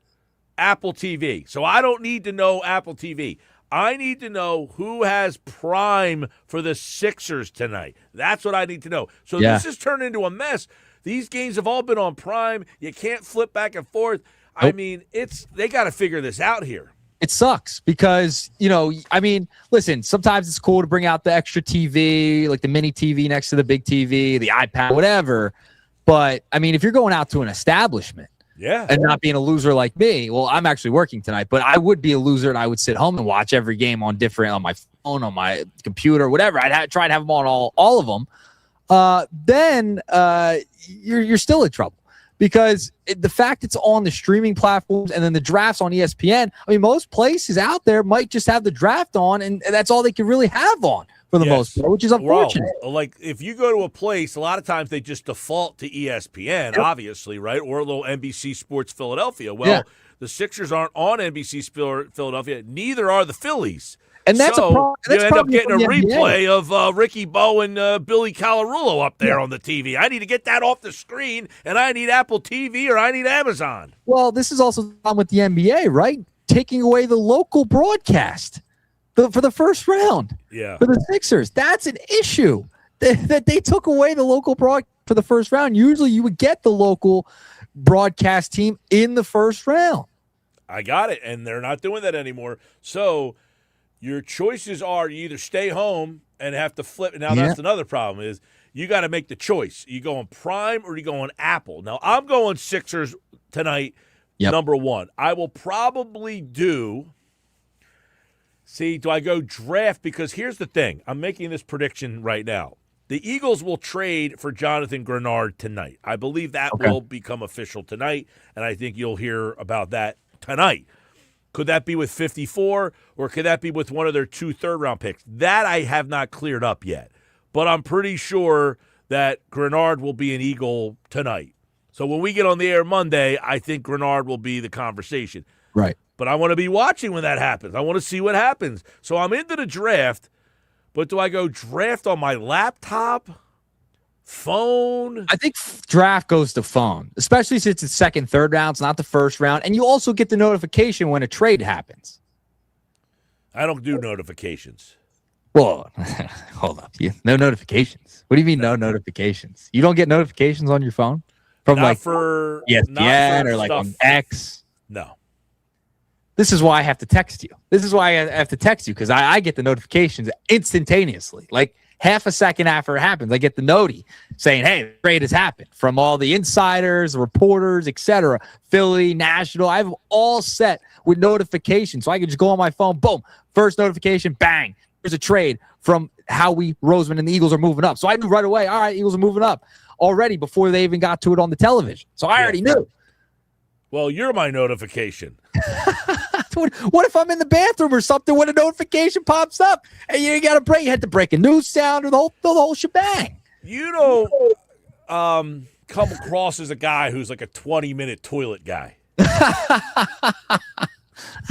Apple TV, so I don't need to know Apple TV. I need to know who has Prime for the Sixers tonight. That's what I need to know. So this has turned into a mess. These games have all been on Prime. You can't flip back and forth. Nope. I mean, they got to figure this out here. It sucks because, listen, sometimes it's cool to bring out the extra TV, like the mini TV next to the big TV, the iPad, whatever. But, if you're going out to an establishment and not being a loser like me, well, I'm actually working tonight, but I would be a loser and I would sit home and watch every game on my phone, on my computer, whatever. I'd try and have them on all of them. Then you're still in trouble. Because the fact it's on the streaming platforms and then the draft's on ESPN, most places out there might just have the draft on, and that's all they can really have on for the most part, which is unfortunate. Well, like if you go to a place, a lot of times they just default to ESPN, obviously, right? Or a little NBC Sports Philadelphia. Well, the Sixers aren't on NBC Philadelphia. Neither are the Phillies. And that's a problem. You end up getting a replay of Ricky Bowe and Billy Calarulo up there on the TV. I need to get that off the screen, and I need Apple TV or I need Amazon. Well, this is also the problem with the NBA, right? Taking away the local broadcast for the first round for the Sixers. That's an issue that they took away the local broadcast for the first round. Usually you would get the local broadcast team in the first round. I got it, and they're not doing that anymore. So your choices are you either stay home and have to flip. Now, that's another problem is you got to make the choice. You go on Prime or you go on Apple. Now, I'm going Sixers tonight, number one. I will probably do – see, do I go draft? Because here's the thing. I'm making this prediction right now. The Eagles will trade for Jonathan Grenard tonight. I believe that will become official tonight, and I think you'll hear about that tonight. Could that be with 54, or could that be with one of their 2 third-round picks? That I have not cleared up yet, but I'm pretty sure that Grenard will be an Eagle tonight. So when we get on the air Monday, I think Grenard will be the conversation. Right. But I want to be watching when that happens. I want to see what happens. So I'm into the draft, but do I go draft on my laptop, phone? I think draft goes to phone, especially since it's second, third rounds, not the first round. And you also get the notification when a trade happens. I don't do notifications. Well, hold up. No notifications. What do you mean no notifications? You don't get notifications on your phone? From not like for ESPN or like stuff. on X? No. This is why I have to text you. This is why I have to text you, because I get the notifications instantaneously. Like half a second after it happens, I get the noti saying, hey, the trade has happened from all the insiders, reporters, etc. Philly, National. I have them all set with notifications. So I can just go on my phone, boom, first notification, bang. There's a trade from Howie Roseman and the Eagles are moving up. So I knew right away, all right, Eagles are moving up already before they even got to it on the television. So I already knew. Well, you're my notification. What if I'm in the bathroom or something when a notification pops up and you got to break? You had to break a news sound or the whole shebang. You don't come across as a guy who's like a 20-minute toilet guy.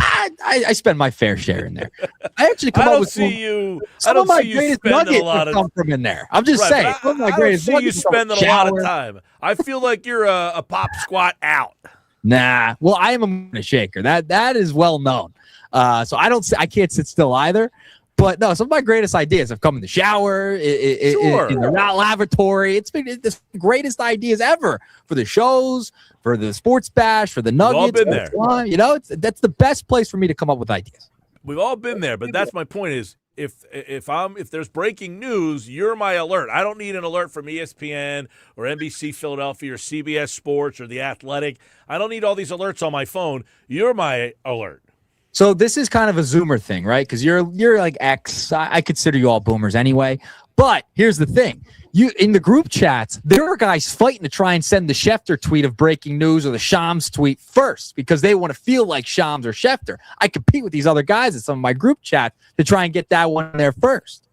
I spend my fair share in there. I actually come up with some of my greatest nuggets come from in there. I'm just saying. Some of my greatest nuggets. You spending a lot of time. I feel like you're a pop squat out. Nah. Well, I am a shaker. That is well known. So I can't sit still either. But no, some of my greatest ideas have come in the shower, in the lavatory. It's been the greatest ideas ever for the shows, for the sports bash, for the nuggets. We've all been there. You know, that's the best place for me to come up with ideas. We've all been there, but that's my point is if there's breaking news, you're my alert. I don't need an alert from ESPN or NBC Philadelphia or CBS Sports or The Athletic. I don't need all these alerts on my phone. You're my alert. So this is kind of a Zoomer thing, right? Because you're like X. I consider you all boomers anyway. But here's the thing. You in the group chats, there are guys fighting to try and send the Schefter tweet of breaking news or the Shams tweet first because they want to feel like Shams or Schefter. I compete with these other guys in some of my group chats to try and get that one there first.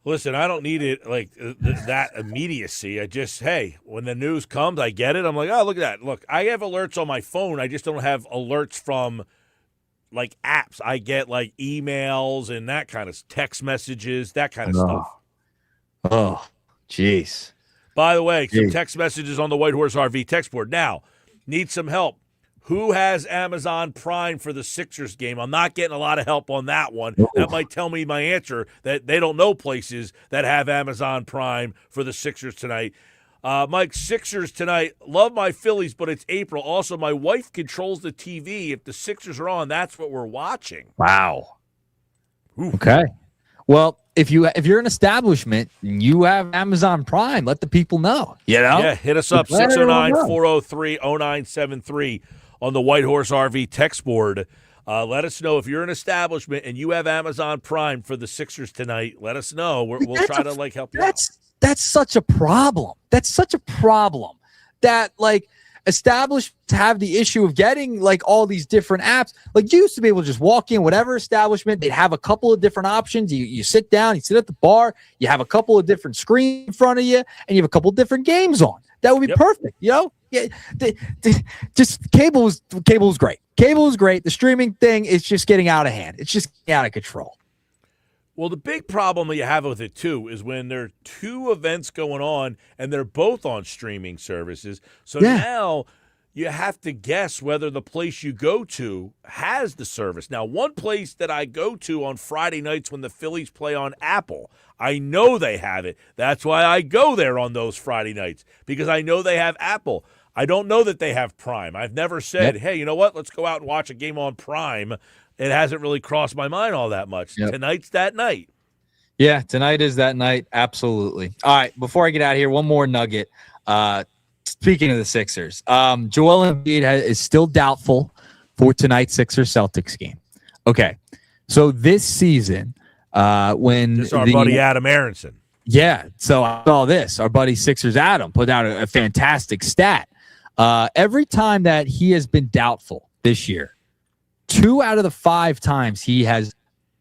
Listen, I don't need it like that immediacy. I just, hey, when the news comes, I get it. I'm like, oh, look at that. Look, I have alerts on my phone. I just don't have alerts from like apps. I get like emails and that kind of text messages, that kind of stuff. Oh, jeez. By the way, some text messages on the White Horse RV text board. Now, need some help. Who has Amazon Prime for the Sixers game? I'm not getting a lot of help on that one. That might tell me my answer that they don't know places that have Amazon Prime for the Sixers tonight. Mike, Sixers tonight. Love my Phillies, but it's April. Also, my wife controls the TV. If the Sixers are on, that's what we're watching. Wow. Ooh. Okay. Well, if you're an establishment and you have Amazon Prime, let the people know. You know? Yeah, hit us up, 609-403-0973 on the White Horse RV text board. Let us know if you're an establishment and you have Amazon Prime for the Sixers tonight. Let us know. We'll try to help you out. That's such a problem. That's such a problem that establishments have the issue of getting all these different apps. Like you used to be able to just walk in whatever establishment, they'd have a couple of different options. You sit down, you sit at the bar, you have a couple of different screens in front of you, and you have a couple of different games on. That would be perfect, you know? Yeah, just cable is great. Cable is great. The streaming thing is just getting out of hand. It's just getting out of control. Well, the big problem that you have with it, too, is when there are two events going on and they're both on streaming services. So now you have to guess whether the place you go to has the service. Now, one place that I go to on Friday nights when the Phillies play on Apple, I know they have it. That's why I go there on those Friday nights, because I know they have Apple. I don't know that they have Prime. I've never said, hey, you know what? Let's go out and watch a game on Prime. it hasn't really crossed my mind all that much. Yep. Tonight's that night. Yeah, tonight is that night. Absolutely. All right, before I get out of here, one more nugget. Speaking of the Sixers, Joel Embiid is still doubtful for tonight's Sixers-Celtics game. Okay, so this season, when This is our buddy Adam Aronson. Yeah, so I saw this. Our buddy Sixers Adam put out a fantastic stat. Every time that he has been doubtful this year, 2 out of the 5 times he has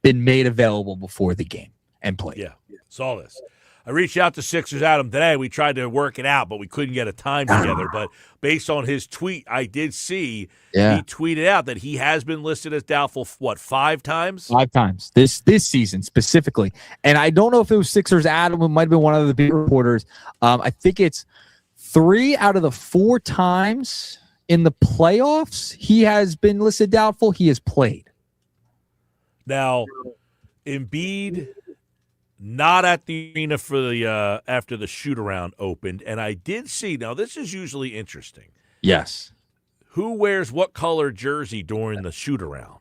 been made available before the game and played. Yeah, saw this. I reached out to Sixers Adam today. We tried to work it out, but we couldn't get a time together. But based on his tweet, I did see he tweeted out that he has been listed as doubtful, 5 times? 5 times this season specifically. And I don't know if it was Sixers Adam. It might have been one of the beat reporters. I think it's 3 out of the 4 times in the playoffs he has been listed doubtful. He has played. Now, Embiid not at the arena for the after the shoot-around opened, and I did see. Now, this is usually interesting. Yes. Who wears what color jersey during the shoot-around?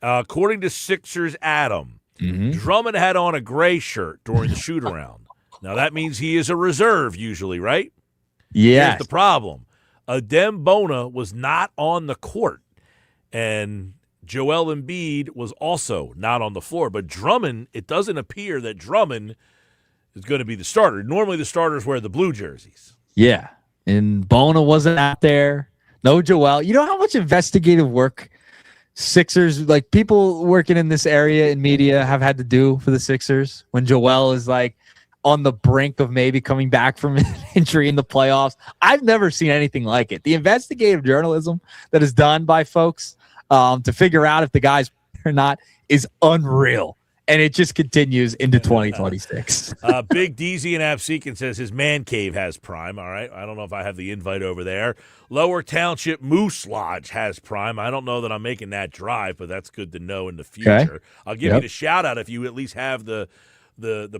According to Sixers Adam, Drummond had on a gray shirt during the shoot-around. Now, that means he is a reserve usually, right? Yes. Here's the problem. Adem Bona was not on the court, and Joel Embiid was also not on the floor. But Drummond, it doesn't appear that Drummond is going to be the starter. Normally the starters wear the blue jerseys. Yeah. And Bona wasn't out there. No Joel. You know how much investigative work Sixers, like people working in this area in media, have had to do for the Sixers when Joel is like on the brink of maybe coming back from an injury in the playoffs? I've never seen anything like it. The investigative journalism that is done by folks to figure out if the guy's or not is unreal. And it just continues into 2026. Big DZ and Absekin says his man cave has Prime. All right. I don't know if I have the invite over there. Lower Township Moose Lodge has Prime. I don't know that I'm making that drive, but that's good to know in the future. Okay. I'll give you the shout out if you at least have the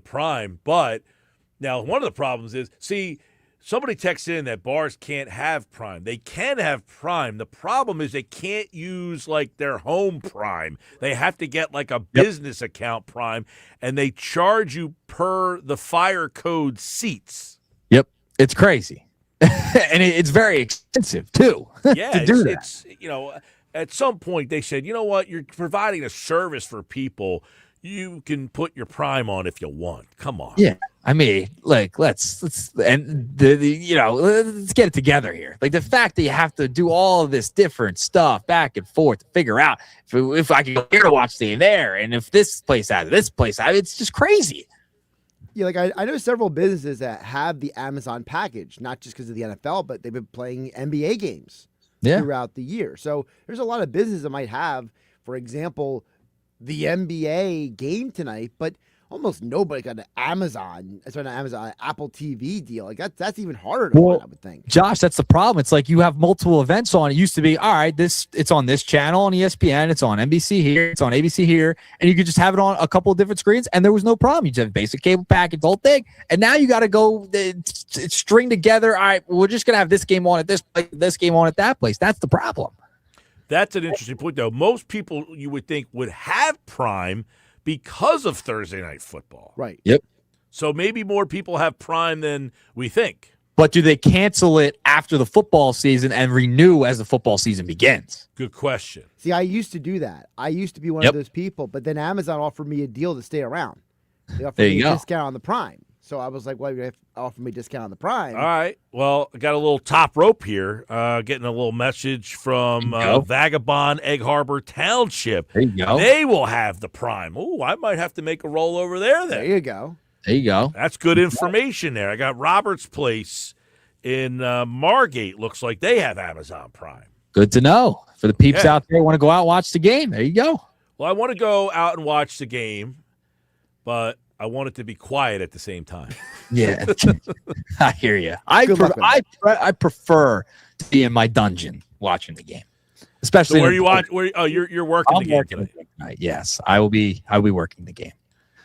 Prime. But now one of the problems is, see, somebody texted in that bars can't have Prime. They can have Prime. The problem is they can't use like their home Prime. They have to get like a business account Prime, and they charge you per the fire code seats. Yep. It's crazy. And it's very expensive too. Yeah, to do that. It's at some point they said, you know what, you're providing a service for people. You can put your Prime on if you want. Come on. Yeah. I mean, like, let's and let's get it together here. Like the fact that you have to do all of this different stuff back and forth to figure out if I can go here to watch the game there, and if this place has this place has, it's just crazy. Yeah, like I know several businesses that have the Amazon package, not just because of the NFL, but they've been playing NBA games throughout the year. So there's a lot of businesses that might have, for example, the NBA game tonight, but almost nobody got an Amazon, Apple TV deal. Like that's even harder to find, I would think. Josh, that's the problem. It's like you have multiple events on. It used to be, all right, it's on this channel on ESPN, it's on NBC here, it's on ABC here, and you could just have it on a couple of different screens, and there was no problem. You just have basic cable package, the whole thing, and now you got to go string together. All right, we're just gonna have this game on at this place, this game on at that place. That's the problem. That's an interesting point, though. Most people you would think would have Prime because of Thursday Night Football. Right. Yep. So maybe more people have Prime than we think. But do they cancel it after the football season and renew as the football season begins? Good question. See, I used to do that. I used to be one of those people, but then Amazon offered me a deal to stay around. They offered me a discount on the Prime. So I was like, well, you have to offer me a discount on the Prime. All right. Well, I got a little top rope here. Getting a little message from Vagabond Egg Harbor Township. There you go. They will have the Prime. Oh, I might have to make a roll over there then. There you go. There you go. That's good information there. I got Robert's Place in Margate. Looks like they have Amazon Prime. Good to know. For the peeps out there who want to go out and watch the game, there you go. Well, I want to go out and watch the game, but I want it to be quiet at the same time. Yeah, I hear you. I prefer to be in my dungeon watching the game, especially so where you watch. You're working the game tonight. Yes, I will be working the game.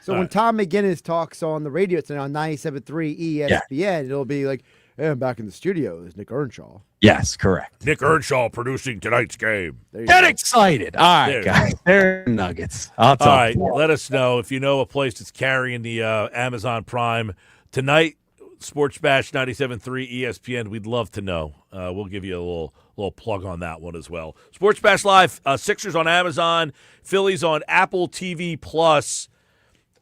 So when Tom McGinnis talks on the radio tonight on 97.3 ESPN, it'll be like, Hey, I'm back in the studio. Is Nick Earnshaw? Yes, correct. Nick Earnshaw producing tonight's game. There you Get go. excited. All right, There. guys. They're nuggets. I'll All talk. right, let us know if you know a place that's carrying the Amazon Prime tonight. Sports Bash 97.3 ESPN. We'd love to know. We'll give you a little plug on that one as well. Sports Bash Live. Sixers on Amazon, Phillies on Apple TV Plus,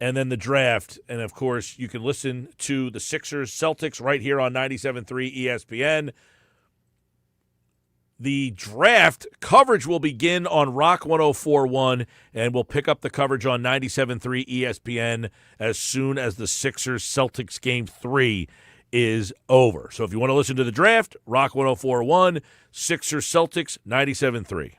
and then the draft. And of course, you can listen to the Sixers-Celtics right here on 97.3 ESPN. The draft coverage will begin on Rock 104.1, and we'll pick up the coverage on 97.3 ESPN as soon as the Sixers-Celtics Game 3 is over. So if you want to listen to the draft, Rock 104.1, Sixers-Celtics 97.3.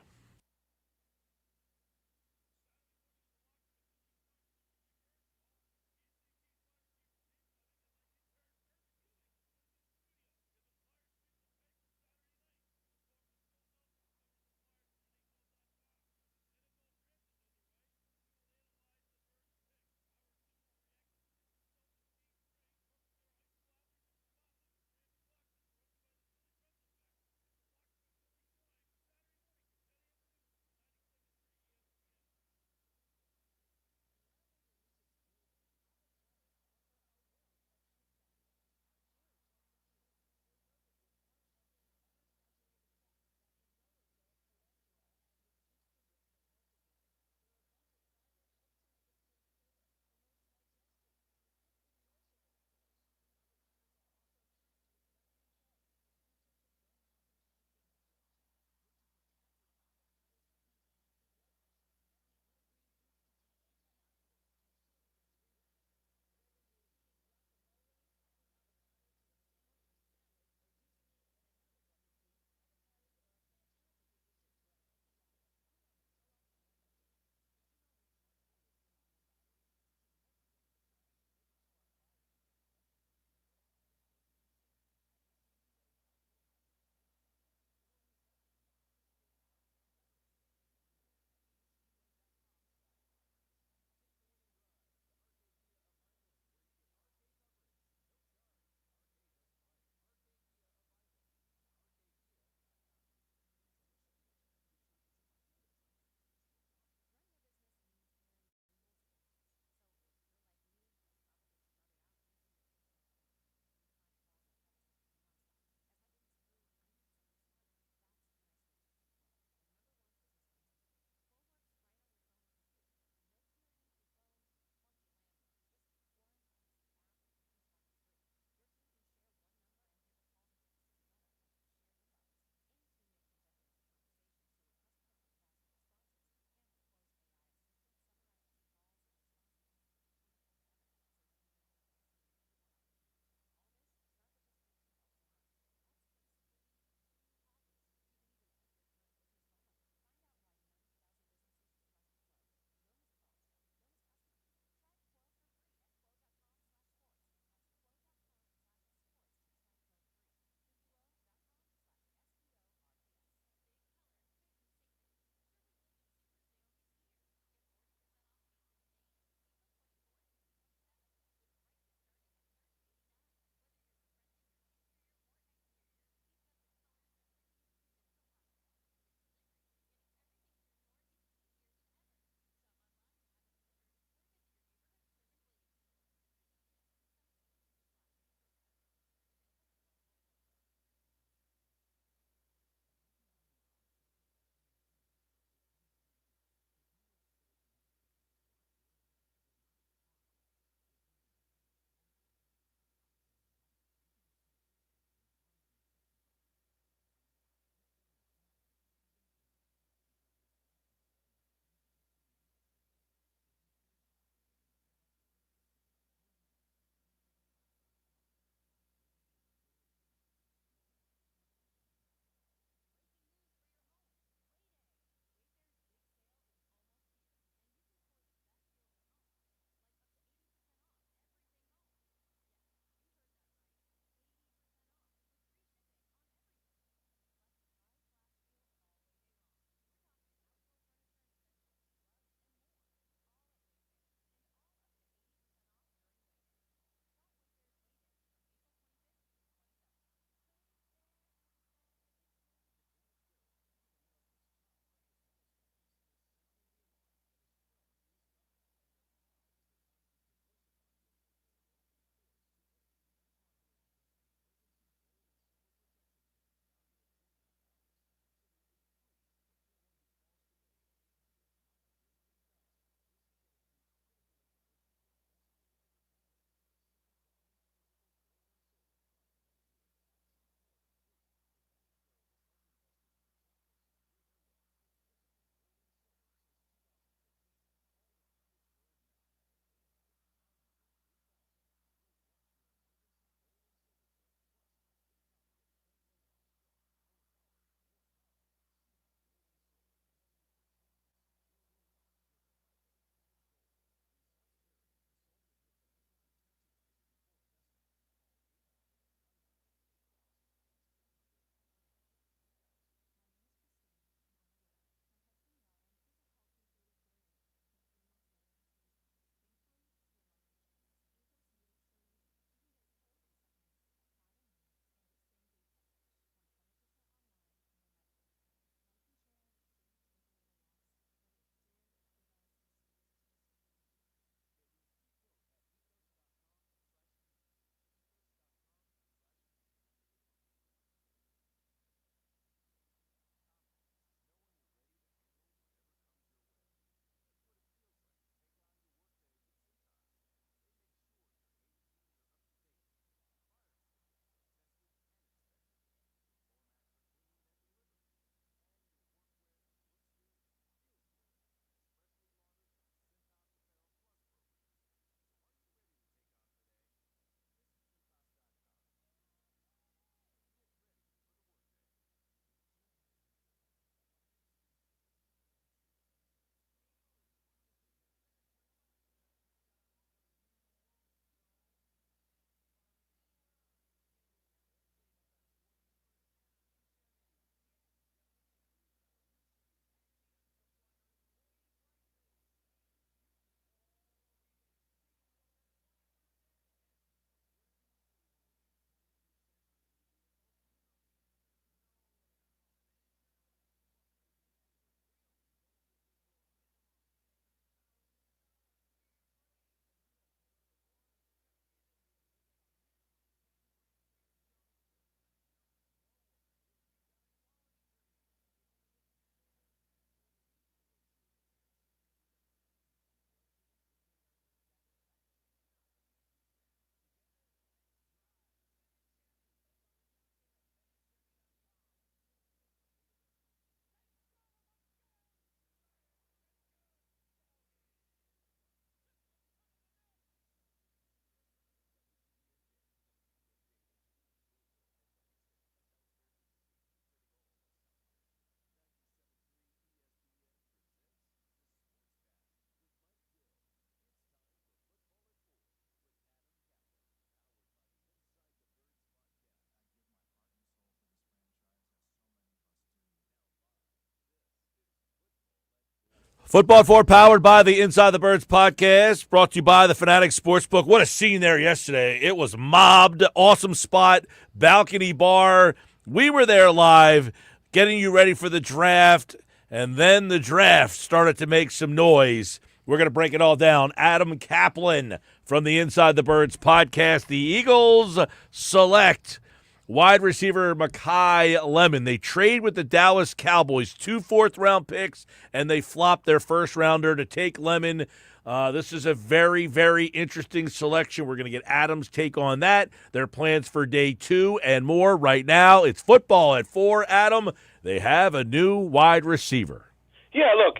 Football at 4 powered by the Inside the Birds podcast, brought to you by the Fanatics Sportsbook. What a scene there yesterday. It was mobbed, awesome spot, balcony bar. We were there live, getting you ready for the draft, and then the draft started to make some noise. We're going to break it all down. Adam Kaplan from the Inside the Birds podcast. The Eagles select wide receiver Makai Lemon. They trade with the Dallas Cowboys, 2 fourth-round picks, and they flopped their first-rounder to take Lemon. This is a very, very interesting selection. We're going to get Adam's take on that, their plans for day 2, and more. Right now, it's football at 4. Adam, they have a new wide receiver. Yeah, look,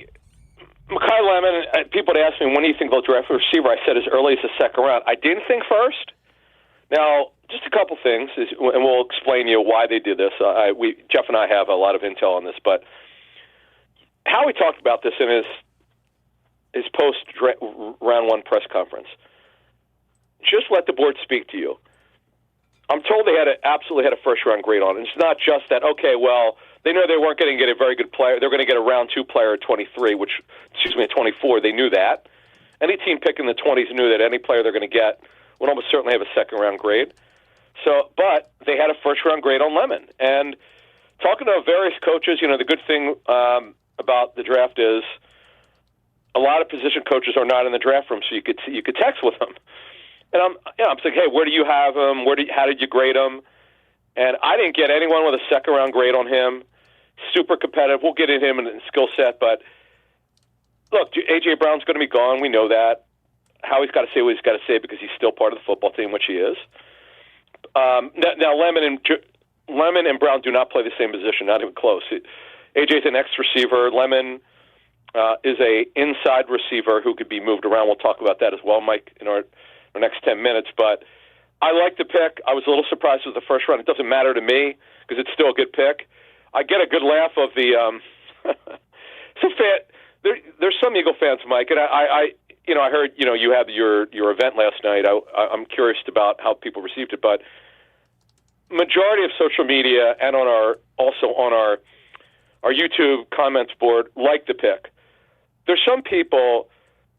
Makai Lemon, people would ask me, when do you think they'll draft a receiver? I said as early as the second round. I didn't think first. Now, just a couple things, and we'll explain to you why they did this. Jeff and I have a lot of intel on this, but Howie talked about this in his post-round 1 press conference. Just let the board speak to you. I'm told they absolutely had a first-round grade on it. It's not just that, okay, well, they know they weren't going to get a very good player. They're going to get a round 2 player at 23, at 24. They knew that. Any team picking the 20s knew that any player they're going to get would almost certainly have a second-round grade. But they had a first-round grade on Lemon. And talking to various coaches, the good thing about the draft is a lot of position coaches are not in the draft room, so you could text with them. And I'm saying, hey, where do you have him? How did you grade him? And I didn't get anyone with a second-round grade on him. Super competitive. We'll get into him and skill set, but look, A.J. Brown's going to be gone. We know that. Howie's got to say what he's got to say because he's still part of the football team, which he is. Now, Lemon and Brown do not play the same position, not even close. A.J.'s an X receiver. Lemon is a inside receiver who could be moved around. We'll talk about that as well, Mike, in our next 10 minutes. But I like the pick. I was a little surprised with the first round. It doesn't matter to me because it's still a good pick. I get a good laugh of the there's some Eagle fans, Mike, and I heard you had your event last night. I'm curious about how people received it, but majority of social media and on our YouTube comments board like the pick. There's some people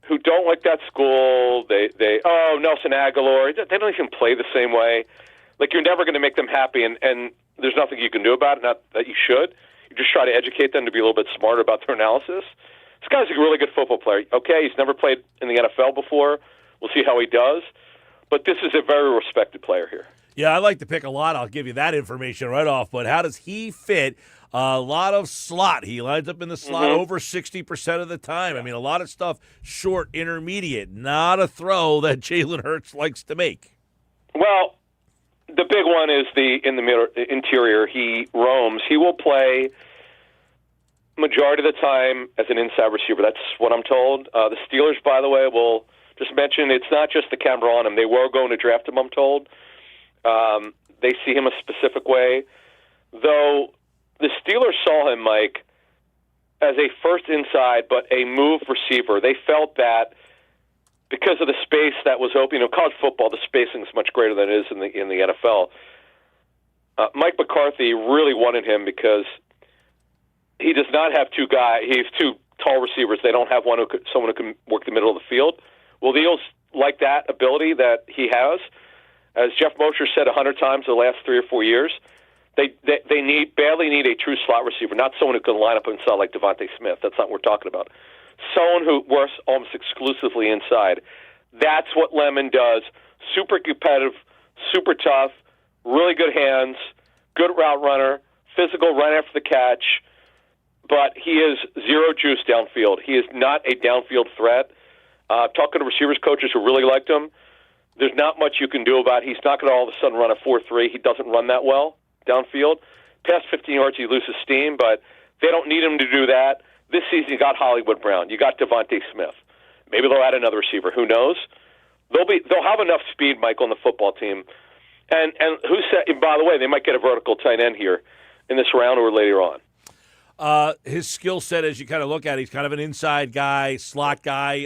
who don't like that school. They Nelson Aguilar. They don't even play the same way. Like, you're never going to make them happy, and there's nothing you can do about it. Not that you should. You just try to educate them to be a little bit smarter about their analysis. This guy's a really good football player. Okay, he's never played in the NFL before. We'll see how he does. But this is a very respected player here. Yeah, I like the pick a lot. I'll give you that information right off. But how does he fit? A lot of slot. He lines up in the slot over 60% of the time. I mean, a lot of stuff short, intermediate, not a throw that Jalen Hurts likes to make. Well, the big one is in the middle, interior. He roams. He will play majority of the time as an inside receiver. That's what I'm told. The Steelers, by the way, will just mention it's not just the camera on him. They were going to draft him, I'm told. They see him a specific way. Though the Steelers saw him, Mike, as a first inside but a move receiver. They felt that because of the space that was open, college football, the spacing is much greater than it is in the NFL. Mike McCarthy really wanted him because he does not have two guys. He has two tall receivers. They don't have someone who can work the middle of the field. Well, the Eagles like that ability that he has. As Jeff Mosher said 100 times in the last 3 or 4 years, they badly need a true slot receiver, not someone who can line up inside like Devontae Smith. That's not what we're talking about. Someone who works almost exclusively inside. That's what Lemon does. Super competitive, super tough, really good hands, good route runner, physical right after the catch, but he is zero juice downfield. He is not a downfield threat. Talking to receivers coaches who really liked him, there's not much you can do about it. He's not going to all of a sudden run a 4.3. He doesn't run that well downfield. Past 15 yards, he loses steam, but they don't need him to do that. This season, you got Hollywood Brown. You got Devontae Smith. Maybe they'll add another receiver. Who knows? They'll have enough speed, Michael, on the football team. And who said? And by the way, they might get a vertical tight end here in this round or later on. His skill set, as you kind of look at it, he's kind of an inside guy, slot guy.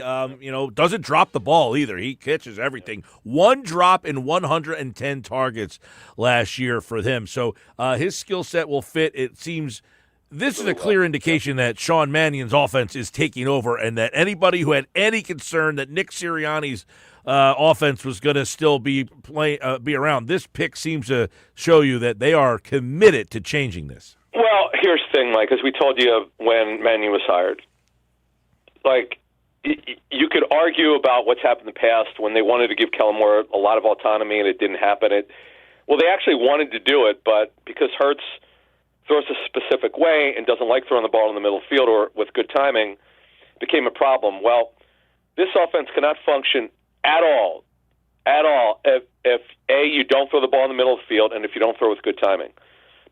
Doesn't drop the ball either. He catches everything. One drop in 110 targets last year for him. So his skill set will fit. It seems This is a clear indication that Sean Mannion's offense is taking over, and that anybody who had any concern that Nick Sirianni's offense was going to still be around, this pick seems to show you that they are committed to changing this. Well, here's the thing, Mike, as we told you when Mannion was hired. Like, you could argue about what's happened in the past when they wanted to give Kellen Moore a lot of autonomy and it didn't happen. Well, they actually wanted to do it, but because Hurts throws a specific way and doesn't like throwing the ball in the middle of the field or with good timing, became a problem. Well, this offense cannot function at all, if A, you don't throw the ball in the middle of the field, and if you don't throw with good timing.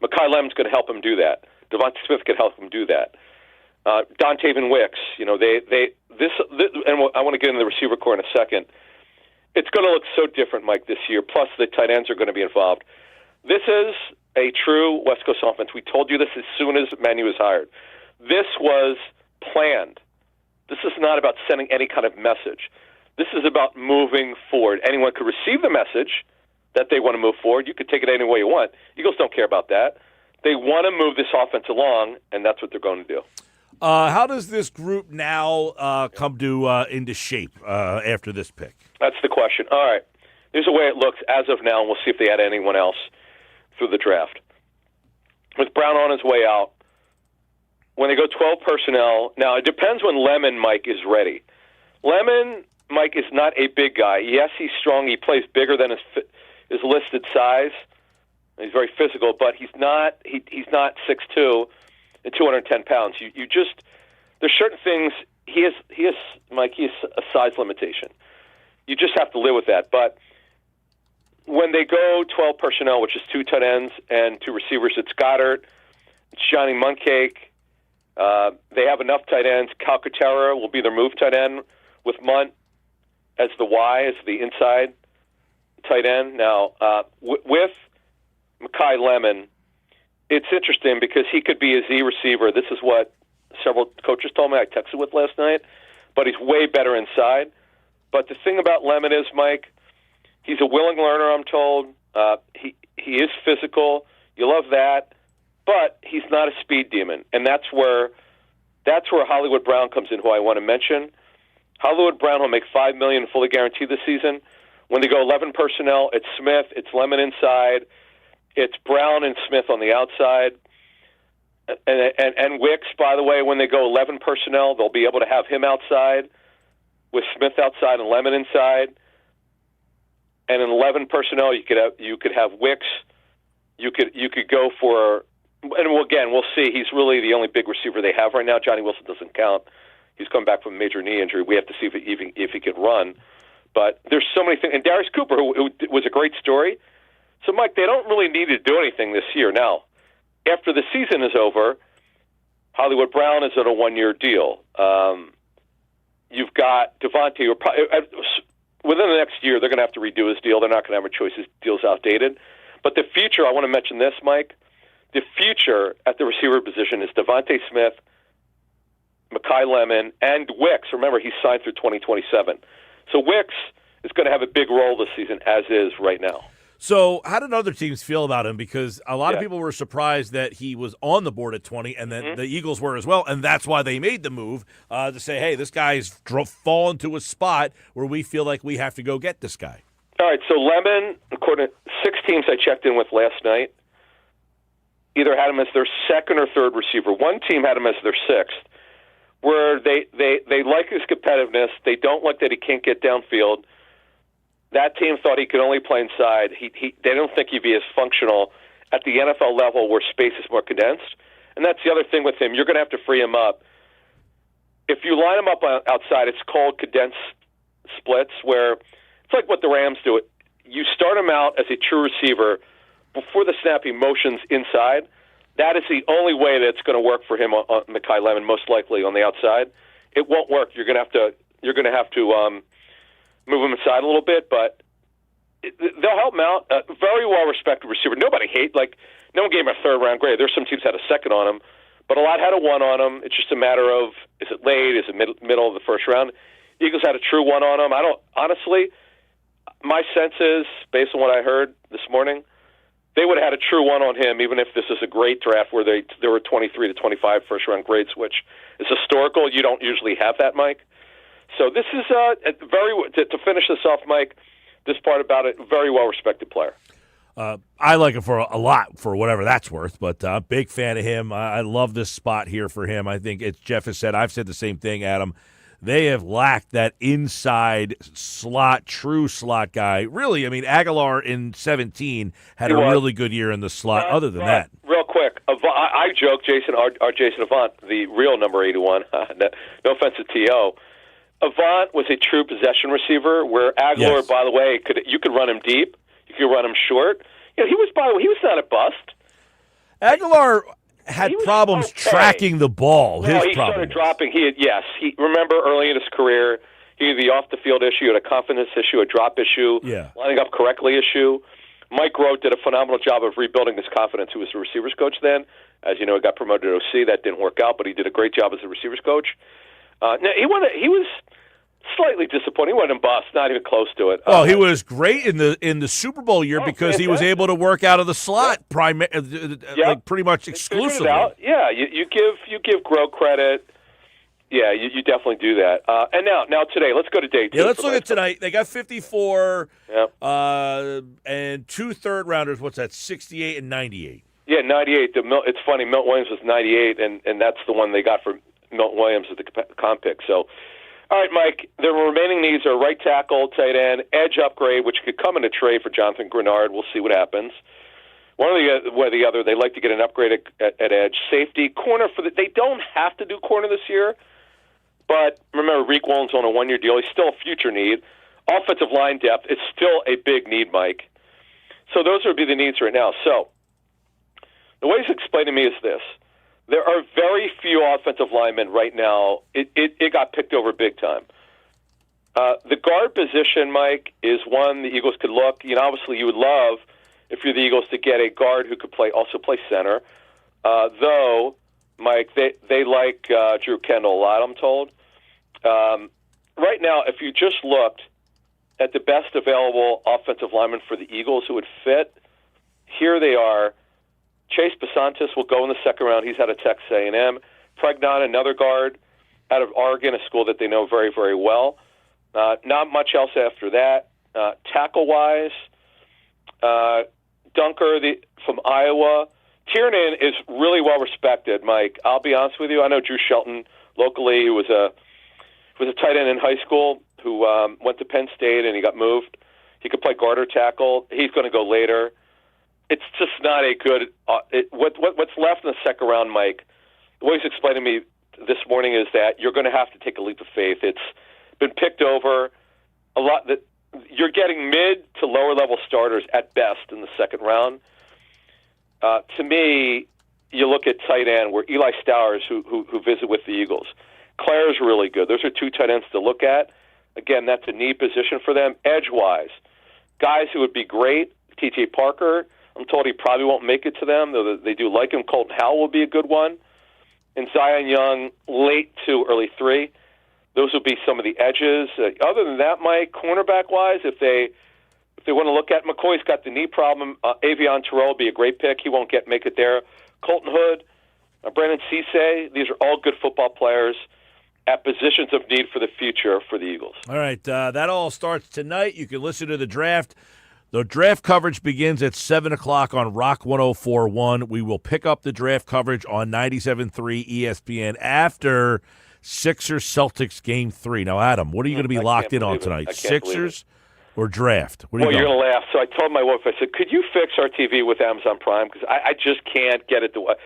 Makai Lemon's going to help him do that. Devontae Smith could help him do that. Dontaven Wicks, and I want to get into the receiver core in a second. It's going to look so different, Mike, this year. Plus, the tight ends are going to be involved. This is a true West Coast offense. We told you this as soon as Manu was hired. This was planned. This is not about sending any kind of message. This is about moving forward. Anyone could receive the message that they want to move forward. You could take it any way you want. Eagles don't care about that. They want to move this offense along, and that's what they're going to do. How does this group now come to into shape after this pick? That's the question. All right. Here's the way it looks as of now, and we'll see if they add anyone else through the draft. With Brown on his way out, when they go 12 personnel, now it depends when Lemon, Mike, is ready. Lemon, Mike, is not a big guy. Yes, he's strong. He plays bigger than his listed size. He's very physical, but he's not 6'2" and 210 pounds. You just, there's certain things, he has Mike, he has a size limitation. You just have to live with that. But when they go 12 personnel, which is 2 tight ends and 2 receivers, it's Goddard, it's Johnny Muncake. They have enough tight ends. Calcaterra will be their move tight end with Munt as the Y, as the inside tight end. Now, with Makai Lemon, it's interesting because he could be a Z receiver. This is what several coaches told me. I texted with last night. But he's way better inside. But the thing about Lemon is, Mike, he's a willing learner, I'm told. He is physical. You love that. But he's not a speed demon. And that's where Hollywood Brown comes in, who I want to mention. Hollywood Brown will make $5 million fully guaranteed this season. When they go 11 personnel, it's Smith, it's Lemon inside, it's Brown and Smith on the outside. And Wicks, by the way, when they go 11 personnel, they'll be able to have him outside with Smith outside and Lemon inside. And in 11 personnel, you could have Wicks. You could go for, and we'll see. He's really the only big receiver they have right now. Johnny Wilson doesn't count. He's come back from a major knee injury. We have to see if he can run. But there's so many things. And Darius Cooper, who was a great story. So, Mike, they don't really need to do anything this year. Now, after the season is over, Hollywood Brown is on a 1-year deal. You've got Devontae. Within the next year, they're going to have to redo his deal. They're not going to have a choice. His deal's outdated. But the future, I want to mention this, Mike. The future at the receiver position is Devontae Smith, Makai Lemon, and Wicks. Remember, he's signed through 2027. So Wicks is going to have a big role this season, as is right now. So how did other teams feel about him? Because a lot of people were surprised that he was on the board at 20, and then the Eagles were as well, and that's why they made the move to say, hey, this guy's fallen to a spot where we feel like we have to go get this guy. All right, so Lemon, according to 6 teams I checked in with last night, either had him as their second or third receiver. One team had him as their 6th, where they like his competitiveness. They don't like that he can't get downfield. That team thought he could only play inside. They don't think he'd be as functional at the NFL level where space is more condensed. And that's the other thing with him. You're going to have to free him up. If you line him up outside, it's called condensed splits, where it's like what the Rams do. You start him out as a true receiver. Before the snap, he motions inside. That is the only way that it's going to work for him on Makai Lemon, most likely on the outside. It won't work. You're going to have to move him aside a little bit, but they'll help him out. Very well-respected receiver. Nobody no one gave him a third-round grade. There's some teams that had a second on him, but a lot had a 1 on him. It's just a matter of, is it late? Is it middle of the first round? Eagles had a true 1 on him. Honestly, my sense is, based on what I heard this morning, they would have had a true one on him, even if this is a great draft where there were 23 to 25 first-round grades, which is historical. You don't usually have that, Mike. So this is to finish this off, Mike, this part about it, very well-respected player. I like him for a lot, for whatever that's worth, but I'm a big fan of him. I love this spot here for him. I think, as Jeff has said, I've said the same thing, Adam. They have lacked that inside slot, true slot guy. Really, I mean, Aguilar in 17 had a really good year in the slot. Other than that, real quick, I joke, Jason, our Jason Avant, the real number 81. No offense to T.O. Avant was a true possession receiver, where Aguilar, by the way, you could run him deep, you could run him short. You know, he was not a bust. Aguilar had problems tracking the ball. He started dropping. Remember early in his career, he had the off-the-field issue, a confidence issue, a drop issue, lining up correctly issue. Mike Rowe did a phenomenal job of rebuilding his confidence. He was the receivers coach then. As you know, he got promoted to OC. That didn't work out, but he did a great job as a receivers coach. Now, he was slightly disappointing. He wasn't a bust, not even close to it. Well, he was great in the Super Bowl year because he was able to work out of the slot like pretty much exclusively. Yeah, you give Grow credit. Yeah, you definitely do that. And now today, let's go to day 2. Yeah, let's look at tonight. They got 54 and 2 third-rounders. What's that, 68 and 98? Yeah, 98. It's funny, Milton Williams was 98, and that's the one they got for Milton Williams at the comp pick. So, all right, Mike, the remaining needs are right tackle, tight end, edge upgrade, which could come in a trade for Jonathan Grenard. We'll see what happens. One or the other, they like to get an upgrade at edge. Safety, corner they don't have to do corner this year, but remember, Reek Wallen's on a 1-year deal. He's still a future need. Offensive line depth is still a big need, Mike. So those would be the needs right now. So the way it's explained to me is this. There are very few offensive linemen right now. It got picked over big time. The guard position, Mike, is one the Eagles could look. You know, obviously, you would love if you're the Eagles to get a guard who could also play center. Though, Mike, they like Drew Kendall a lot, I'm told. Right now, if you just looked at the best available offensive linemen for the Eagles who would fit, here they are. Chase Basantis will go in the second round. He's out of Texas A&M. Pregnon, another guard out of Oregon, a school that they know very, very well. Not much else after that. Tackle-wise, Dunker from Iowa. Tiernan is really well-respected, Mike. I'll be honest with you. I know Drew Shelton locally, who was a tight end in high school, who went to Penn State and he got moved. He could play guard or tackle. He's going to go later. It's just not a good what's left in the second round, Mike. The way he's explained to me this morning is that you're going to have to take a leap of faith. It's been picked over a lot. That you're getting mid to lower level starters at best in the second round. To me, you look at tight end where Eli Stowers, who visit with the Eagles, Claire's really good. Those are 2 tight ends to look at. Again, that's a need position for them. Edge wise, guys who would be great. T.J. Parker. I'm told he probably won't make it to them, though they do like him. Colton Howell will be a good one. And Zion Young, late 2, early 3. Those will be some of the edges. Other than that, Mike, cornerback-wise, if they want to look at McCoy's got the knee problem. Avion Terrell will be a great pick. He won't make it there. Colton Hood, Brandon Cisse, these are all good football players at positions of need for the future for the Eagles. All right, that all starts tonight. You can listen to the draft. The draft coverage begins at 7 o'clock on Rock 104.1. We will pick up the draft coverage on 97.3 ESPN after Sixers-Celtics Game 3. Now, Adam, what are you going to be locked in on tonight? Sixers or draft? What are you you're going to laugh. So I told my wife, I said, could you fix our TV with Amazon Prime? Because I just can't get it to work.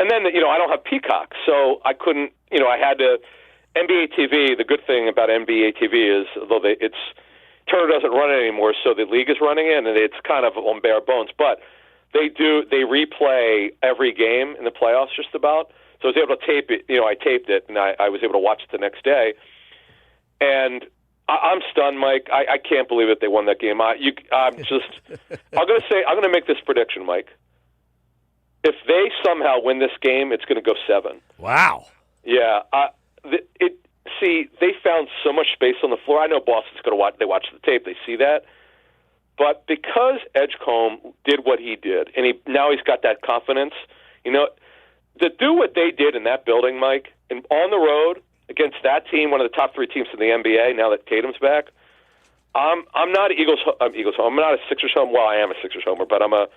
And then, I don't have Peacock, so I couldn't, I had to. NBA TV, the good thing about NBA TV is, although Turner doesn't run it anymore, so the league is running it, and it's kind of on bare bones. But they replay every game in the playoffs just about. So I was able to tape it. I taped it, and I was able to watch it the next day. And I'm stunned, Mike. I can't believe that they won that game. I'm going to make this prediction, Mike. If they somehow win this game, it's going to go 7. Wow. Yeah. They found so much space on the floor. I know Boston's going to watch. They watch the tape. They see that. But because Edgecombe did what he did, and now he's got that confidence, to do what they did in that building, Mike, and on the road against that team, one of the top 3 teams in the NBA, now that Tatum's back, I'm not I'm not a Sixers homer. Well, I am a Sixers homer, but I'm a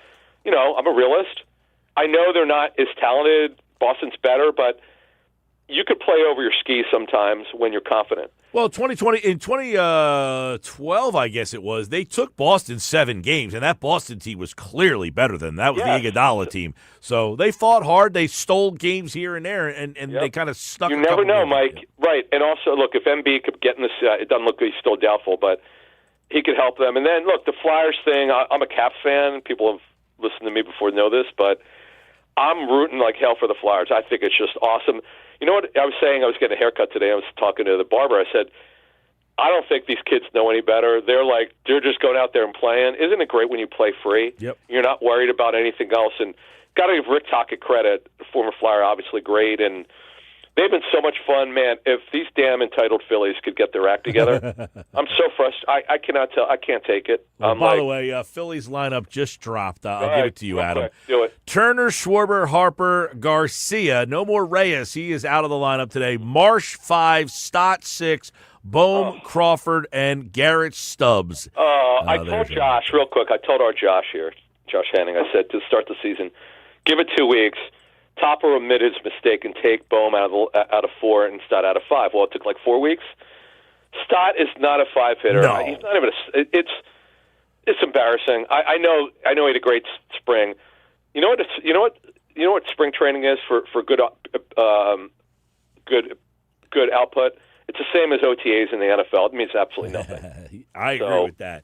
realist. I know they're not as talented. Boston's better, but you could play over your skis sometimes when you're confident. Well, 2012, I guess it was, they took Boston 7 games, and that Boston team was clearly better than that. Was the Iguodala team. So they fought hard. They stole games here and there, and they kind of stuck. You never know, Mike. Right. And also, look, if Embiid could get in this, it doesn't look like he's still doubtful, but he could help them. And then, look, the Flyers thing, I'm a Caps fan. People have listened to me before know this, but I'm rooting like hell for the Flyers. I think it's just awesome. You know what I was saying? I was getting a haircut today. I was talking to the barber. I said, I don't think these kids know any better. They're just going out there and playing. Isn't it great when you play free? Yep. You're not worried about anything else. And got to give Rick Tocchet credit, former Flyer, obviously great. And they've been so much fun, man. If these damn entitled Phillies could get their act together, I'm so frustrated. I cannot tell. I can't take it. Well, by the way, Phillies lineup just dropped. I'll give it to you, Adam. Quick. Do it. Turner, Schwarber, Harper, Garcia. No more Reyes. He is out of the lineup today. Marsh 5, Stott 6, Bohm, Crawford, and Garrett Stubbs. I told Josh real quick. I told our Josh here, Josh Hanning. I said to start the season, give it 2 weeks. Topper admit his mistake and take Bohm out of 4 and Stott out of 5. Well, it took like 4 weeks. Stott is not a 5 hitter. No. He's not even. It's embarrassing. I know. He had a great spring. You know what spring training is for good output. It's the same as OTAs in the NFL. It means absolutely nothing. I agree with that.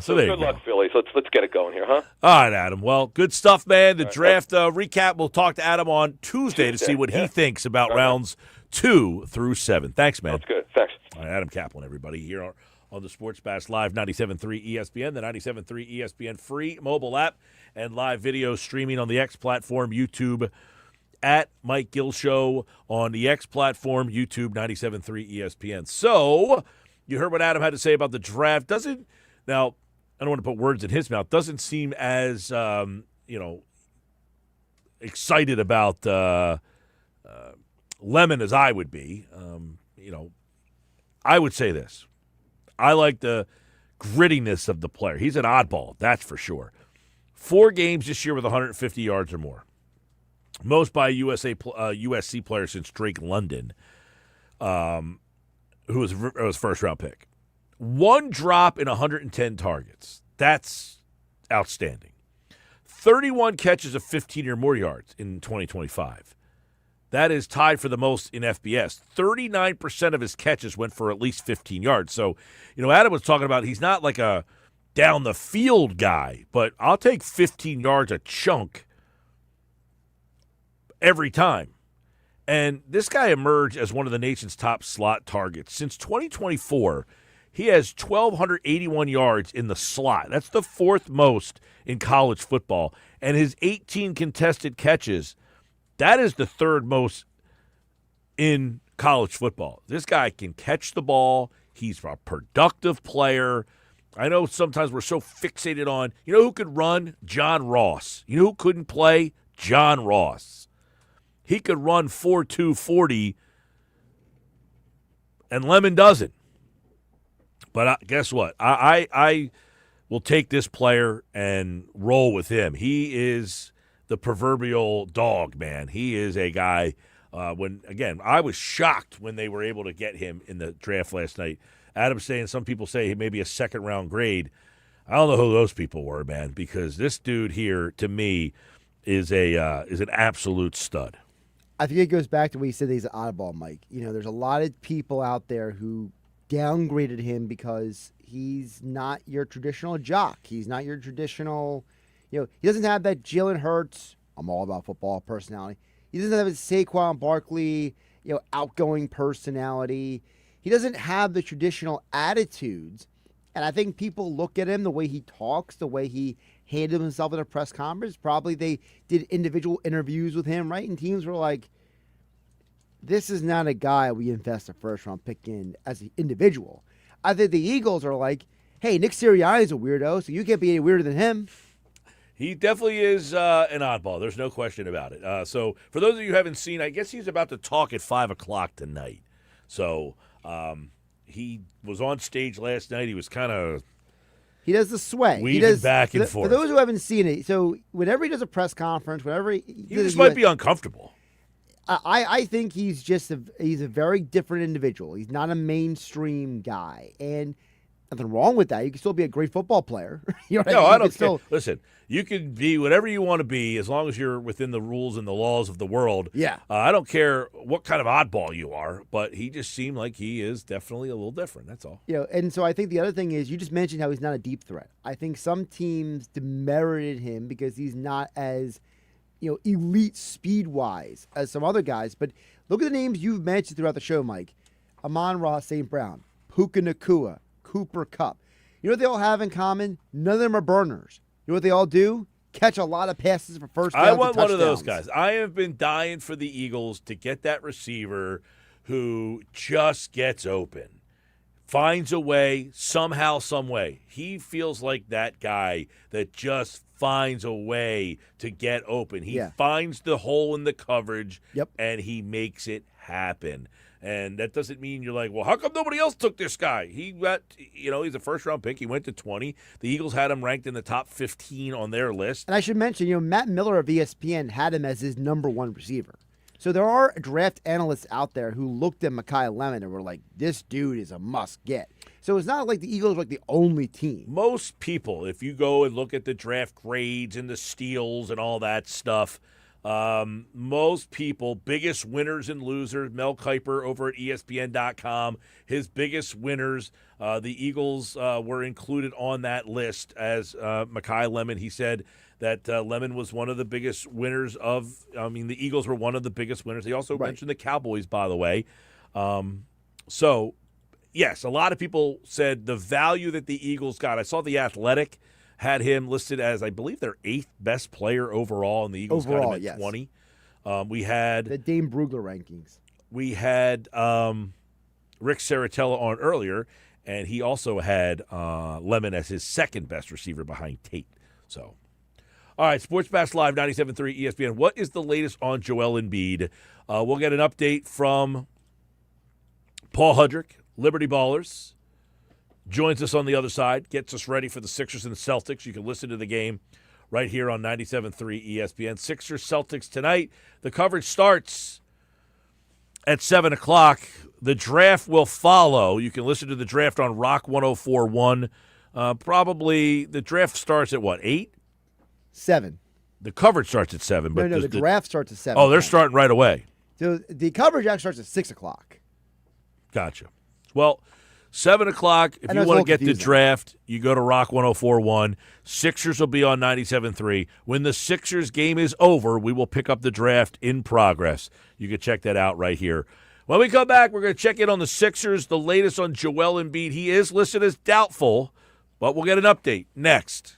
So good luck, Phillies. Let's get it going here, huh? All right, Adam. Well, good stuff, man. The draft recap. We'll talk to Adam on Tuesday to see what he thinks about rounds 2 through 7. Thanks, man. That's good. Thanks. All right, Adam Kaplan, everybody, here on the Sports Bash Live 97.3 ESPN, the 97.3 ESPN free mobile app, and live video streaming on the X platform, YouTube, at Mike Gill Show on the X platform, YouTube, 97.3 ESPN. So, you heard what Adam had to say about the draft. Now, I don't want to put words in his mouth, doesn't seem as, excited about Lemon as I would be. I would say this. I like the grittiness of the player. He's an oddball, that's for sure. 4 games this year with 150 yards or more. Most by a USC player since Drake London, who was a first-round pick. 1 drop in 110 targets. That's outstanding. 31 catches of 15 or more yards in 2025. That is tied for the most in FBS. 39% of his catches went for at least 15 yards. So, Adam was talking about he's not like a down-the-field guy, but I'll take 15 yards a chunk every time. And this guy emerged as one of the nation's top slot targets. Since 2024, he has 1,281 yards in the slot. That's the 4th most in college football. And his 18 contested catches, that is the 3rd most in college football. This guy can catch the ball. He's a productive player. I know sometimes we're so fixated on, who could run? John Ross. You know who couldn't play? John Ross. He could run 4.2 40, and Lemon doesn't. But guess what? I will take this player and roll with him. He is the proverbial dog, man. He is a guy. I was shocked when they were able to get him in the draft last night. Adam's saying some people say he may be a 2nd-round grade. I don't know who those people were, man, because this dude here, to me, is an absolute stud. I think it goes back to what you said, he's an oddball, Mike. There's a lot of people out there who downgraded him because he's not your traditional jock. He's not your traditional, he doesn't have that Jalen Hurts, I'm all about football personality. He doesn't have a Saquon Barkley, outgoing personality. He doesn't have the traditional attitudes. And I think people look at him, the way he talks, the way he handled himself in a press conference. Probably they did individual interviews with him, right? And teams were like, this is not a guy we invest a 1st-round pick in as an individual. I think the Eagles are like, hey, Nick Sirianni is a weirdo, so you can't be any weirder than him. He definitely is an oddball. There's no question about it. So for those of you who haven't seen, I guess he's about to talk at 5 o'clock tonight. So he was on stage last night. He was kind of He does the sway. weaving He does, back and for forth. those who haven't seen it, so whenever he does a press conference, whenever He just might be uncomfortable. I think he's just he's a very different individual. He's not a mainstream guy, and nothing wrong with that. You can still be a great football player. You know what No, mean? I You don't can still- care. Listen, you can be whatever you want to be as long as you're within the rules and the laws of the world. Yeah. I don't care what kind of oddball you are, but he just seemed like he is definitely a little different. That's all. You know, and so I think the other thing is you just mentioned how he's not a deep threat. I think some teams demerited him because he's not as, elite speed wise as some other guys. But look at the names you've mentioned throughout the show, Mike. Amon-Ra St. Brown, Puka Nacua, Cooper Kupp. You know what they all have in common? None of them are burners. You know what they all do? Catch a lot of passes for first downs. I want and one of those touchdowns. guys. I have been dying for the Eagles to get that receiver who just gets open, finds a way, somehow, some way. He feels like that guy that just finds a way to get open. He Yeah. finds the hole in the coverage, Yep. and he makes it happen. And that doesn't mean you're like, well, how come nobody else took this guy? He got, he's a first-round pick. He went to 20. The Eagles had him ranked in the top 15 on their list. And I should mention, Matt Miller of ESPN had him as his number one receiver. So there are draft analysts out there who looked at Makai Lemon and were like, this dude is a must get. So it's not like the Eagles are like the only team. Most people, if you go and look at the draft grades and the steals and all that stuff, most people, biggest winners and losers, Mel Kiper over at ESPN.com, his biggest winners, the Eagles were included on that list as Makai Lemon. He said that Lemon was one of the biggest winners the Eagles were one of the biggest winners. He also mentioned the Cowboys, by the way. So, yes, a lot of people said the value that the Eagles got. I saw The Athletic had him listed as, I believe, their 8th best player overall, and the Eagles got him at yes. 20. We had The Dame Brugler rankings. Rick Saratella on earlier, and he also had Lemon as his 2nd best receiver behind Tate. So, all right, Sports Bash Live, 97.3 ESPN. What is the latest on Joel Embiid? We'll get an update from Paul Hudrick, Liberty Ballers. Joins us on the other side, gets us ready for the Sixers and the Celtics. You can listen to the game right here on 97.3 ESPN. Sixers-Celtics tonight. The coverage starts at 7 o'clock. The draft will follow. You can listen to the draft on Rock 104.1. Probably the draft starts at what, 8? 7. The coverage starts at 7. But No, the draft starts at 7. Oh, they're starting right away. So the coverage actually starts at 6 o'clock. Gotcha. Well, 7 o'clock, if I know you it's a want to little get the confusing. draft, you go to Rock 104.1. Sixers will be on 97.3. When the Sixers game is over, we will pick up the draft in progress. You can check that out right here. When we come back, we're going to check in on the Sixers, the latest on Joel Embiid. He is listed as doubtful, but we'll get an update next.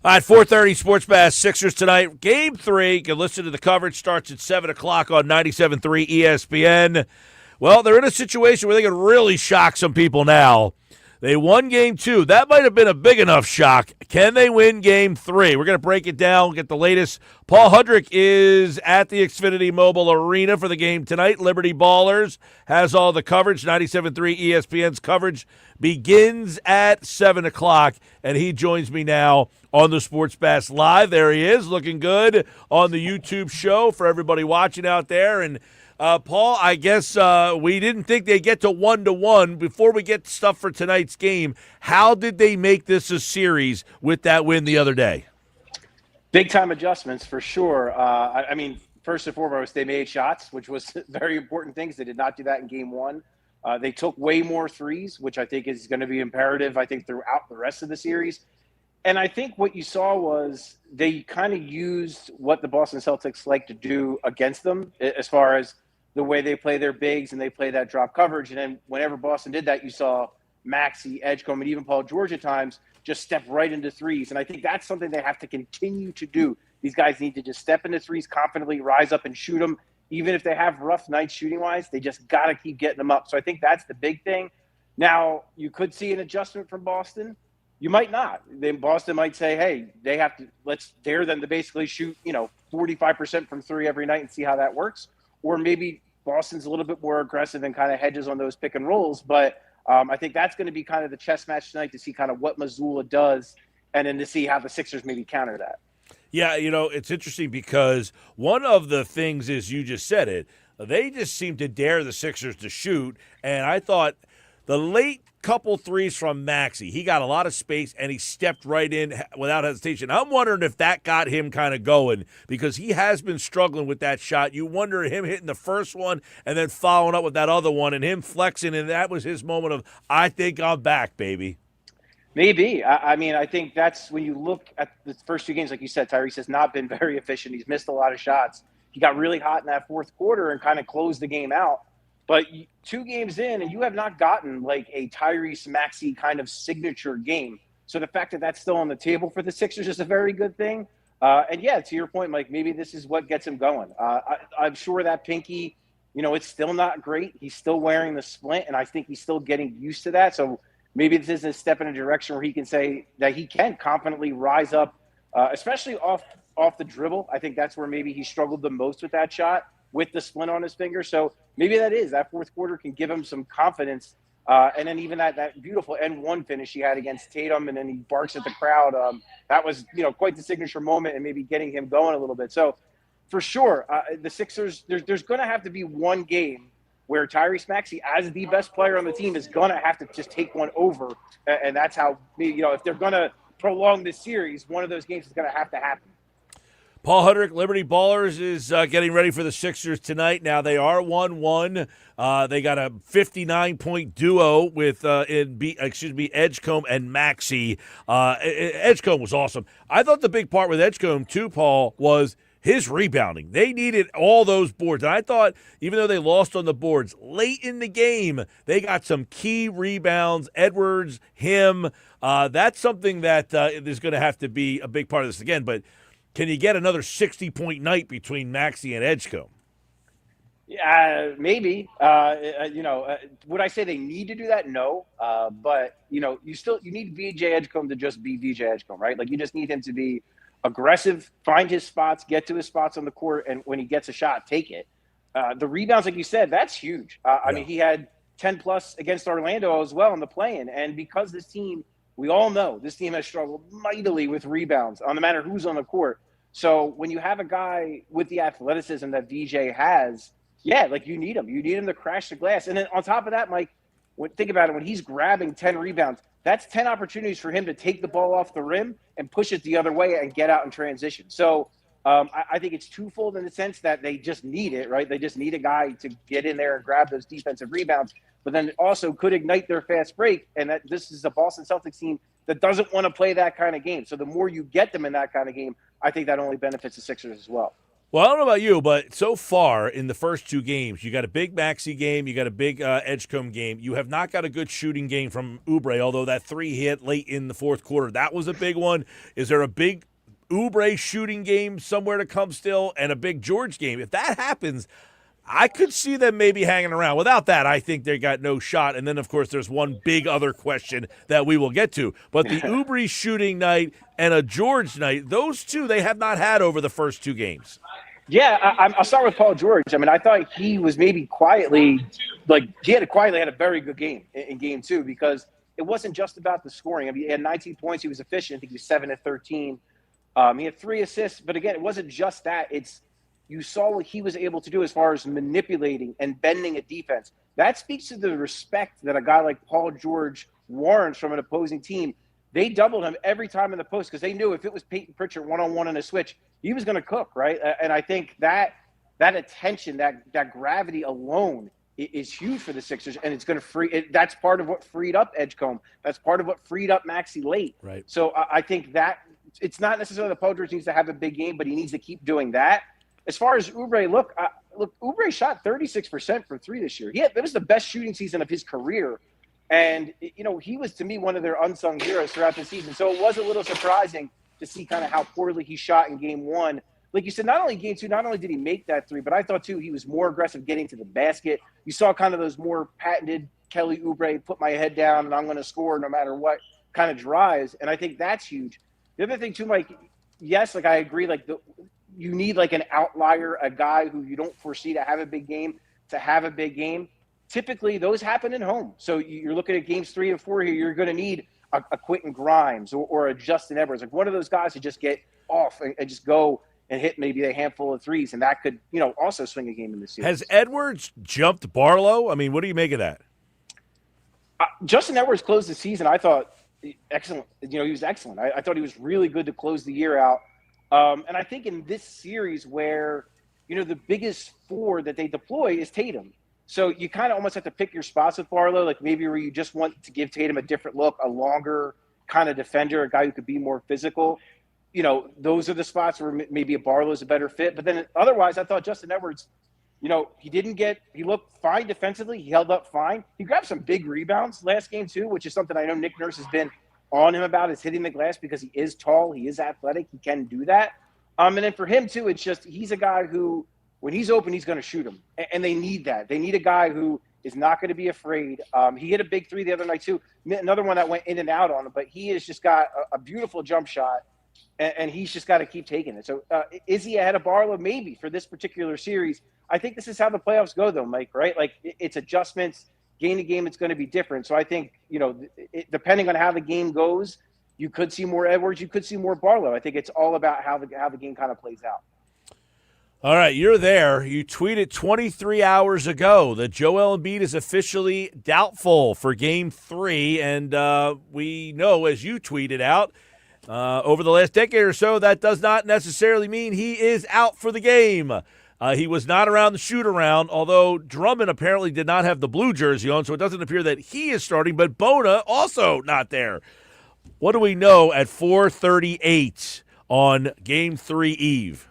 All right, 4:30 Sports Bash Sixers tonight. Game 3. You can listen to the coverage. Starts at 7 o'clock on 97.3 ESPN. Well, they're in a situation where they can really shock some people now. They won Game 2. That might have been a big enough shock. Can they win Game 3? We're going to break it down, get the latest. Paul Hudrick is at the Xfinity Mobile Arena for the game tonight. Liberty Ballers has all the coverage. 97.3 ESPN's coverage begins at 7 o'clock, and he joins me now on the Sports Bash Live. There he is, looking good on the YouTube show for everybody watching out there. And Paul, I guess we didn't think they'd get to 1-1. Before we get to stuff for tonight's game, how did they make this a series with that win the other day? Big time adjustments for sure. I mean, first and foremost, they made shots, which was very important things. They did not do that in Game 1. They took way more threes, which I think is going to be imperative, I think, throughout the rest of the series. And I think what you saw was they kind of used what the Boston Celtics like to do against them as far as the way they play their bigs and they play that drop coverage. And then whenever Boston did that, you saw Maxey, Edgecombe, and even Paul George at times just step right into threes. And I think that's something they have to continue to do. These guys need to just step into threes confidently, rise up and shoot them. Even if they have rough nights shooting-wise, they just got to keep getting them up. So I think that's the big thing. Now, you could see an adjustment from Boston. You might not. Then Boston might say, hey, they have to – let's dare them to basically shoot, 45% from three every night and see how that works. Or maybe Boston's a little bit more aggressive and kind of hedges on those pick and rolls. But I think that's going to be kind of the chess match tonight to see kind of what Missoula does and then to see how the Sixers maybe counter that. Yeah, it's interesting because one of the things is you just said it. They just seem to dare the Sixers to shoot. And I thought the late couple threes from Maxey, he got a lot of space and he stepped right in without hesitation. I'm wondering if that got him kind of going because he has been struggling with that shot. You wonder him hitting the first one and then following up with that other one and him flexing, and that was his moment of, I think I'm back, baby. Maybe. I mean, I think that's when you look at the first two games, like you said, Tyrese has not been very efficient. He's missed a lot of shots. He got really hot in that fourth quarter and kind of closed the game out. But 2 games in, and you have not gotten like a Tyrese Maxey kind of signature game. So the fact that that's still on the table for the Sixers is a very good thing. And yeah, to your point, Mike, maybe this is what gets him going. I'm sure that pinky, it's still not great. He's still wearing the splint, and I think he's still getting used to that. So maybe this is a step in a direction where he can say that he can confidently rise up, especially off the dribble. I think that's where maybe he struggled the most with that shot, with the splint on his finger. So maybe that fourth quarter can give him some confidence. And then even that beautiful N1 finish he had against Tatum, and then he barks at the crowd. That was, quite the signature moment and maybe getting him going a little bit. So for sure, the Sixers, there's going to have to be one game where Tyrese Maxey, as the best player on the team, is going to have to just take one over. And that's how, if they're going to prolong this series, one of those games is going to have to happen. Paul Hudrick, Liberty Ballers, is getting ready for the Sixers tonight. Now, they are 1-1. They got a 59-point duo with Edgecombe and Maxey. Edgecombe was awesome. I thought the big part with Edgecombe, too, Paul, was his rebounding. They needed all those boards. And I thought, even though they lost on the boards, late in the game, they got some key rebounds. Edwards, him. That's something that is going to have to be a big part of this again. But can you get another 60-point night between Maxey and Edgecombe? Yeah, maybe. Would I say they need to do that? No. But, you need VJ Edgecombe to just be VJ Edgecombe, right? Like, you just need him to be aggressive, find his spots, get to his spots on the court, and when he gets a shot, take it. The rebounds, like you said, that's huge. I mean, he had 10-plus against Orlando as well in the play-in. And because this team, we all know this team has struggled mightily with rebounds, no matter who's on the court. So when you have a guy with the athleticism that VJ has, you need him. You need him to crash the glass. And then on top of that, Mike, think about it. When he's grabbing 10 rebounds, that's 10 opportunities for him to take the ball off the rim and push it the other way and get out in transition. So I think it's twofold in the sense that they just need it, right? They just need a guy to get in there and grab those defensive rebounds, but then also could ignite their fast break. And that this is a Boston Celtics team that doesn't want to play that kind of game. So the more you get them in that kind of game, I think that only benefits the Sixers as well. Well, I don't know about you, but so far in the first two games, you got a big Maxey game, you got a big Edgecombe game. You have not got a good shooting game from Oubre, although that 3 hit late in the fourth quarter, that was a big one. Is there a big Oubre shooting game somewhere to come still and a big George game? If that happens, I could see them maybe hanging around. Without that, I think they got no shot. And then, of course, there's one big other question that we will get to. But the Oubre shooting night and a George night, those two they have not had over the first two games. Yeah, I'll start with Paul George. I mean, I thought he was maybe quietly, he had a very good game in game two, because it wasn't just about the scoring. I mean, he had 19 points. He was efficient. I think he was 7 of 13. He had 3 assists. But again, it wasn't just that. You saw what he was able to do as far as manipulating and bending a defense. That speaks to the respect that a guy like Paul George warrants from an opposing team. They doubled him every time in the post because they knew if it was Peyton Pritchard one-on-one in a switch, he was going to cook, right? And I think that attention, that gravity alone is huge for the Sixers, and it's going to that's part of what freed up Edgecombe. That's part of what freed up Maxey late. Right. So I think that it's not necessarily that Paul George needs to have a big game, but he needs to keep doing that. As far as Oubre, look, Oubre shot 36% from 3 this year. It was the best shooting season of his career. And, he was, to me, one of their unsung heroes throughout the season. So it was a little surprising to see kind of how poorly he shot in game one. Like you said, not only game two, not only did he make that 3, but I thought, too, he was more aggressive getting to the basket. You saw kind of those more patented Kelly Oubre, put my head down and I'm going to score no matter what kind of drives. And I think that's huge. The other thing, too, Mike, yes, I agree, you need an outlier, a guy who you don't foresee to have a big game. Typically, those happen at home. So you're looking at games 3 and 4 here. You're going to need a Quentin Grimes or a Justin Edwards, one of those guys who just get off and just go and hit maybe a handful of threes, and that could also swing a game in the series. Has Edwards jumped Barlow? I mean, what do you make of that? Justin Edwards closed the season, I thought, excellent. He was excellent. I thought he was really good to close the year out. And I think in this series where, the biggest 4 that they deploy is Tatum. So you kind of almost have to pick your spots with Barlow, maybe where you just want to give Tatum a different look, a longer kind of defender, a guy who could be more physical. Those are the spots where maybe a Barlow is a better fit. But then otherwise, I thought Justin Edwards, he looked fine defensively. He held up fine. He grabbed some big rebounds last game too, which is something I know Nick Nurse has been on him about, is hitting the glass, because he is tall, he is athletic, he can do that. And then for him too, it's just he's a guy who, when he's open, he's going to shoot him, and they need that. They need a guy who is not going to be afraid. He hit a big 3 the other night too, another one that went in and out on him, but he has just got a beautiful jump shot, and he's just got to keep taking it. So is he ahead of Barlow? Maybe for this particular series. I think this is how the playoffs go, though, Mike. Right? It's adjustments. Game to game, it's going to be different. So I think, depending on how the game goes, you could see more Edwards, you could see more Barlow. I think it's all about how the game kind of plays out. All right, you're there. You tweeted 23 hours ago that Joel Embiid is officially doubtful for Game 3, and we know, as you tweeted out, over the last decade or so, that does not necessarily mean he is out for the game. He was not around the shoot-around, although Drummond apparently did not have the blue jersey on, so it doesn't appear that he is starting, but Bona also not there. What do we know at 4:38 on Game 3 eve?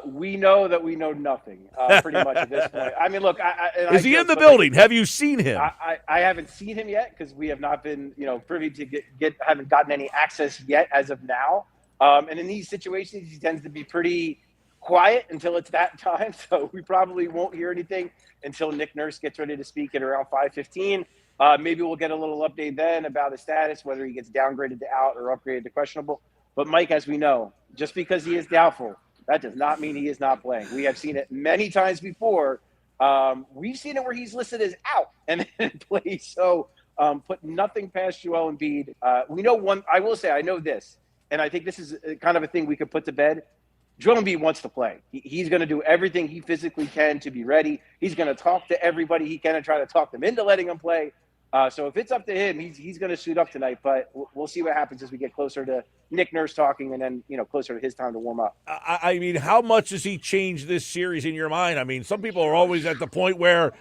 We know that we know nothing, pretty much at this point. I mean, look, is he in the building? Have you seen him? I haven't seen him yet because we have not been, privy to haven't gotten any access yet as of now. And in these situations, he tends to be pretty quiet until it's that time. So we probably won't hear anything until Nick Nurse gets ready to speak at around 5:15. Maybe we'll get a little update then about his status, whether he gets downgraded to out or upgraded to questionable. But Mike, as we know, just because he is doubtful, that does not mean he is not playing. We have seen it many times before. We've seen it where he's listed as out and then plays. So put nothing past Joel Embiid. We know one. I will say I know this, and I think this is kind of a thing we could put to bed. Joel Embiid wants to play. He's going to do everything he physically can to be ready. He's going to talk to everybody he can and try to talk them into letting him play. So if it's up to him, he's going to suit up tonight. But we'll see what happens as we get closer to Nick Nurse talking and then, closer to his time to warm up. I mean, how much does he change this series in your mind? I mean, some people are always at the point where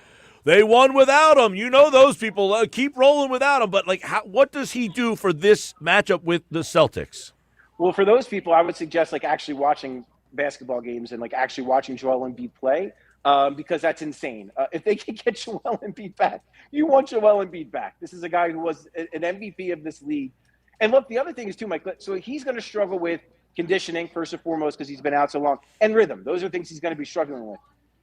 they won without him. Those people keep rolling without him. But, what does he do for this matchup with the Celtics? Well, for those people, I would suggest actually watching basketball games and like actually watching Joel Embiid play, because that's insane. If they can get Joel Embiid back, you want Joel Embiid back. This is a guy who was an MVP of this league. And look, the other thing is too, Mike. So he's going to struggle with conditioning first and foremost because he's been out so long, and rhythm. Those are things he's going to be struggling with.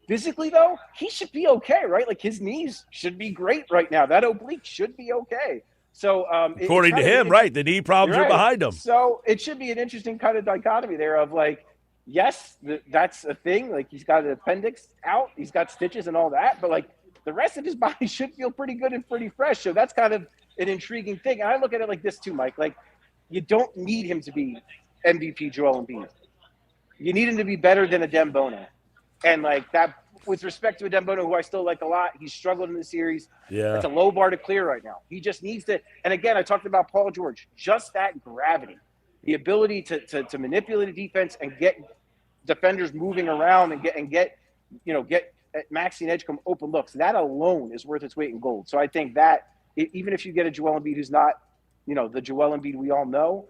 Physically, though, he should be okay, right? Like his knees should be great right now. That oblique should be okay. So, according to him, right, the knee problems are behind him. So it should be an interesting kind of dichotomy there of like, yes, that's a thing. Like he's got an appendix out, he's got stitches and all that, but like the rest of his body should feel pretty good and pretty fresh. So that's kind of an intriguing thing. And I look at it like this too, Mike. Like you don't need him to be MVP Joel Embiid. You need him to be better than a Dembono. And like that, with respect to a Dembono, who I still like a lot, he's struggled in the series. Yeah. It's a low bar to clear right now. He just needs to. And again, I talked about Paul George, just that gravity, the ability to manipulate a defense and get defenders moving around and get Maxey and Edgecombe open looks. That alone is worth its weight in gold. So I think that even if you get a Joel Embiid who's not, the Joel Embiid we all know,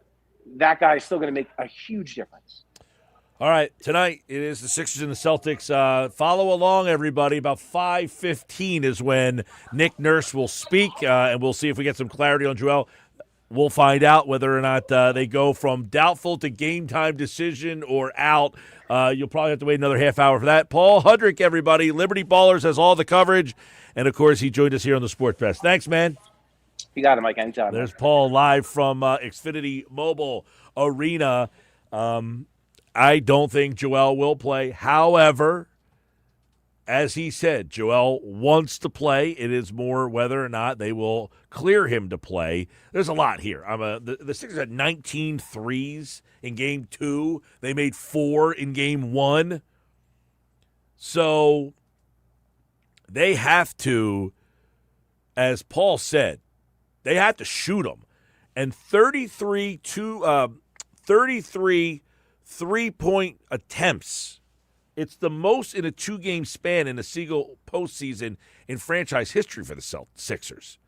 that guy is still going to make a huge difference. All right, tonight it is the Sixers and the Celtics. Follow along, everybody. About 5:15 is when Nick Nurse will speak, and we'll see if we get some clarity on Joel. We'll find out whether or not they go from doubtful to game-time decision or out. You'll probably have to wait another half hour for that. Paul Hudrick, everybody. Liberty Ballers has all the coverage, and, of course, he joined us here on the Sports Fest. Thanks, man. You got it, Mike. Anytime. There's Paul live from Xfinity Mobile Arena. I don't think Joel will play. However, as he said, Joel wants to play. It is more whether or not they will clear him to play. There's a lot here. The Sixers had 19 threes in Game 2. They made 4 in Game 1. So they have to, as Paul said, they have to shoot them. And 33 3-point attempts. It's the most in a 2-game span in a single postseason in franchise history for the Sixers.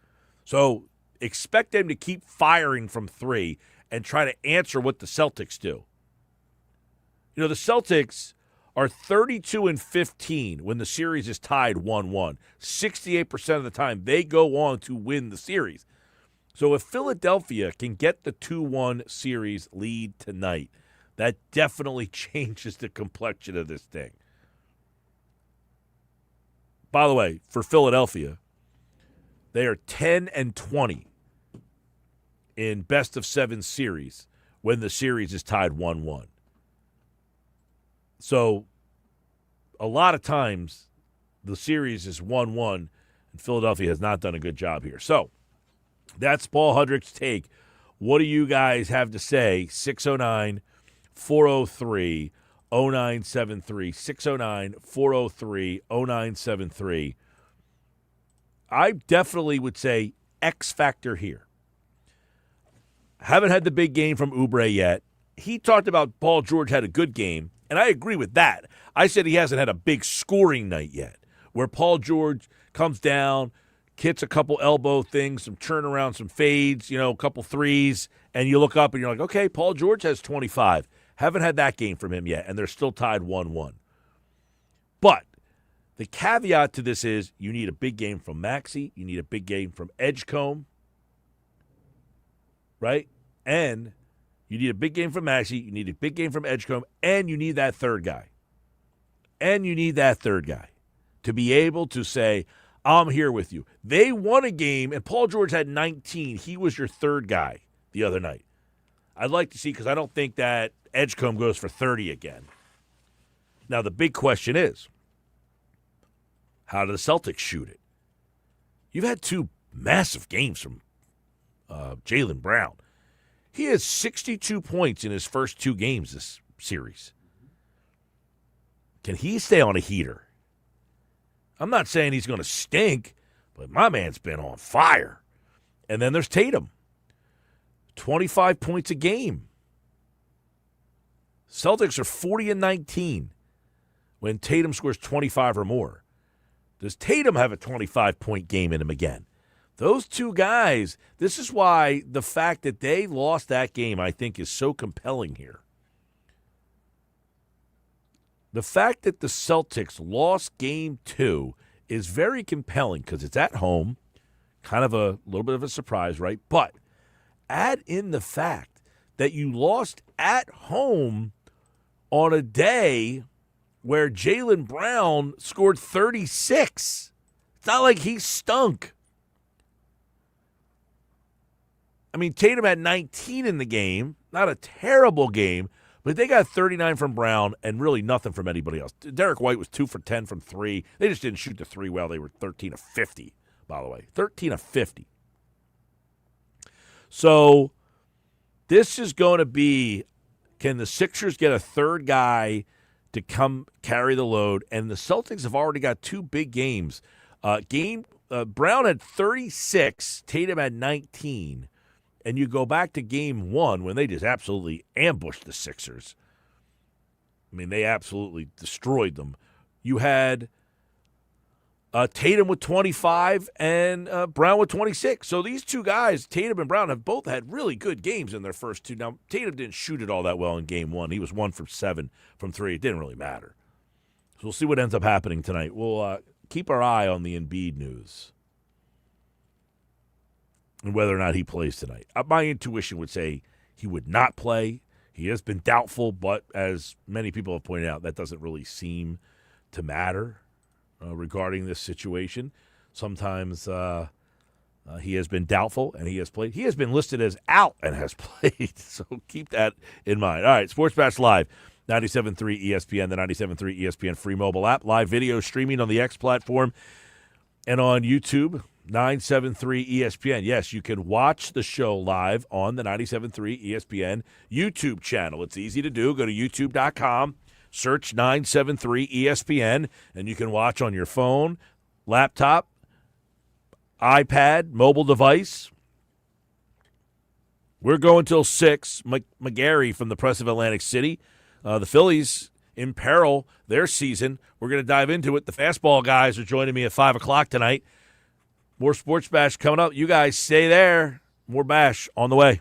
So expect them to keep firing from 3 and try to answer what the Celtics do. The Celtics are 32-15 when the series is tied 1-1. 68% of the time they go on to win the series. So if Philadelphia can get the 2-1 series lead tonight, that definitely changes the complexion of this thing. By the way, for Philadelphia, they are 10-20 in best-of-7 series when the series is tied 1-1. So a lot of times the series is 1-1, and Philadelphia has not done a good job here. So that's Paul Hudrick's take. What do you guys have to say? 609-403-0973, 609-403-0973. I definitely would say X factor here. Haven't had the big game from Oubre yet. He talked about Paul George had a good game, and I agree with that. I said he hasn't had a big scoring night yet, where Paul George comes down, hits a couple elbow things, some turnaround, some fades, a couple threes, and you look up and you're like, okay, Paul George has 25. Haven't had that game from him yet, and they're still tied 1-1. But the caveat to this is you need a big game from Maxey. You need a big game from Edgecombe, right? And you need a big game from Maxey. You need a big game from Edgecombe, and you need that third guy. And you need that third guy to be able to say, I'm here with you. They won a game, and Paul George had 19. He was your third guy the other night. I'd like to see, because I don't think that Edgecombe goes for 30 again. Now, the big question is, how do the Celtics shoot it? You've had 2 massive games from Jaylen Brown. He has 62 points in his first 2 games this series. Can he stay on a heater? I'm not saying he's going to stink, but my man's been on fire. And then there's Tatum. 25 points a game. Celtics are 40-19 when Tatum scores 25 or more. Does Tatum have a 25-point game in him again? Those 2 guys, this is why the fact that they lost that game, I think, is so compelling here. The fact that the Celtics lost game 2 is very compelling because it's at home, kind of a little bit of a surprise, right? But add in the fact that you lost at home on a day where Jaylen Brown scored 36. It's not like he stunk. I mean, Tatum had 19 in the game, not a terrible game, but they got 39 from Brown and really nothing from anybody else. Derek White was 2 for 10 from 3. They just didn't shoot the 3 well. They were 13 of 50, by the way. 13 of 50. So this is going to be, can the Sixers get a third guy to come carry the load? And the Celtics have already got 2 big games. Brown had 36, Tatum had 19. And you go back to game 1 when they just absolutely ambushed the Sixers. I mean, they absolutely destroyed them. You had Tatum with 25 and Brown with 26. So these two guys, Tatum and Brown, have both had really good games in their first 2. Now, Tatum didn't shoot it all that well in game 1. He was 1 for 7 from 3. It didn't really matter. So we'll see what ends up happening tonight. We'll keep our eye on the Embiid news and whether or not he plays tonight. My intuition would say he would not play. He has been doubtful, but as many people have pointed out, that doesn't really seem to matter regarding this situation. Sometimes he has been doubtful and he has played. He has been listed as out and has played, so keep that in mind. All right, Sports Bash Live, 97.3 ESPN, the 97.3 ESPN free mobile app, live video streaming on the X platform and on YouTube. 973 ESPN. Yes, you can watch the show live on the 97.3 ESPN YouTube channel. It's easy to do. Go to youtube.com, search 973 ESPN, and you can watch on your phone, laptop, iPad, mobile device. We're going till 6. McGarry from the Press of Atlantic City. The Phillies imperil their season. We're going to dive into it. The fastball guys are joining me at 5 o'clock tonight. More Sports Bash coming up. You guys stay there. More Bash on the way.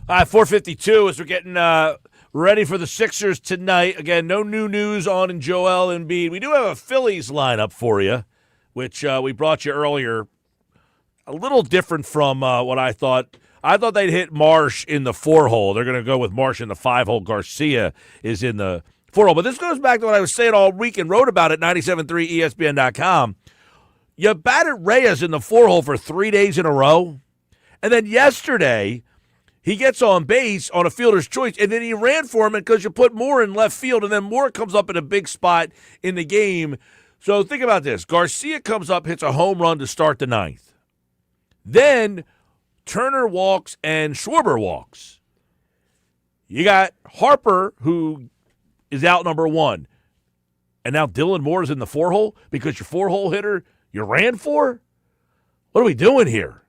All right, 4:52 as we're getting ready for the Sixers tonight. Again, no new news on Joel Embiid. We do have a Phillies lineup for you, which we brought you earlier. A little different from what I thought. I thought they'd hit Marsh in the 4-hole. They're going to go with Marsh in the 5-hole. Garcia is in the 4-hole. But this goes back to what I was saying all week and wrote about it at 973ESPN.com. You batted Reyes in the 4-hole for 3 days in a row. And then yesterday, he gets on base on a fielder's choice, and then he ran for him because you put Moore in left field, and then Moore comes up in a big spot in the game. So think about this. Garcia comes up, hits a home run to start the ninth. Then Turner walks and Schwarber walks. You got Harper, who is out number 1. And now Dylan Moore is in the 4-hole because your 4-hole hitter you ran for? What are we doing here?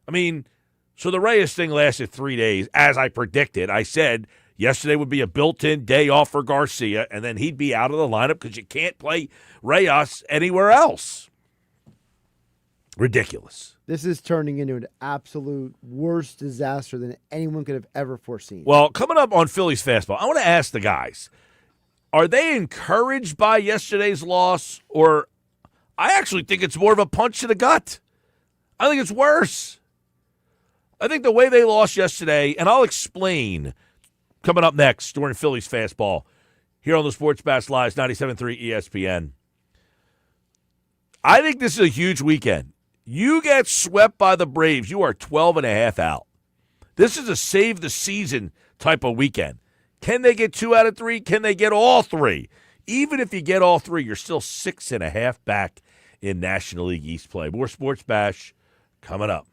I mean, so the Reyes thing lasted 3 days, as I predicted. I said yesterday would be a built-in day off for Garcia, and then he'd be out of the lineup because you can't play Reyes anywhere else. Ridiculous. This is turning into an absolute worst disaster than anyone could have ever foreseen. Well, coming up on Phillies Fastball, I want to ask the guys, are they encouraged by yesterday's loss, or I actually think it's more of a punch to the gut? I think it's worse. I think the way they lost yesterday, and I'll explain coming up next during Phillies Fastball here on the Sports Bash Live, 97.3 ESPN. I think this is a huge weekend. You get swept by the Braves, you are 12.5 out. This is a save the season type of weekend. Can they get 2 out of 3? Can they get all 3? Even if you get all 3, you're still 6.5 back in National League East play. More Sports Bash coming up.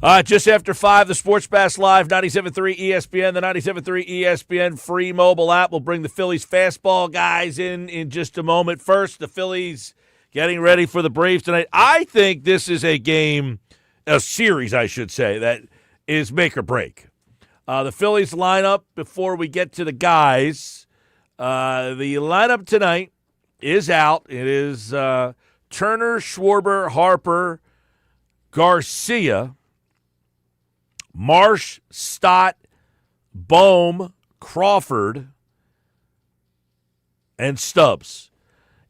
Just after 5, the Sports Bash Live, 97.3 ESPN, the 97.3 ESPN free mobile app. Will bring the Phillies fastball guys in just a moment. First, the Phillies getting ready for the Braves tonight. I think this is a series, I should say, that is make or break. The Phillies lineup, before we get to the guys, the lineup tonight is out. It is Turner, Schwarber, Harper, Garcia, Marsh, Stott, Bohm, Crawford, and Stubbs.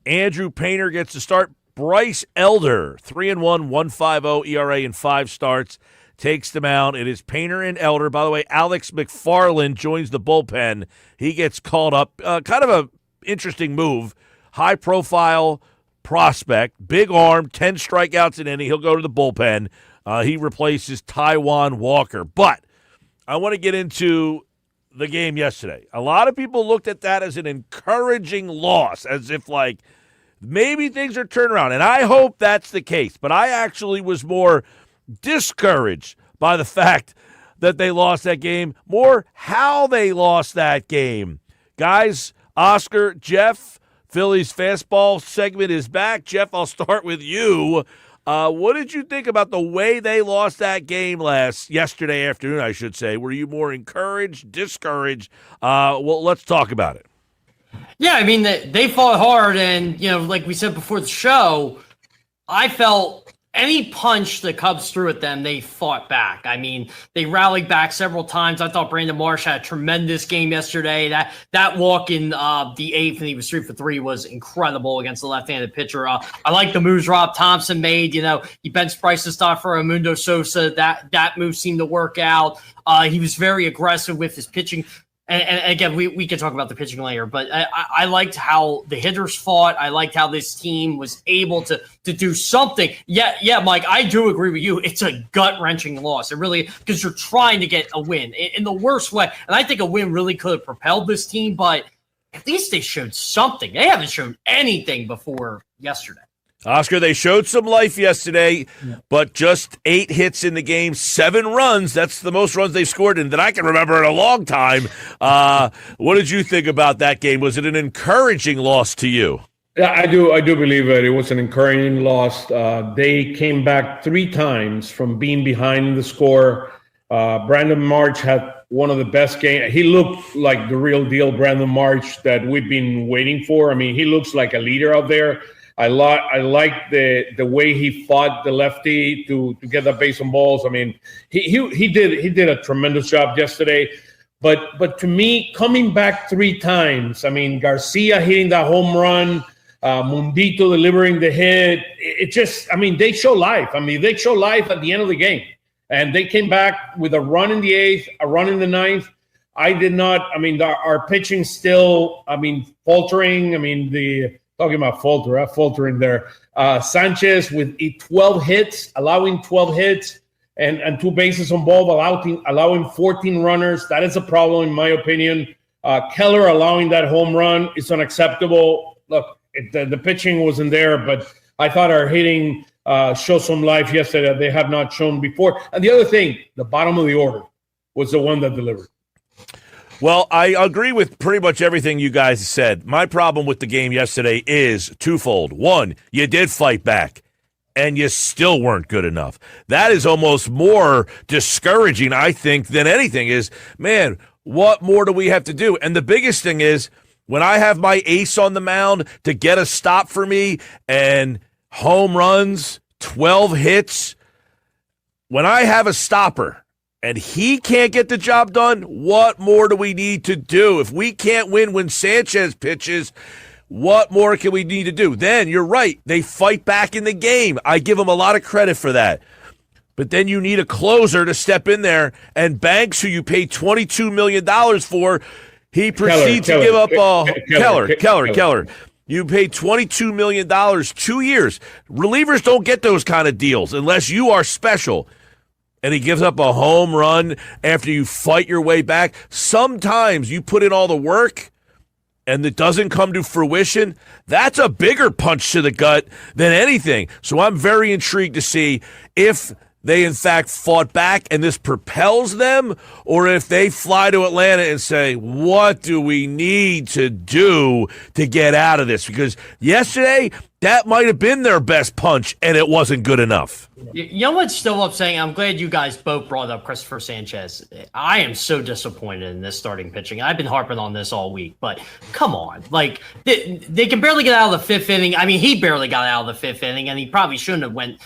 Andrew Painter gets to start. Bryce Elder, 3-1, 1.50 ERA in 5 starts, takes them out. It is Painter and Elder. By the way, Alex McFarland joins the bullpen. He gets called up. Kind of a interesting move. High-profile prospect, big arm, 10 strikeouts in inning. He'll go to the bullpen. He replaces Taijuan Walker. But I want to get into the game yesterday. A lot of people looked at that as an encouraging loss, as if, like, maybe things are turning around. And I hope that's the case. But I actually was more discouraged by the fact that they lost that game, more how they lost that game. Guys, Oscar, Jeff, Phillies fastball segment is back. Jeff, I'll start with you. What did you think about the way they lost that game yesterday afternoon, I should say? Were you more encouraged, discouraged? Well, let's talk about it. Yeah, I mean, they fought hard, and, like we said before the show, I felt any punch the Cubs threw at them, they fought back. I mean, they rallied back several times. I thought Brandon Marsh had a tremendous game yesterday. That walk in the 8th, and he was 3 for 3, was incredible against the left-handed pitcher. I like the moves Rob Thompson made. He benched Bryson Stott for Raimundo Sosa. That move seemed to work out. He was very aggressive with his pitching. And again, we can talk about the pitching later, but I liked how the hitters fought. I liked how this team was able to do something. Yeah, Mike, I do agree with you. It's a gut-wrenching loss. It really, because you're trying to get a win in the worst way. And I think a win really could have propelled this team, but at least they showed something. They haven't shown anything before yesterday. Oscar, they showed some life yesterday, but just 8 hits in the game, 7 runs. That's the most runs they've scored in that I can remember in a long time. What did you think about that game? Was it an encouraging loss to you? Yeah, I do believe that it was an encouraging loss. They came back 3 times from being behind the score. Brandon Marsh had one of the best games. He looked like the real deal Brandon Marsh that we've been waiting for. I mean, he looks like a leader out there. I like the way he fought the lefty to get that base on balls. I mean, he did a tremendous job yesterday. But to me, coming back 3 times, I mean, Garcia hitting that home run, Mundito delivering the hit. It just, I mean, they show life. I mean, they show life at the end of the game. And they came back with a run in the 8th, a run in the 9th. I did not, I mean, our pitching still, I mean, faltering. I mean, talking about faltering there. Sanchez with 12 hits, allowing 12 hits and 2 bases on ball, allowing 14 runners. That is a problem, in my opinion. Keller allowing that home run is unacceptable. Look, the pitching wasn't there, but I thought our hitting showed some life yesterday that they have not shown before. And the other thing, the bottom of the order was the one that delivered. Well, I agree with pretty much everything you guys said. My problem with the game yesterday is twofold. 1, you did fight back, and you still weren't good enough. That is almost more discouraging, I think, than anything is, man, what more do we have to do? And the biggest thing is, when I have my ace on the mound to get a stop for me and home runs, 12 hits, when I have a stopper, and he can't get the job done, what more do we need to do? If we can't win when Sanchez pitches, what more can we need to do? Then, you're right, they fight back in the game. I give them a lot of credit for that. But then you need a closer to step in there, and Banks, who you paid $22 million for, he proceeds to give up Keller. You paid $22 million 2 years. Relievers don't get those kind of deals unless you are special. And he gives up a home run after you fight your way back. Sometimes you put in all the work and it doesn't come to fruition. That's a bigger punch to the gut than anything. So I'm very intrigued to see if they in fact fought back and this propels them, or if they fly to Atlanta and say, what do we need to do to get out of this? Because yesterday, that might have been their best punch, and it wasn't good enough. You know what's still upsetting? I'm glad you guys both brought up Christopher Sanchez. I am so disappointed in this starting pitching. I've been harping on this all week, but come on. Like, they can barely get out of the fifth inning. I mean, he barely got out of the fifth inning, and he probably shouldn't have went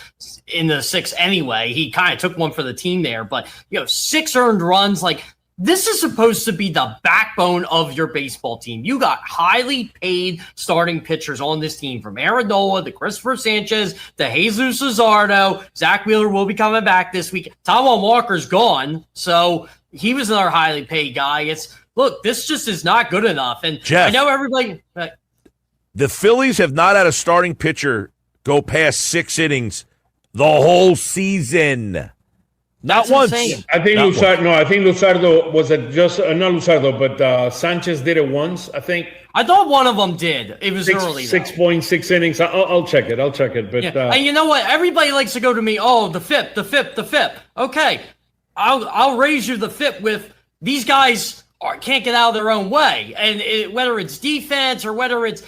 in the sixth anyway. He kind of took one for the team there, but, 6 earned runs, like, this is supposed to be the backbone of your baseball team. You got highly paid starting pitchers on this team, from Aaron Nola to Christopher Sanchez to Jesus Luzardo. Zach Wheeler will be coming back this week. Taijuan Walker's gone, so he was another highly paid guy. Look, this just is not good enough. And Jeff, I know everybody. The Phillies have not had a starting pitcher go past 6 innings the whole season. Not once. Insane. I think Luzardo was not Luzardo, but Sanchez did it once, I think. I thought one of them did. It was early. 6.6 innings. I'll check it. But and you know what? Everybody likes to go to me. Oh, the FIP. Okay, I'll raise you the FIP with these guys can't get out of their own way. And whether it's defense or whether it's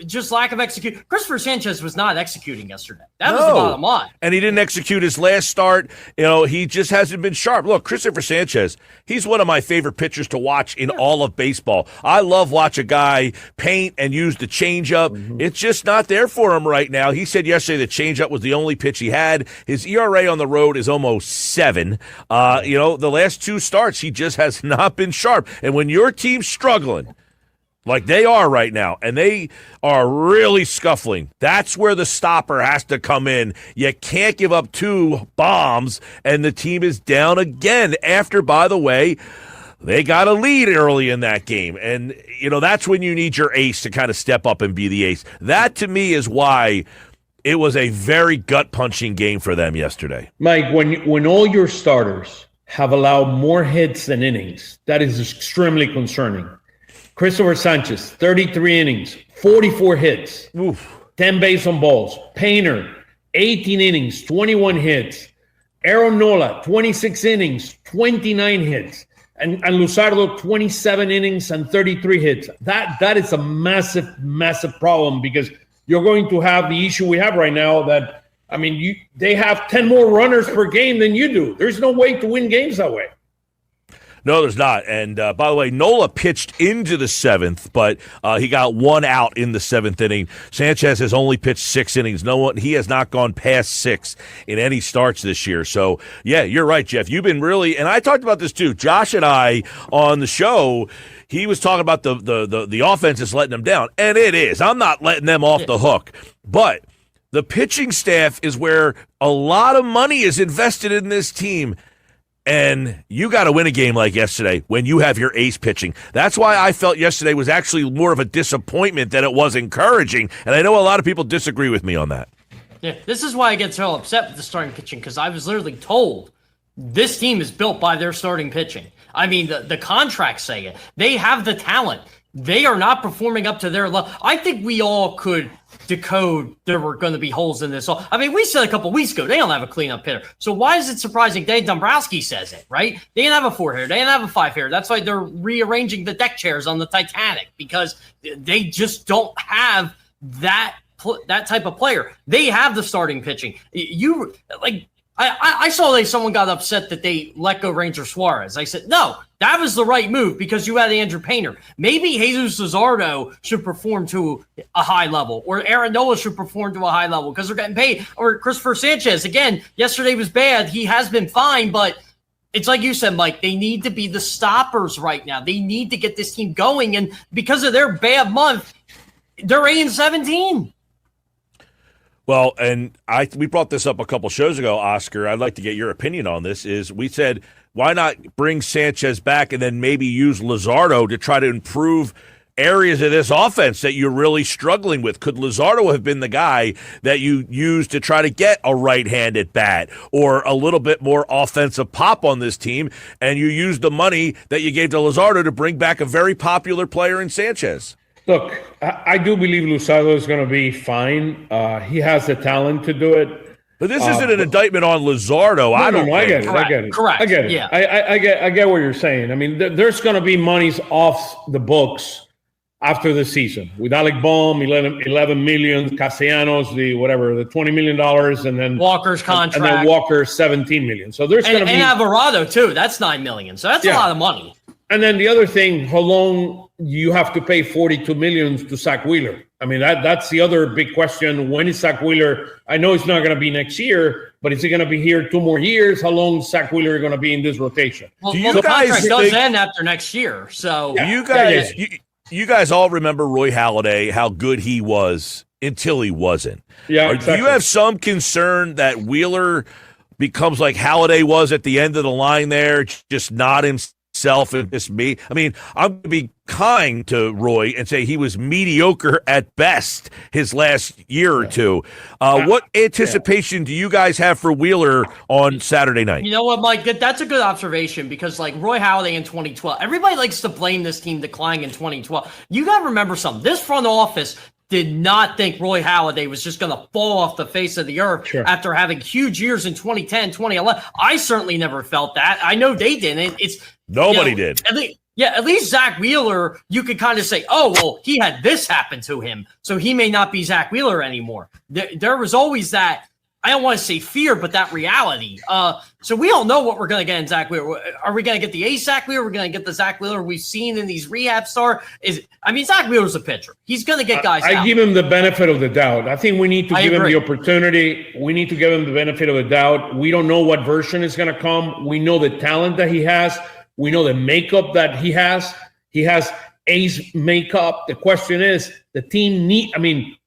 just lack of execution. Christopher Sanchez was not executing yesterday. That was the bottom line. And he didn't execute his last start. He just hasn't been sharp. Look, Christopher Sanchez, he's one of my favorite pitchers to watch in all of baseball. I love watch a guy paint and use the changeup. Mm-hmm. It's just not there for him right now. He said yesterday the changeup was the only pitch he had. His ERA on the road is almost 7. The last 2 starts, he just has not been sharp. And when your team's struggling, like they are right now, and they are really scuffling, that's where the stopper has to come in. You can't give up 2 bombs, and the team is down again after, by the way, they got a lead early in that game. And, that's when you need your ace to kind of step up and be the ace. That, to me, is why it was a very gut-punching game for them yesterday. Mike, when all your starters have allowed more hits than innings, that is extremely concerning. Christopher Sanchez, 33 innings, 44 hits, 10 base on balls. Painter, 18 innings, 21 hits. Aaron Nola, 26 innings, 29 hits. And Luzardo, 27 innings and 33 hits. That is a massive, massive problem, because you're going to have the issue we have right now that, they have 10 more runners per game than you do. There's no way to win games that way. No, there's not. And by the way, Nola pitched into the 7th, but he got 1 out in the 7th inning. Sanchez has only pitched 6 innings. He has not gone past 6 in any starts this year. So, yeah, you're right, Jeff. You've been really, and I talked about this too. Josh and I on the show, he was talking about the offense is letting them down, and it is. I'm not letting them off the hook, but the pitching staff is where a lot of money is invested in this team. And you got to win a game like yesterday when you have your ace pitching. That's why I felt yesterday was actually more of a disappointment than it was encouraging. And I know a lot of people disagree with me on that. Yeah, this is why I get so upset with the starting pitching, because I was literally told this team is built by their starting pitching. The contracts say it. They have the talent. They are not performing up to their level. I think we all could decode there were going to be holes in this. We said a couple weeks ago they don't have a cleanup hitter. So why is it surprising Dave Dombrowski says it, right? They didn't have a 4 hitter. They didn't have a 5 hitter. That's why they're rearranging the deck chairs on the Titanic, because they just don't have that type of player. They have the starting pitching. I saw someone got upset that they let go Ranger Suarez. I said, no, that was the right move, because you had Andrew Painter. Maybe Jesus Luzardo should perform to a high level, or Aaron Nola should perform to a high level because they're getting paid. Or Christopher Sanchez, again, yesterday was bad. He has been fine, but it's like you said, Mike, they need to be the stoppers right now. They need to get this team going, and because of their bad month, they're 8-17. Well, and we brought this up a couple shows ago, Oscar. I'd like to get your opinion on this. We said, why not bring Sanchez back and then maybe use Luzardo to try to improve areas of this offense that you're really struggling with? Could Luzardo have been the guy that you used to try to get a right-handed bat or a little bit more offensive pop on this team, and you used the money that you gave to Luzardo to bring back a very popular player in Sanchez? Look, I do believe Luzardo is going to be fine. He has the talent to do it. But this isn't an indictment on Luzardo. I don't. I get it. Correct. I get it. Correct. I get it. Yeah. I get what you're saying. I mean, there's going to be monies off the books after the season with Alec Bohm, 11 million, Castellanos, the $20 million, and then Walker's contract, and then Walker 17 million. So there's going to be and Alvarado too. That's $9 million. So that's a lot of money. And then the other thing, how long you have to pay $42 million to Zach Wheeler? I mean, that's the other big question. When is Zach Wheeler? I know it's not going to be next year, but is he going to be here 2 more years? How long is Zach Wheeler going to be in this rotation? Well, Do you the guys contract does think- end after next year. So You guys all remember Roy Halladay, how good he was until he wasn't. Yeah, Do exactly. you have some concern that Wheeler becomes like Halladay was at the end of the line there, just not himself and just me? I mean, I'm going to be kind to Roy and say he was mediocre at best his last year or two. What anticipation do you guys have for Wheeler on Saturday night? You know what, Mike? That's a good observation because, like, Roy Halladay in 2012, everybody likes to blame this team declining in 2012. You got to remember something. This front office did not think Roy Halladay was just going to fall off the face of the earth after having huge years in 2010, 2011. I certainly never felt that. I know they didn't. Nobody did. At least Zach Wheeler, you could kind of say, oh, well, he had this happen to him, so he may not be Zach Wheeler anymore. There was always that, I don't want to say fear, but that reality. So we don't know what we're going to get in Zach Wheeler. Are we going to get the ace Zach Wheeler? Are we going to get the Zach Wheeler we've seen in these rehab stars? Zach Wheeler's a pitcher. He's going to get guys out. I give him the benefit of the doubt. I think we need to give him the opportunity. We need to give him the benefit of the doubt. We don't know what version is going to come. We know the talent that he has. We know the makeup that he has. He has ace makeup. The question is, the team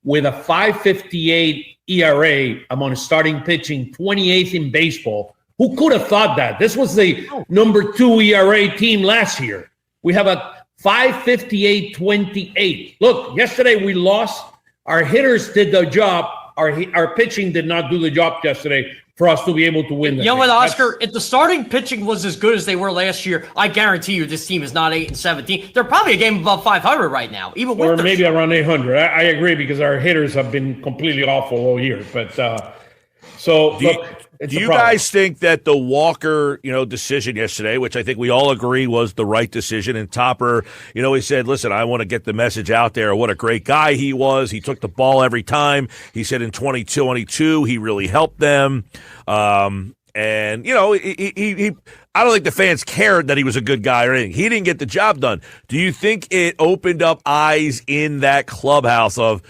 with a 5.58 ERA among starting pitching, 28th in baseball. Who could have thought that? This was the number 2 ERA team last year. We have a 5.58-28. Look, yesterday we lost. Our hitters did the job. Our pitching did not do the job yesterday for us to be able to win. You know what, Oscar? If the starting pitching was as good as they were last year, I guarantee you this team is not 8-17. They're probably a game above 500 right now, even with or maybe around 800. I agree because our hitters have been completely awful all year. But do you guys think that the Walker, decision yesterday, which I think we all agree was the right decision, and Topper, he said, listen, I want to get the message out there. What a great guy he was. He took the ball every time. He said in 2022, he really helped them. And, I don't think the fans cared that he was a good guy or anything. He didn't get the job done. Do you think it opened up eyes in that clubhouse of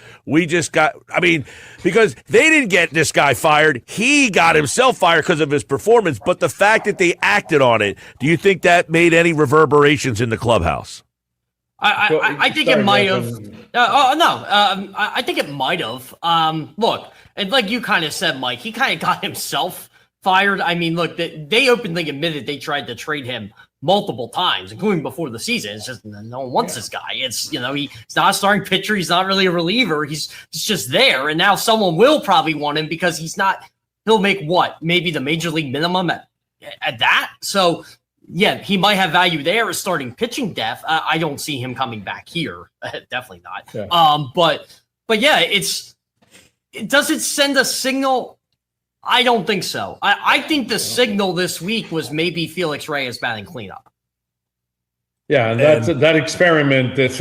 because they didn't get this guy fired. He got himself fired because of his performance. But the fact that they acted on it, do you think that made any reverberations in the clubhouse? I think it might have. I think it might have. Look, and like you kind of said, Mike, he kind of got himself fired. I mean, look, they openly admitted they tried to trade him multiple times, including before the season. It's just no one wants this guy. It's he's not a starting pitcher. He's not really a reliever. He's just there. And now someone will probably want him because he'll make maybe the major league minimum at that. So yeah, he might have value there as starting pitching depth. I don't see him coming back here. Definitely not. Yeah. But yeah, does it send a signal? I don't think so. I think the signal this week was maybe Felix Reyes batting cleanup. Yeah, and that experiment. It's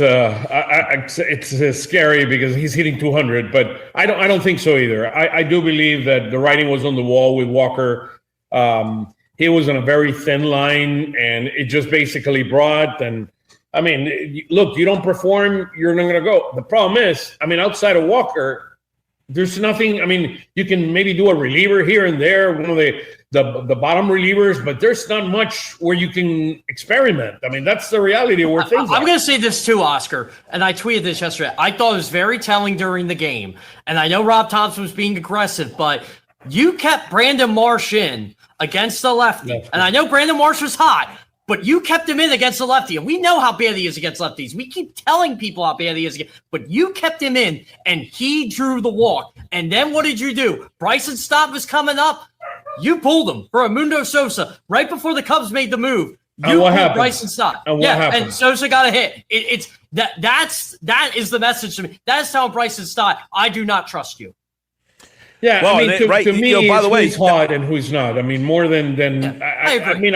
scary because he's hitting 200, but I don't think so either. I do believe that the writing was on the wall with Walker. He was on a very thin line, and it just basically brought. And I mean, look, you don't perform, you're not going to go. The problem is, outside of Walker, there's nothing. You can maybe do a reliever here and there, one of the bottom relievers, but there's not much where you can experiment. That's the reality of where things are. I'm going to say this too, Oscar, and I tweeted this yesterday. I thought it was very telling during the game, and I know Rob Thompson was being aggressive, but you kept Brandon Marsh in against the lefty, and I know Brandon Marsh was hot, but you kept him in against the lefty, and we know how bad he is against lefties. We keep telling people how bad he is, but you kept him in, and he drew the walk. And then what did you do? Bryson Stott was coming up. You pulled him for Edmundo Sosa right before the Cubs made the move. You pulled Bryson Stott. And Sosa got a hit. That is the message to me. That is telling Bryson Stott, I do not trust you. Yeah, Well, I mean, to me, by the way, who's hot and who's not. I mean, more than I agree.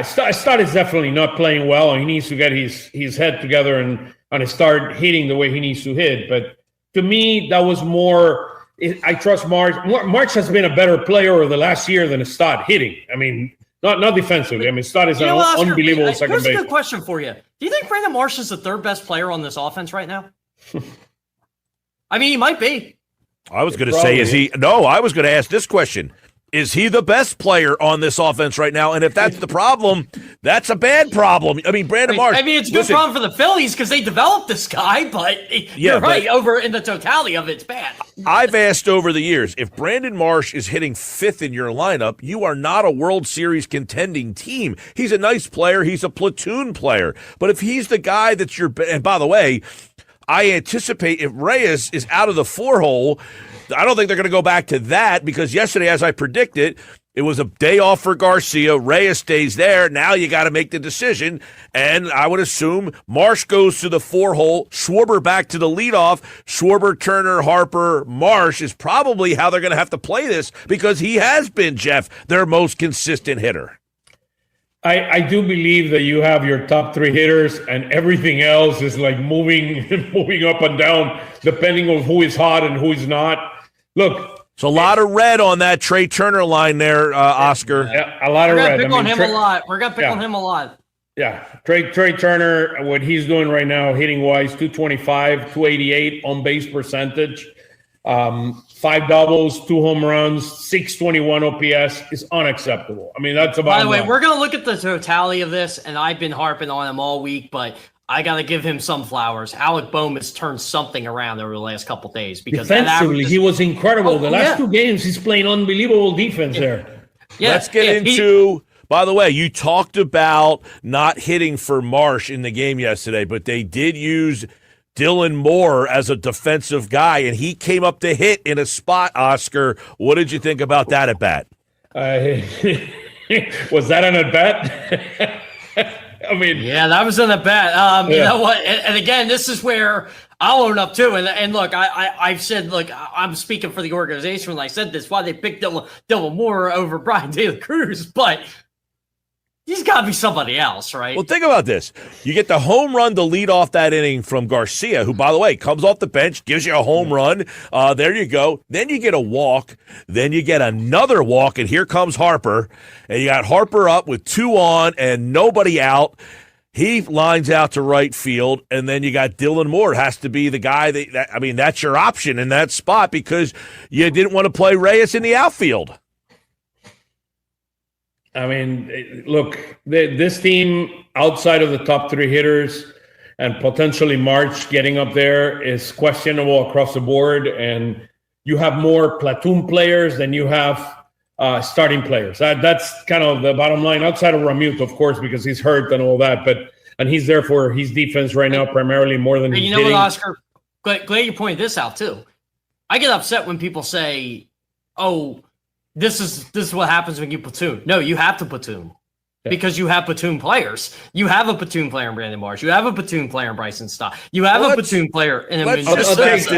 Stott is definitely not playing well, and he needs to get his head together and start hitting the way he needs to hit. But to me, that was more. I trust March. March has been a better player over the last year than Stott hitting. I mean, not defensively. I mean, Stott is unbelievable second base. Here's a good question for you. Do you think Brandon Marsh is the third best player on this offense right now? I mean, he might be. I was going to say, is he? No, I was going to ask this question. Is he the best player on this offense right now? And if that's the problem, that's a bad problem. I mean, Brandon Marsh. I mean, it's a good problem for the Phillies because they developed this guy, but you're right. Over in the totality of it, it's bad. I've asked over the years, if Brandon Marsh is hitting fifth in your lineup, you are not a World Series contending team. He's a nice player. He's a platoon player. But if he's the guy that's your – and by the way – I anticipate if Reyes is out of the 4-hole, I don't think they're going to go back to that because yesterday, as I predicted, it was a day off for Garcia. Reyes stays there. Now you got to make the decision. And I would assume Marsh goes to the 4-hole, Schwarber back to the leadoff. Schwarber, Turner, Harper, Marsh is probably how they're going to have to play this because he has been, Jeff, their most consistent hitter. I do believe that you have your top three hitters and everything else is like moving up and down depending on who is hot and who is not. Look. It's a lot of red on that Trey Turner line there, Oscar. Yeah, a lot of red. We're going to pick on him a lot. Yeah, Trey Turner, what he's doing right now, hitting-wise, 225, 288 on-base percentage. 5 doubles, 2 home runs, 621 OPS is unacceptable. I mean, that's about. By the way, we're going to look at the totality of this, and I've been harping on him all week, but I got to give him some flowers. Alec Boehm has turned something around over the last couple of days because defensively, he was incredible. The last 2 games, he's playing unbelievable defense there. Yeah, let's get into. By the way, you talked about not hitting for Marsh in the game yesterday, but they did use Dylan Moore as a defensive guy, and he came up to hit in a spot, Oscar. What did you think about that at bat? Was that an at bat? I mean, yeah, that was an at bat. You know what? And again, this is where I'll own up too. And look, I've said, look, I'm speaking for the organization when I said this, why they picked Dylan Moore over Brian De La Cruz, but he's got to be somebody else, right? Well, think about this. You get the home run to lead off that inning from Garcia, who, by the way, comes off the bench, gives you a home run. There you go. Then you get a walk. Then you get another walk, and here comes Harper. And you got Harper up with 2 on and nobody out. He lines out to right field, and then you got Dylan Moore. It has to be the guy that's your option in that spot because you didn't want to play Reyes in the outfield. I mean, look, this team outside of the top 3 hitters and potentially March getting up there is questionable across the board. And you have more platoon players than you have starting players. That's kind of the bottom line outside of Ramute, of course, because he's hurt and all that. And he's there for his defense right now, primarily more than he's hitting. What, Oscar? Glad you pointed this out too. I get upset when people say, "Oh, This is what happens when you platoon." No, you have to platoon because you have platoon players. You have a platoon player in Brandon Marsh. You have a platoon player in Bryson Stott. You have a platoon player in I'll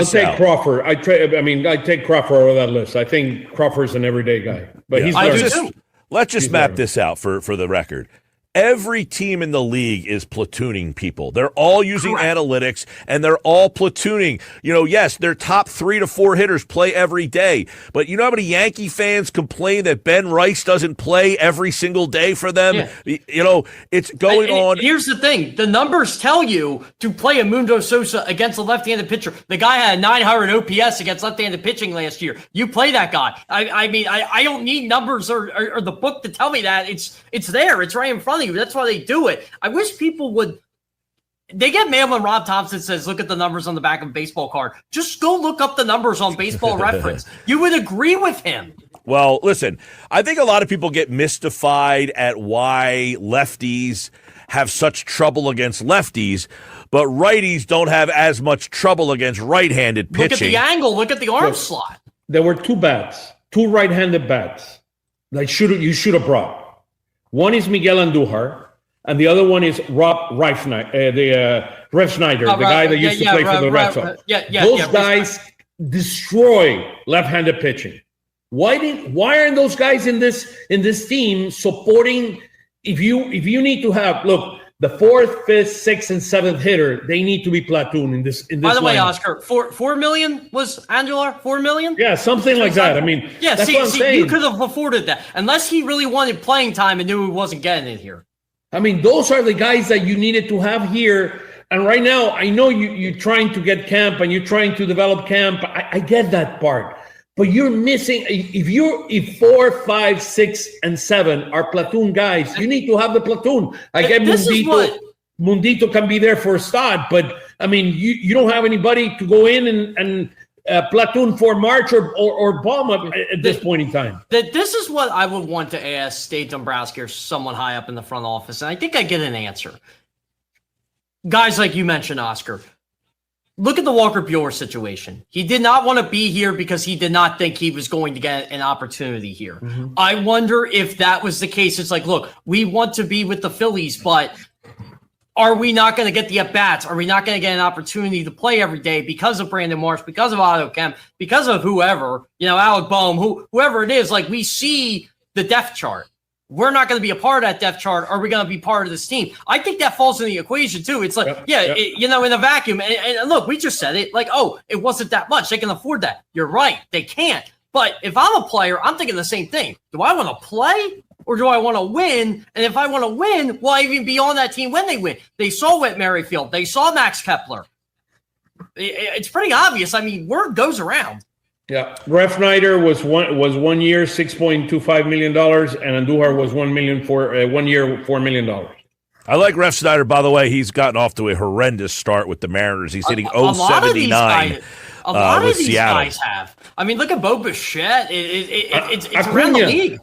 take Crawford. I take Crawford over that list. I think Crawford's an everyday guy, but let's just map this out for the record. Every team in the league is platooning people. They're all using analytics, and they're all platooning. You know, yes, their top 3 to 4 hitters play every day. But you know how many Yankee fans complain that Ben Rice doesn't play every single day for them? Yeah. You know, it's going on. Here's the thing. The numbers tell you to play a Mundo Sosa against a left-handed pitcher. The guy had a 900 OPS against left-handed pitching last year. You play that guy. I mean, I don't need numbers or the book to tell me that. It's there. It's right in front of you. That's why they do it. I wish people would. They get mad when Rob Thompson says, "Look at the numbers on the back of a baseball card." Just go look up the numbers on Baseball Reference. You would agree with him. Well, listen, I think a lot of people get mystified at why lefties have such trouble against lefties, but righties don't have as much trouble against right-handed pitching. Look at the angle. Look at the arm slot. There were 2 bats, 2 right-handed bats that you should have brought. One is Miguel Andujar, and the other one is Rob Refsnyder, the guy that used to play for the Red Sox. Those destroy left-handed pitching. Why aren't those guys in this team supporting? If you need to have, look, the 4th, 5th, 6th, and 7th hitter, they need to be platoon in this. By the way, lineup. Oscar, $4 million was Angela? $4 million? Yeah, something like that. I mean, yeah. that's what I'm saying. You could have afforded that unless he really wanted playing time and knew he wasn't getting it here. I mean, those are the guys that you needed to have here. And right now, I know you're trying to get camp and you're trying to develop camp. I get that part. But you're missing if 4, 5, 6, and 7 are platoon guys, you need to have the platoon. I get Mundito can be there for a start, but I mean you don't have anybody to go in and platoon for March or Ballmer at this point in time. This is what I would want to ask Dave Dombrowski or someone high up in the front office, and I think I get an answer. Guys like you mentioned, Oscar. Look at the Walker Buehler situation. He did not want to be here because he did not think he was going to get an opportunity here. Mm-hmm. I wonder if that was the case. It's like, look, we want to be with the Phillies, but are we not going to get the at-bats? Are we not going to get an opportunity to play every day because of Brandon Marsh, because of Otto Kemp, because of whoever, Alec Boehm, whoever it is? Like, we see the depth chart. We're not going to be a part of that depth chart. Are we going to be part of this team? I think that falls in the equation too. It's like, in a vacuum. And look, we just said it like, oh, it wasn't that much. They can afford that. You're right. They can't. But if I'm a player, I'm thinking the same thing. Do I want to play or do I want to win? And if I want to win, will I even be on that team when they win? They saw Whit Merrifield. They saw Max Kepler. It's pretty obvious. I mean, word goes around. Yeah, Refsnyder was 1 year, $6.25 million, and Andujar was 1 million for 1 year, $4 million. I like Refsnyder, by the way. He's gotten off to a horrendous start with the Mariners. He's hitting .079. A lot of these Seattle. guys have. I mean, look at Bo Bichette. It's around the league.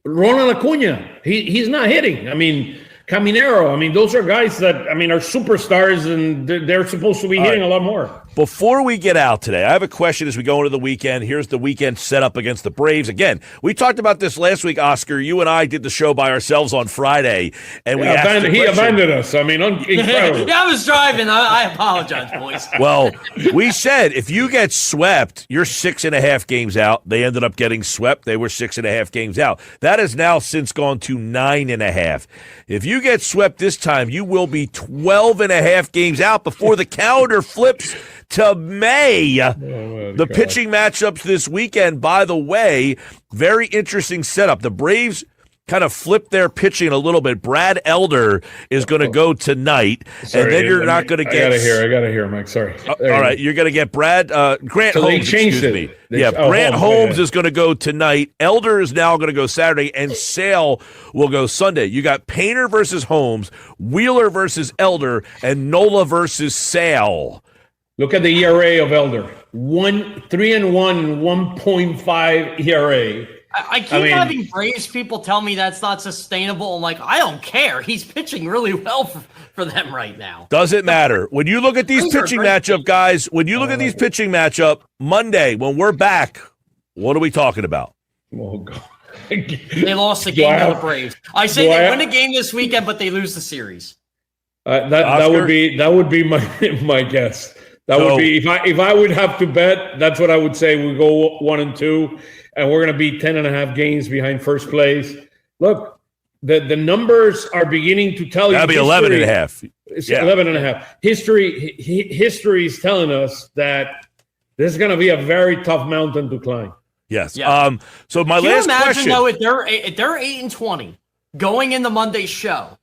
Ronald Acuna, he's not hitting. I mean, Caminero. I mean, those are guys that are superstars, and they're supposed to be hitting a lot more. Before we get out today, I have a question as we go into the weekend. Here's the weekend setup against the Braves. Again, we talked about this last week, Oscar. You and I did the show by ourselves on Friday, and he abandoned us. I mean, incredible. Yeah, I was driving. I apologize, boys. Well, we said if you get swept, you're 6.5 games out. They ended up getting swept. They were 6.5 games out. That has now since gone to 9.5. If you get swept this time, you will be 12.5 games out before the calendar flips to May. The pitching matchups this weekend, by the way, very interesting setup. The Braves kind of flipped their pitching a little bit. Brad Elder is going to go tonight, and then you're not going to get. I gotta hear, Mike. Sorry. All right, you're going to get Grant Holmes. Changed it. Grant Holmes is going to go tonight. Elder is now going to go Saturday, and Sale will go Sunday. You got Painter versus Holmes, Wheeler versus Elder, and Nola versus Sale. Look at the ERA of Elder. 3-1, 1.5 ERA. I keep having Braves people tell me that's not sustainable. I'm like, I don't care. He's pitching really well for them right now. Doesn't matter. When you look at these pitching matchup, guys, pitching matchup, Monday, when we're back, what are we talking about? Oh, God. They lost the game to the Braves. I say they win a game this weekend, but they lose the series. That would be my guess. That would be if I would have to bet. That's what I would say. We go 1-2, and we're going to be 10.5 games behind first place. Look, the numbers are beginning to tell you. That'd be 11.5. It's 11.5. History is telling us that this is going to be a very tough mountain to climb. Yes. Yeah. So my last question. Though, if they're 8-20 going in the Monday show,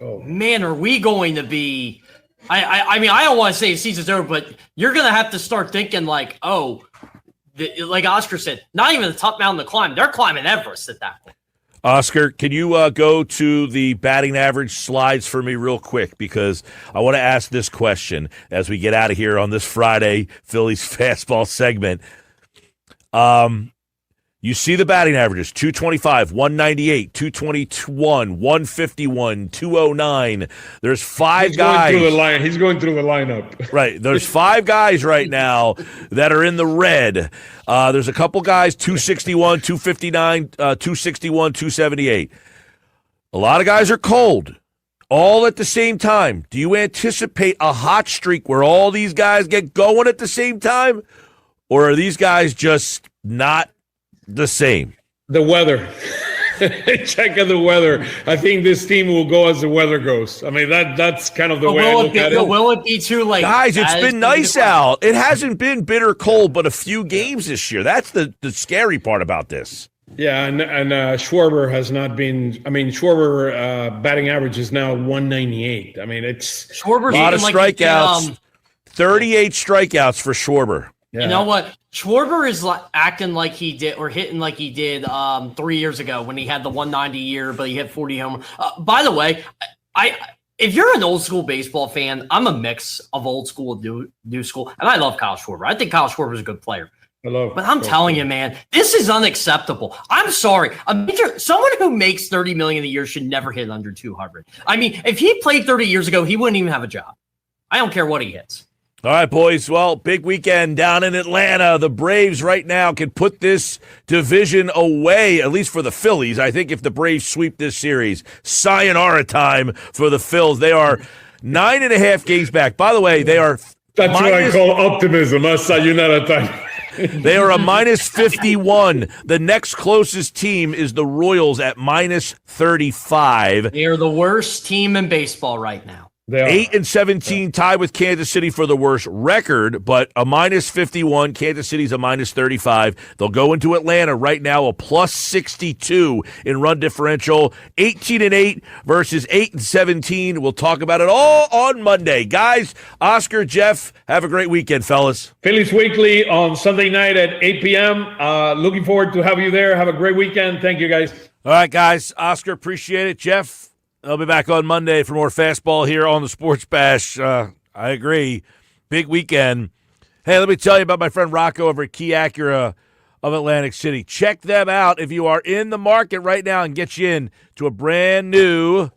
man, are we going to be? I mean, I don't want to say the season's over, but you're going to have to start thinking like, like Oscar said, not even a tough mountain to climb. They're climbing Everest at that point. Oscar, can you go to the batting average slides for me real quick? Because I want to ask this question as we get out of here on this Friday Phillies fastball segment. You see the batting averages, 225, 198, 221, 151, 209. There's five guys. He's going through the lineup. Right. There's 5 guys right now that are in the red. There's a couple guys, 261, 259, 261, 278. A lot of guys are cold, all at the same time. Do you anticipate a hot streak where all these guys get going at the same time? or are these guys just not the same? The weather. Check out the weather. I think this team will go as the weather goes. I mean, that's kind of the way I look at it. Will it be too late? Guys, it's been nice out. It hasn't been bitter cold, but a few games this year. That's the scary part about this. Yeah, and Schwarber has not been. I mean, Schwarber batting average is now 198. I mean, it's Schwarber's a lot of strikeouts. 38 strikeouts for Schwarber. Yeah. You know what? Schwarber is acting like he did, or hitting like he did 3 years ago when he had the 190 year, but he hit 40 home. By the way, if you're an old school baseball fan, I'm a mix of old school and new school, and I love Kyle Schwarber. I think Kyle Schwarber is a good player. But I'm telling you, man, this is unacceptable. I'm sorry. Someone who makes $30 million a year should never hit under 200. I mean, if he played 30 years ago, he wouldn't even have a job. I don't care what he hits. All right, boys. Well, big weekend down in Atlanta. The Braves right now can put this division away, at least for the Phillies. I think if the Braves sweep this series, sayonara time for the Phils. They are 9.5 games back. By the way, they are That's what I call optimism. Sayonara time. They are a minus 51. The next closest team is the Royals at minus 35. They are the worst team in baseball right now. 8-17 tied with Kansas City for the worst record, but a minus 51. Kansas City's a minus 35. They'll go into Atlanta right now, a plus 62 in run differential. 18-8 versus 8-17. We'll talk about it all on Monday. Guys, Oscar, Jeff, have a great weekend, fellas. Phillies Weekly on Sunday night at 8 p.m. Looking forward to have you there. Have a great weekend. Thank you, guys. All right, guys. Oscar, appreciate it. Jeff, I'll be back on Monday for more fastball here on the Sports Bash. I agree. Big weekend. Hey, let me tell you about my friend Rocco over at Key Acura of Atlantic City. Check them out if you are in the market right now and get you in to a brand new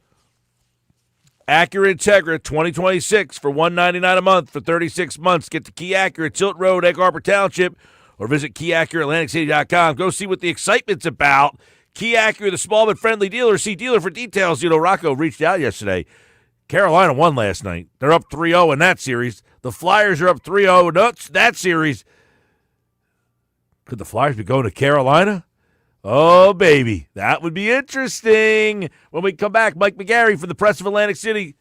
Acura Integra 2026 for $199 a month for 36 months. Get to Key Acura, Tilt Road, Egg Harbor Township, or visit KeyAcuraAtlanticCity.com. Go see what the excitement's about. Key Acura, the small but friendly dealer. See dealer for details. You know, Rocco reached out yesterday. Carolina won last night. They're up 3-0 in that series. The Flyers are up 3-0 in that series. Could the Flyers be going to Carolina? Oh, baby. That would be interesting. When we come back, Mike McGarry from the Press of Atlantic City.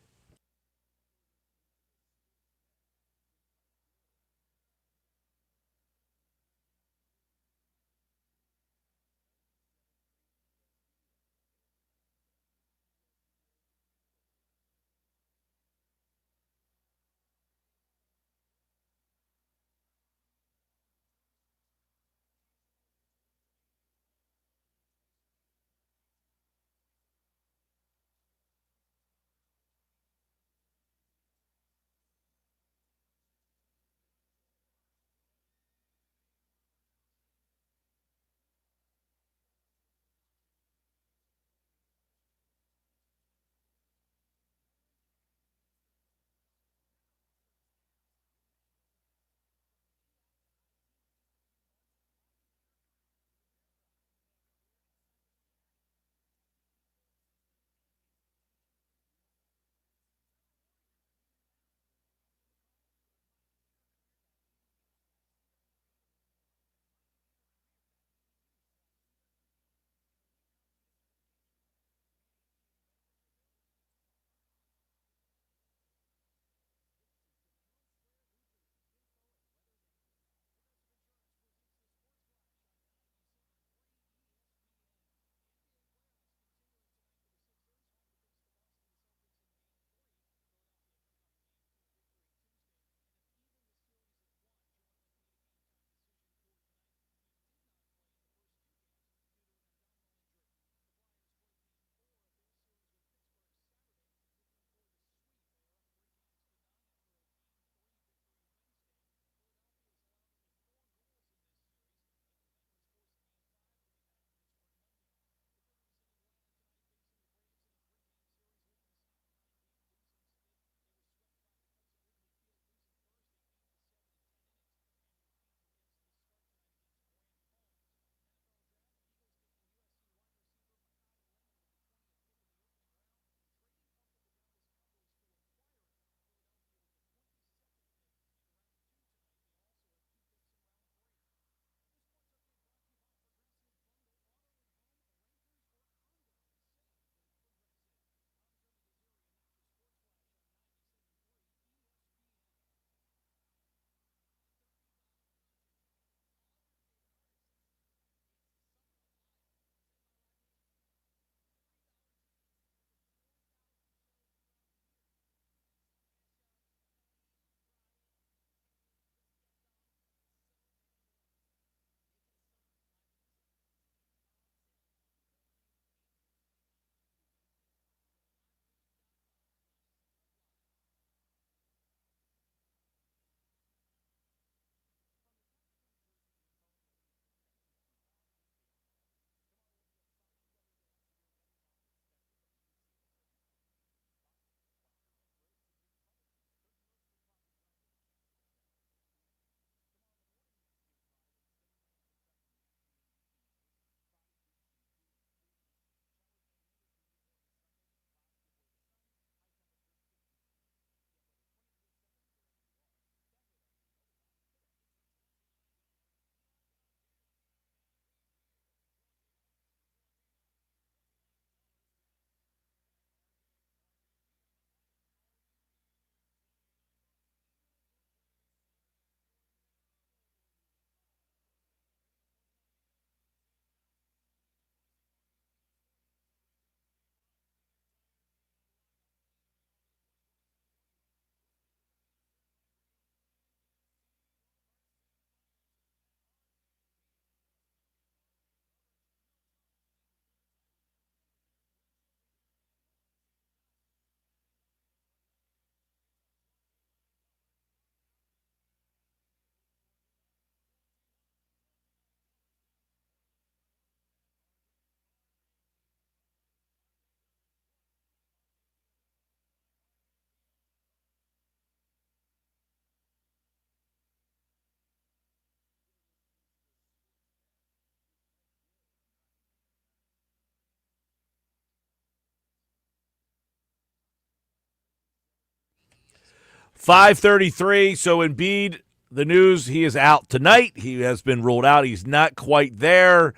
5:33. So Embiid, the news, he is out tonight. He has been ruled out. He's not quite there.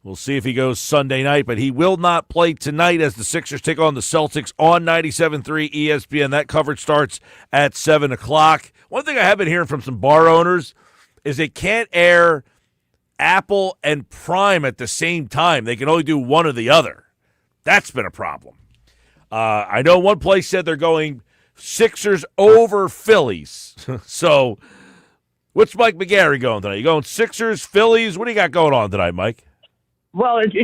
We'll see if he goes Sunday night, but he will not play tonight as the Sixers take on the Celtics on 97.3 ESPN. That coverage starts at 7 o'clock. One thing I have been hearing from some bar owners is they can't air Apple and Prime at the same time. They can only do one or the other. That's been a problem. I know one place said they're going Sixers over Phillies. So what's Mike McGarry going tonight? You going Sixers, Phillies? What do you got going on tonight, Mike? Well, it's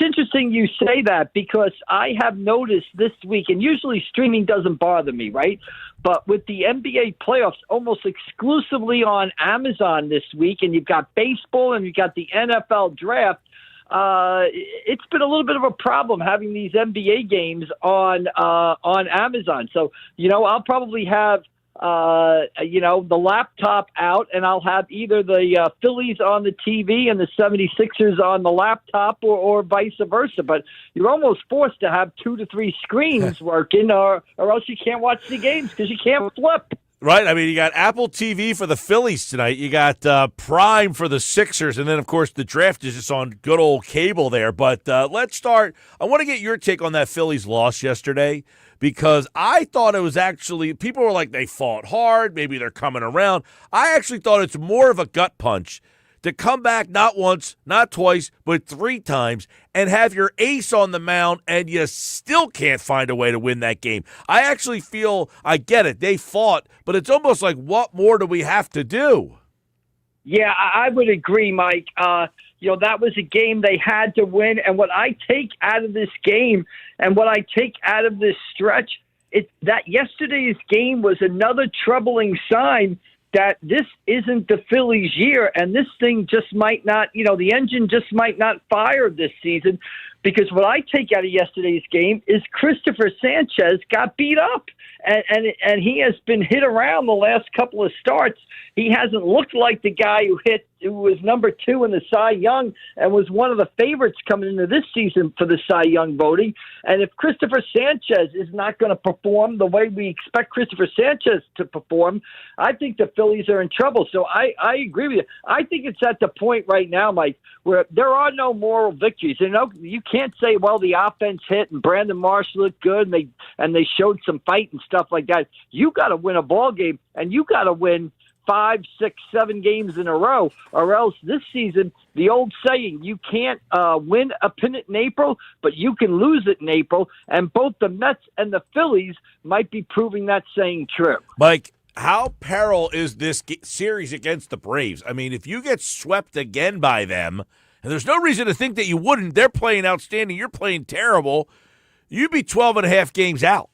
interesting you say that because I have noticed this week, and usually streaming doesn't bother me, right? But with the NBA playoffs almost exclusively on Amazon this week, and you've got baseball and you've got the NFL draft, it's been a little bit of a problem having these NBA games on Amazon. So, I'll probably have the laptop out, and I'll have either the Phillies on the TV and the 76ers on the laptop or vice versa. But you're almost forced to have 2 to 3 screens working or else you can't watch the games because you can't flip. Right. I mean, you got Apple TV for the Phillies tonight. You got Prime for the Sixers. And then, of course, the draft is just on good old cable there. But let's start. I want to get your take on that Phillies loss yesterday because I thought it was actually – people were like they fought hard. Maybe they're coming around. I actually thought it's more of a gut punch to come back not once, not twice, but 3 times and have your ace on the mound and you still can't find a way to win that game. I actually feel, I get it, they fought, but it's almost like what more do we have to do? Yeah, I would agree, Mike. That was a game they had to win. And what I take out of this game and what I take out of this stretch, that yesterday's game was another troubling sign that this isn't the Phillies' year, and this thing just might not, the engine just might not fire this season, because what I take out of yesterday's game is Christopher Sanchez got beat up, and he has been hit around the last couple of starts. He hasn't looked like the guy who was number 2 in the Cy Young and was one of the favorites coming into this season for the Cy Young voting. And if Christopher Sanchez is not going to perform the way we expect Christopher Sanchez to perform, I think the Phillies are in trouble. So I agree with you. I think it's at the point right now, Mike, where there are no moral victories. You can't say, well, the offense hit and Brandon Marsh looked good and they showed some fight and stuff like that. You got to win a ball game, and you got to win 5, 6, 7 games in a row, or else this season, the old saying, you can't win a pennant in April, but you can lose it in April, and both the Mets and the Phillies might be proving that saying true. Mike, how peril is this series against the Braves? I mean, if you get swept again by them, and there's no reason to think that you wouldn't, they're playing outstanding, you're playing terrible, you'd be 12 and a half games out.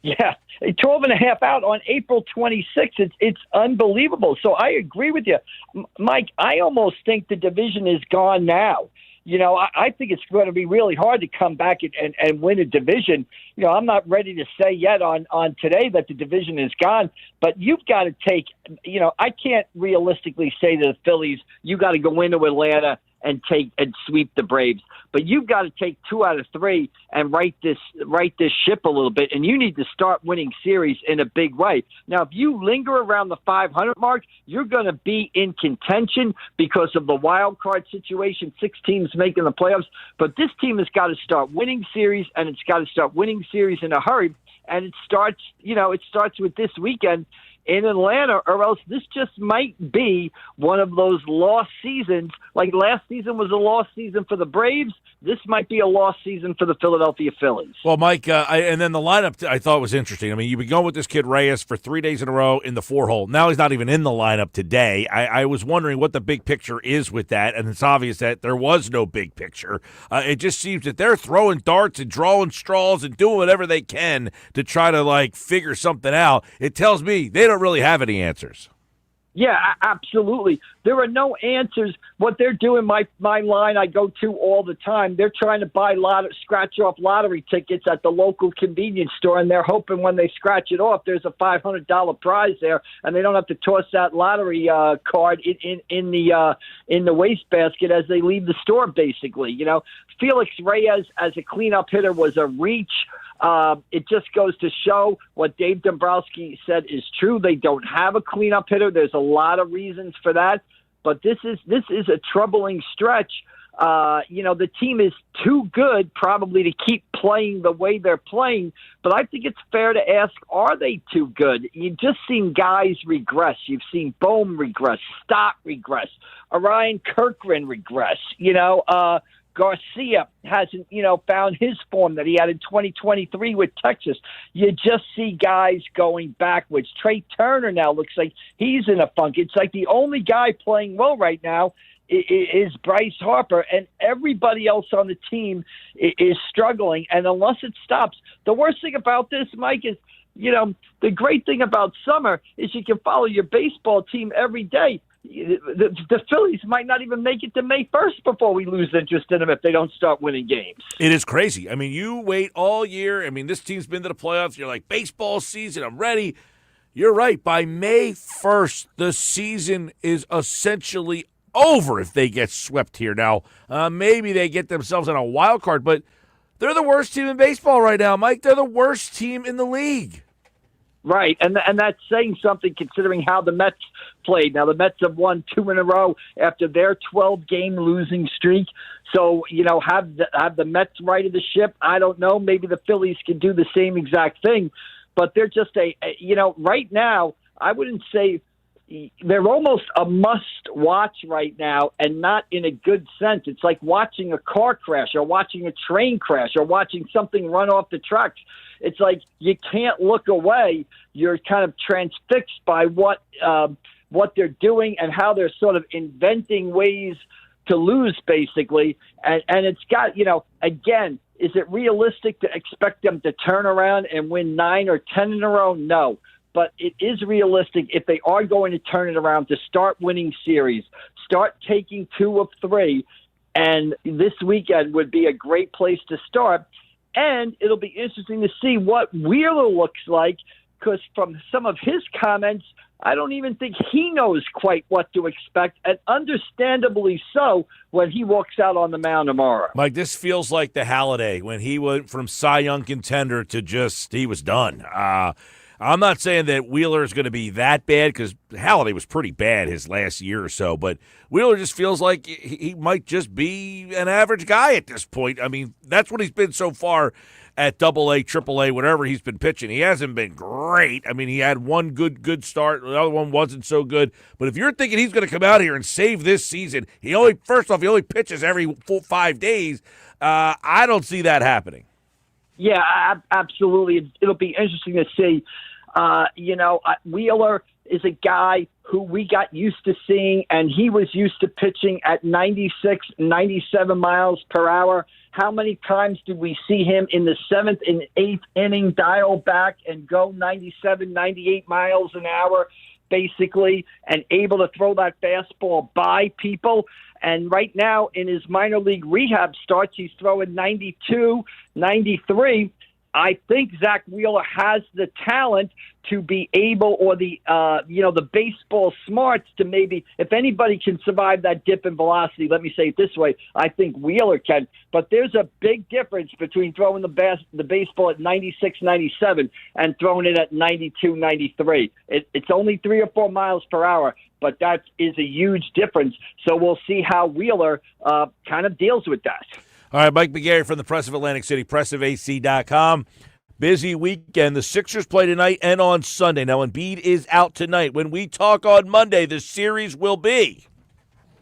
Yeah, 12 and a half out on April 26th. It's unbelievable. So I agree with you. Mike, I almost think the division is gone now. I think it's going to be really hard to come back and win a division. I'm not ready to say yet on today that the division is gone, but you've got to take, I can't realistically say to the Phillies, you got to go into Atlanta and sweep the Braves. But you've got to take 2 out of 3 and right this ship a little bit, and you need to start winning series in a big way. Now, if you linger around the 500 mark, you're going to be in contention because of the wild card situation, 6 teams making the playoffs. But this team has got to start winning series, and it's got to start winning series in a hurry. And it starts with this weekend in Atlanta, or else this just might be one of those lost seasons. Like last season was a lost season for the Braves. This might be a lost season for the Philadelphia Phillies. Well, Mike, and then the lineup I thought was interesting. I mean, you've been going with this kid Reyes for 3 days in a row in the 4-hole. Now he's not even in the lineup today. I was wondering what the big picture is with that, and it's obvious that there was no big picture. It just seems that they're throwing darts and drawing straws and doing whatever they can to try to, figure something out. It tells me they don't really have any answers. Yeah, absolutely. There are no answers. What they're doing, my line I go to all the time, they're trying to buy scratch-off lottery tickets at the local convenience store, and they're hoping when they scratch it off, there's a $500 prize there, and they don't have to toss that lottery card in the wastebasket as they leave the store, basically. Felix Reyes as a cleanup hitter was a reach. It just goes to show what Dave Dombrowski said is true. They don't have a cleanup hitter. There's a lot of reasons for that, but this is a troubling stretch. The team is too good probably to keep playing the way they're playing, but I think it's fair to ask, are they too good? You've just seen guys regress. You've seen Bohm regress, Stott regress, Orion Kirkland regress. Garcia hasn't, found his form that he had in 2023 with Texas. You just see guys going backwards. Trey Turner now looks like he's in a funk. It's like the only guy playing well right now is Bryce Harper, and everybody else on the team is struggling. And unless it stops, the worst thing about this, Mike, is, the great thing about summer is you can follow your baseball team every day. The Phillies might not even make it to May 1st before we lose interest in them if they don't start winning games. It is crazy. I mean, you wait all year. I mean, this team's been to the playoffs. You're like, baseball season, I'm ready. You're right. By May 1st, the season is essentially over if they get swept here. Now, maybe they get themselves on a wild card, but they're the worst team in baseball right now, Mike. They're the worst team in the league. Right, and that's saying something considering how the Mets played. Now, the Mets have won 2 in a row after their 12-game losing streak. So, have the Mets righted the ship? I don't know. Maybe the Phillies can do the same exact thing. But they're just right now, I wouldn't say they're almost a must-watch right now, and not in a good sense. It's like watching a car crash or watching a train crash or watching something run off the tracks. It's like you can't look away. You're kind of transfixed by what they're doing and how they're sort of inventing ways to lose, basically. And it's got, again, is it realistic to expect them to turn around and win 9 or 10 in a row? No. But it is realistic if they are going to turn it around to start winning series, start taking 2 of 3, and this weekend would be a great place to start. And it'll be interesting to see what Wheeler looks like, because from some of his comments, I don't even think he knows quite what to expect, and understandably so when he walks out on the mound tomorrow. Mike, this feels like the Halladay when he went from Cy Young contender to he was done. I'm not saying that Wheeler is going to be that bad, because Halladay was pretty bad his last year or so, but Wheeler just feels like he might just be an average guy at this point. I mean, that's what he's been so far at AA, AAA, whatever he's been pitching. He hasn't been great. I mean, he had one good start. The other one wasn't so good. But if you're thinking he's going to come out here and save this season, he only pitches every 5 days. I don't see that happening. Yeah, absolutely. It'll be interesting to see. Wheeler is a guy who we got used to seeing, and he was used to pitching at 96, 97 miles per hour. How many times did we see him in the 7th and 8th inning dial back and go 97, 98 miles an hour, basically, and able to throw that fastball by people? And right now in his minor league rehab starts, he's throwing 92, 93. I think Zach Wheeler has the talent to be able, or the baseball smarts to maybe, if anybody can survive that dip in velocity, let me say it this way, I think Wheeler can. But there's a big difference between throwing the baseball at 96, 97 and throwing it at 92, 93. It's only 3 or 4 miles per hour, but that is a huge difference. So we'll see how Wheeler kind of deals with that. All right, Mike McGarry from the Press of Atlantic City, pressofac.com. Busy weekend. The Sixers play tonight and on Sunday. Now, Embiid is out tonight. When we talk on Monday, the series will be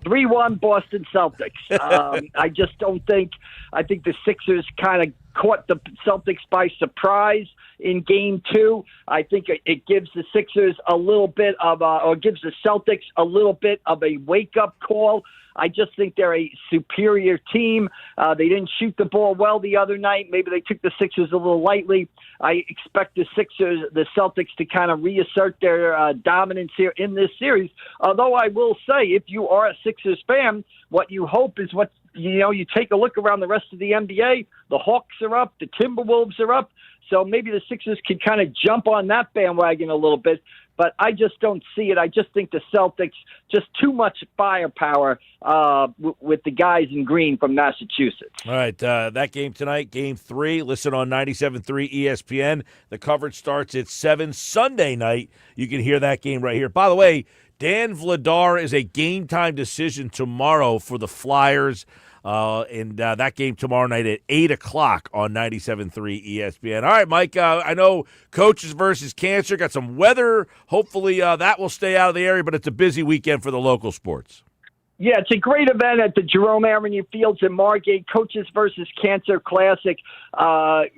3-1 Boston Celtics. I just don't think – I think the Sixers kind of caught the Celtics by surprise in Game 2. I think it gives the Sixers a little bit of or gives the Celtics a little bit of a wake-up call. I just think they're a superior team. They didn't shoot the ball well the other night. Maybe they took the Sixers a little lightly. I expect the Celtics to kind of reassert their dominance here in this series. Although I will say, if you are a Sixers fan, what you hope is you take a look around the rest of the NBA. The Hawks are up. The Timberwolves are up. So maybe the Sixers can kind of jump on that bandwagon a little bit. but I just don't see it. I just think the Celtics, just too much firepower with the guys in green from Massachusetts. All right, that game tonight, Game 3, listen on 97.3 ESPN. The coverage starts at 7 Sunday night. You can hear that game right here. By the way, Dan Vladar is a game-time decision tomorrow for the Flyers. And that game tomorrow night at 8 o'clock on 97.3 ESPN. All right, Mike, I know coaches versus cancer. Got some weather. Hopefully that will stay out of the area, but it's a busy weekend for the local sports. Yeah, it's a great event at the Jerome Avenue Fields in Margate. Coaches versus Cancer Classic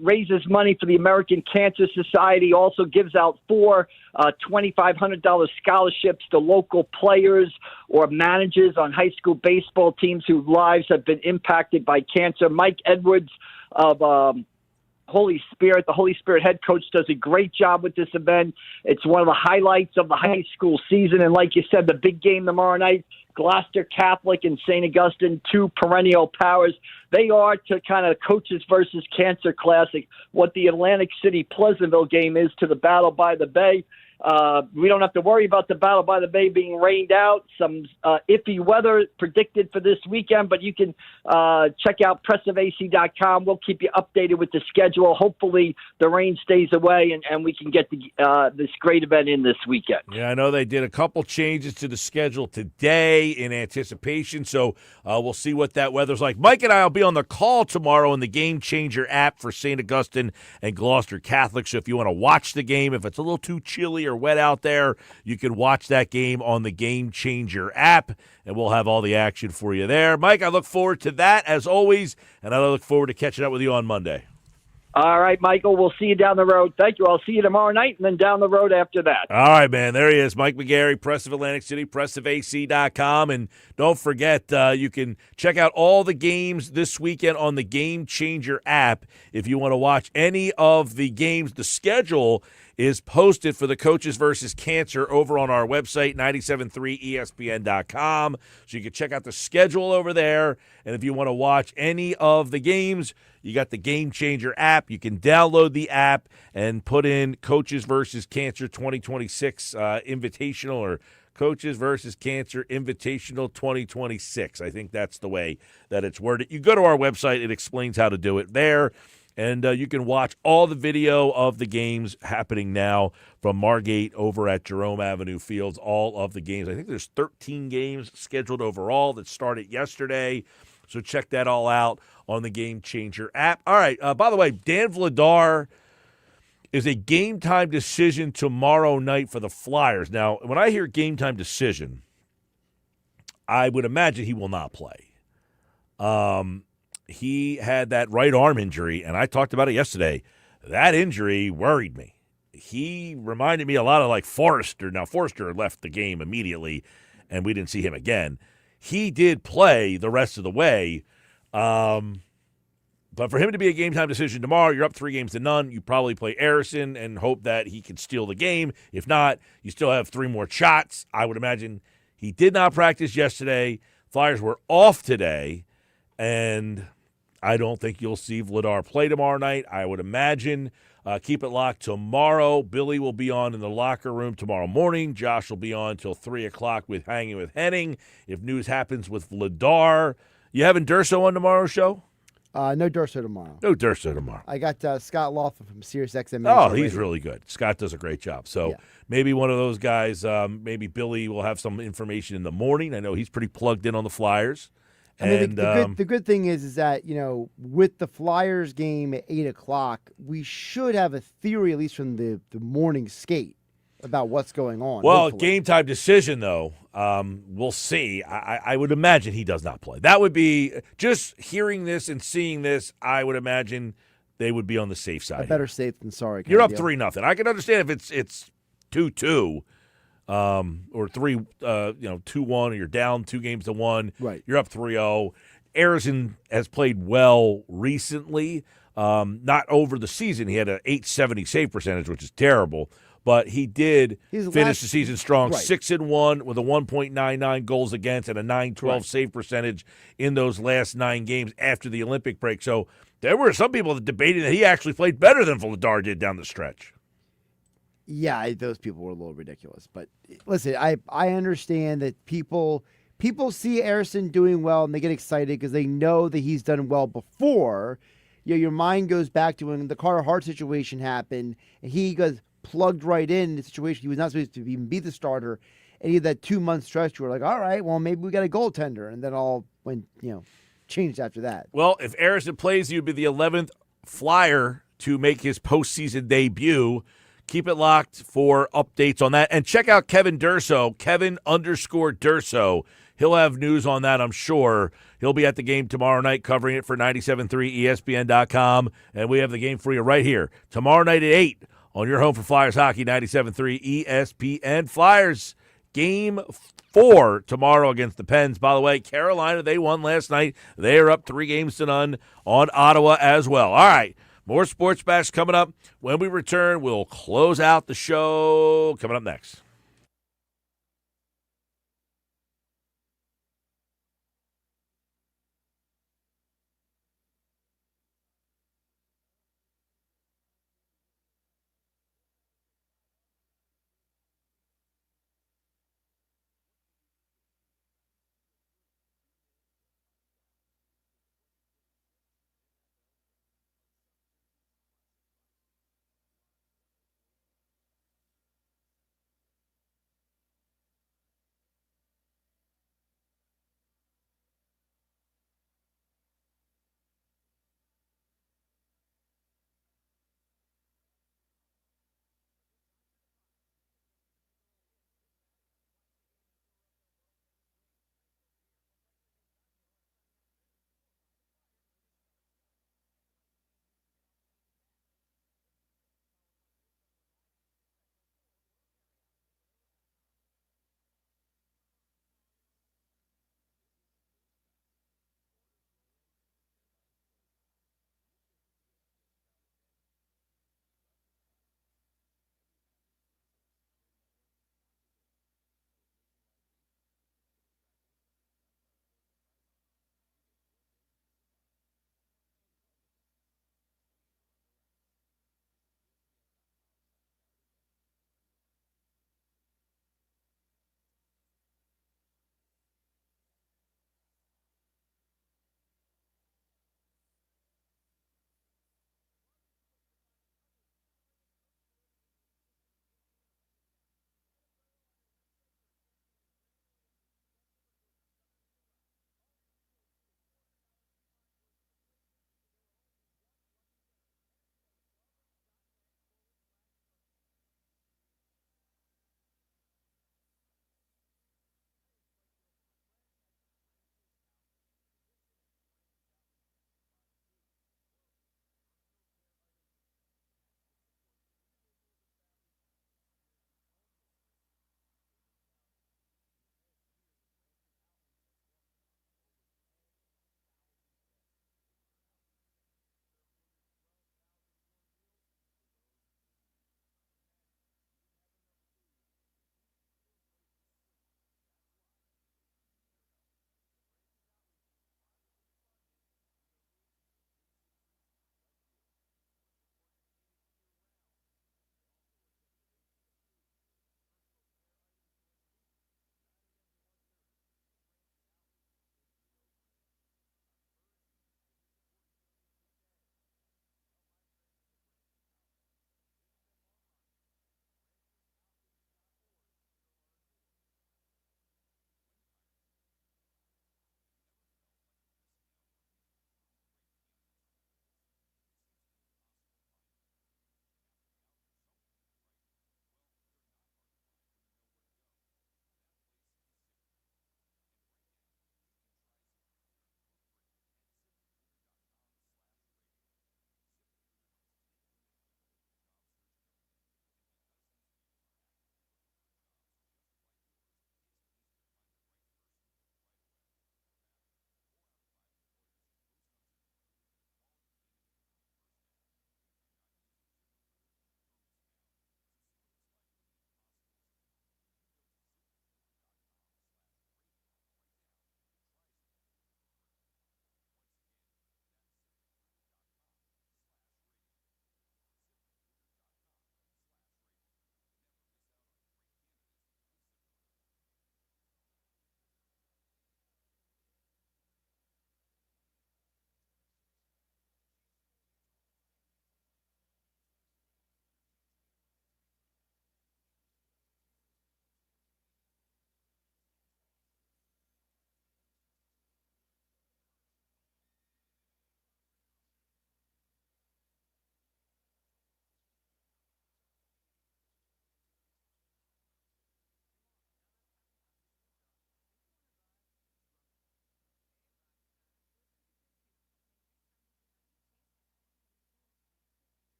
raises money for the American Cancer Society, also gives out 4 $2,500 scholarships to local players or managers on high school baseball teams whose lives have been impacted by cancer. Mike Edwards of Holy Spirit, the Holy Spirit head coach, does a great job with this event. It's one of the highlights of the high school season. And like you said, the big game tomorrow night, Gloucester Catholic and St. Augustine, 2 perennial powers. They are to kind of coaches versus cancer classic what the Atlantic City Pleasantville game is to the Battle by the Bay. We don't have to worry about the Battle by the Bay being rained out. Some iffy weather predicted for this weekend, but you can check out pressofac.com. We'll keep you updated with the schedule. Hopefully the rain stays away and we can get this great event in this weekend. Yeah, I know they did a couple changes to the schedule today in anticipation, so we'll see what that weather's like. Mike and I will be on the call tomorrow in the Game Changer app for St. Augustine and Gloucester Catholic, so if you want to watch the game, if it's a little too chilly or wet out there, you can watch that game on the Game Changer app, and we'll have all the action for you there. Mike, I look forward to that as always, and I look forward to catching up with you on Monday. All right, Michael, we'll see you down the road. Thank you. I'll see you tomorrow night and then down the road after that. All right, man. There he is, Mike McGarry, Press of Atlantic City, pressofac.com. And don't forget, you can check out all the games this weekend on the Game Changer app. If you want to watch any of the games, the schedule is posted for the Coaches versus Cancer over on our website, 973ESPN.com. So you can check out the schedule over there. And if you want to watch any of the games, you got the Game Changer app. You can download the app and put in Coaches versus Cancer 2026 Invitational or Coaches versus Cancer Invitational 2026. I think that's the way that it's worded. You go to our website. It explains how to do it there. And you can watch all the video of the games happening now from Margate over at Jerome Avenue Fields, all of the games. I think there's 13 games scheduled overall that started yesterday. So check that all out on the Game Changer app. All right, by the way, Dan Vladar is a game-time decision tomorrow night for the Flyers. Now, when I hear game-time decision, I would imagine he will not play. He had that right arm injury, and I talked about it yesterday. That injury worried me. He reminded me a lot of like Forrester. Now, Forrester left the game immediately, and we didn't see him again. He did play the rest of the way, but for him to be a game-time decision tomorrow, you're up 3-0. You probably play Harrison and hope that he can steal the game. If not, you still have 3 more shots. I would imagine he did not practice yesterday. Flyers were off today, and I don't think you'll see Vladar play tomorrow night. I would imagine keep it locked tomorrow. Billy will be on in the locker room tomorrow morning. Josh will be on until 3 o'clock with Hanging with Henning. If news happens with Vladar, you having Durso on tomorrow's show? No Durso tomorrow. No Durso tomorrow. I got Scott Laughlin from SiriusXM. Oh, he's really good. Scott does a great job. So Yeah. maybe one of those guys, maybe Billy will have some information in the morning. I know he's pretty plugged in on the Flyers. I mean, the good thing is that, with the Flyers game at 8 o'clock, we should have a theory, at least from the morning skate, about what's going on. Well, hopefully. game time decision, though, we'll see. I would imagine he does not play. That would be, just hearing this and seeing this, I would imagine they would be on the safe side. Better safe than sorry. You're up 3-0. I can understand if it's 2-2. Or 2-1, or you're down 2-1. Right. You're up 3-0. Harrison has played well recently. Not over the season. He had an .870 save percentage, which is terrible. But he did finish the season strong, right. 6-1 with a 1.99 goals against and a .912 save percentage in those last 9 games after the Olympic break. So there were some people that debated that he actually played better than Vladar did down the stretch. Yeah, those people were a little ridiculous. But listen, I understand that people see Harrison doing well and they get excited because they know that he's done well before. Your mind goes back to when the Carter Hart situation happened and he got plugged right in the situation. He was not supposed to even be the starter. And he had that 2-month stretch where like, all right, well, maybe we got a goaltender. And then all went, changed after that. Well, if Harrison plays, he'd be the 11th Flyer to make his postseason debut. Keep it locked for updates on that. And check out Kevin Durso, Kevin_Durso. He'll have news on that, I'm sure. He'll be at the game tomorrow night covering it for 97.3 ESPN.com. And we have the game for you right here tomorrow night at 8 on your home for Flyers hockey, 97.3 ESPN. Flyers game 4 tomorrow against the Pens. By the way, Carolina, they won last night. They are up 3-0 on Ottawa as well. All right, more Sports Bash coming up. When we return, we'll close out the show. Coming up next.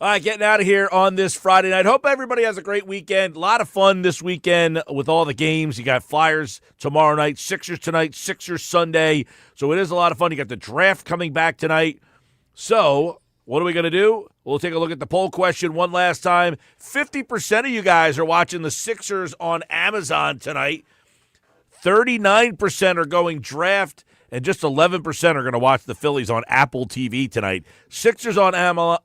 All right, getting out of here on this Friday night. Hope everybody has a great weekend. A lot of fun this weekend with all the games. You got Flyers tomorrow night, Sixers tonight, Sixers Sunday. So it is a lot of fun. You got the draft coming back tonight. So what are we going to do? We'll take a look at the poll question one last time. 50% of you guys are watching the Sixers on Amazon tonight. 39% are going draft, and just 11% are going to watch the Phillies on Apple TV tonight. Sixers on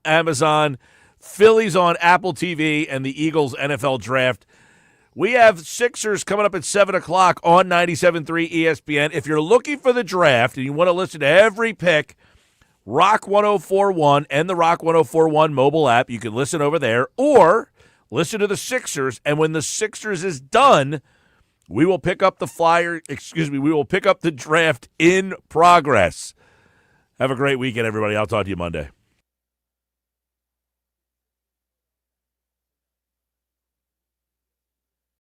Amazon, Phillies on Apple TV, and the Eagles NFL Draft. We have Sixers coming up at 7 o'clock on 97.3 ESPN. If you're looking for the draft and you want to listen to every pick, Rock 104.1 and the Rock 104.1 mobile app, you can listen over there, or listen to the Sixers, and when the Sixers is done, we will pick up we will pick up the draft in progress. Have a great weekend, everybody. I'll talk to you Monday.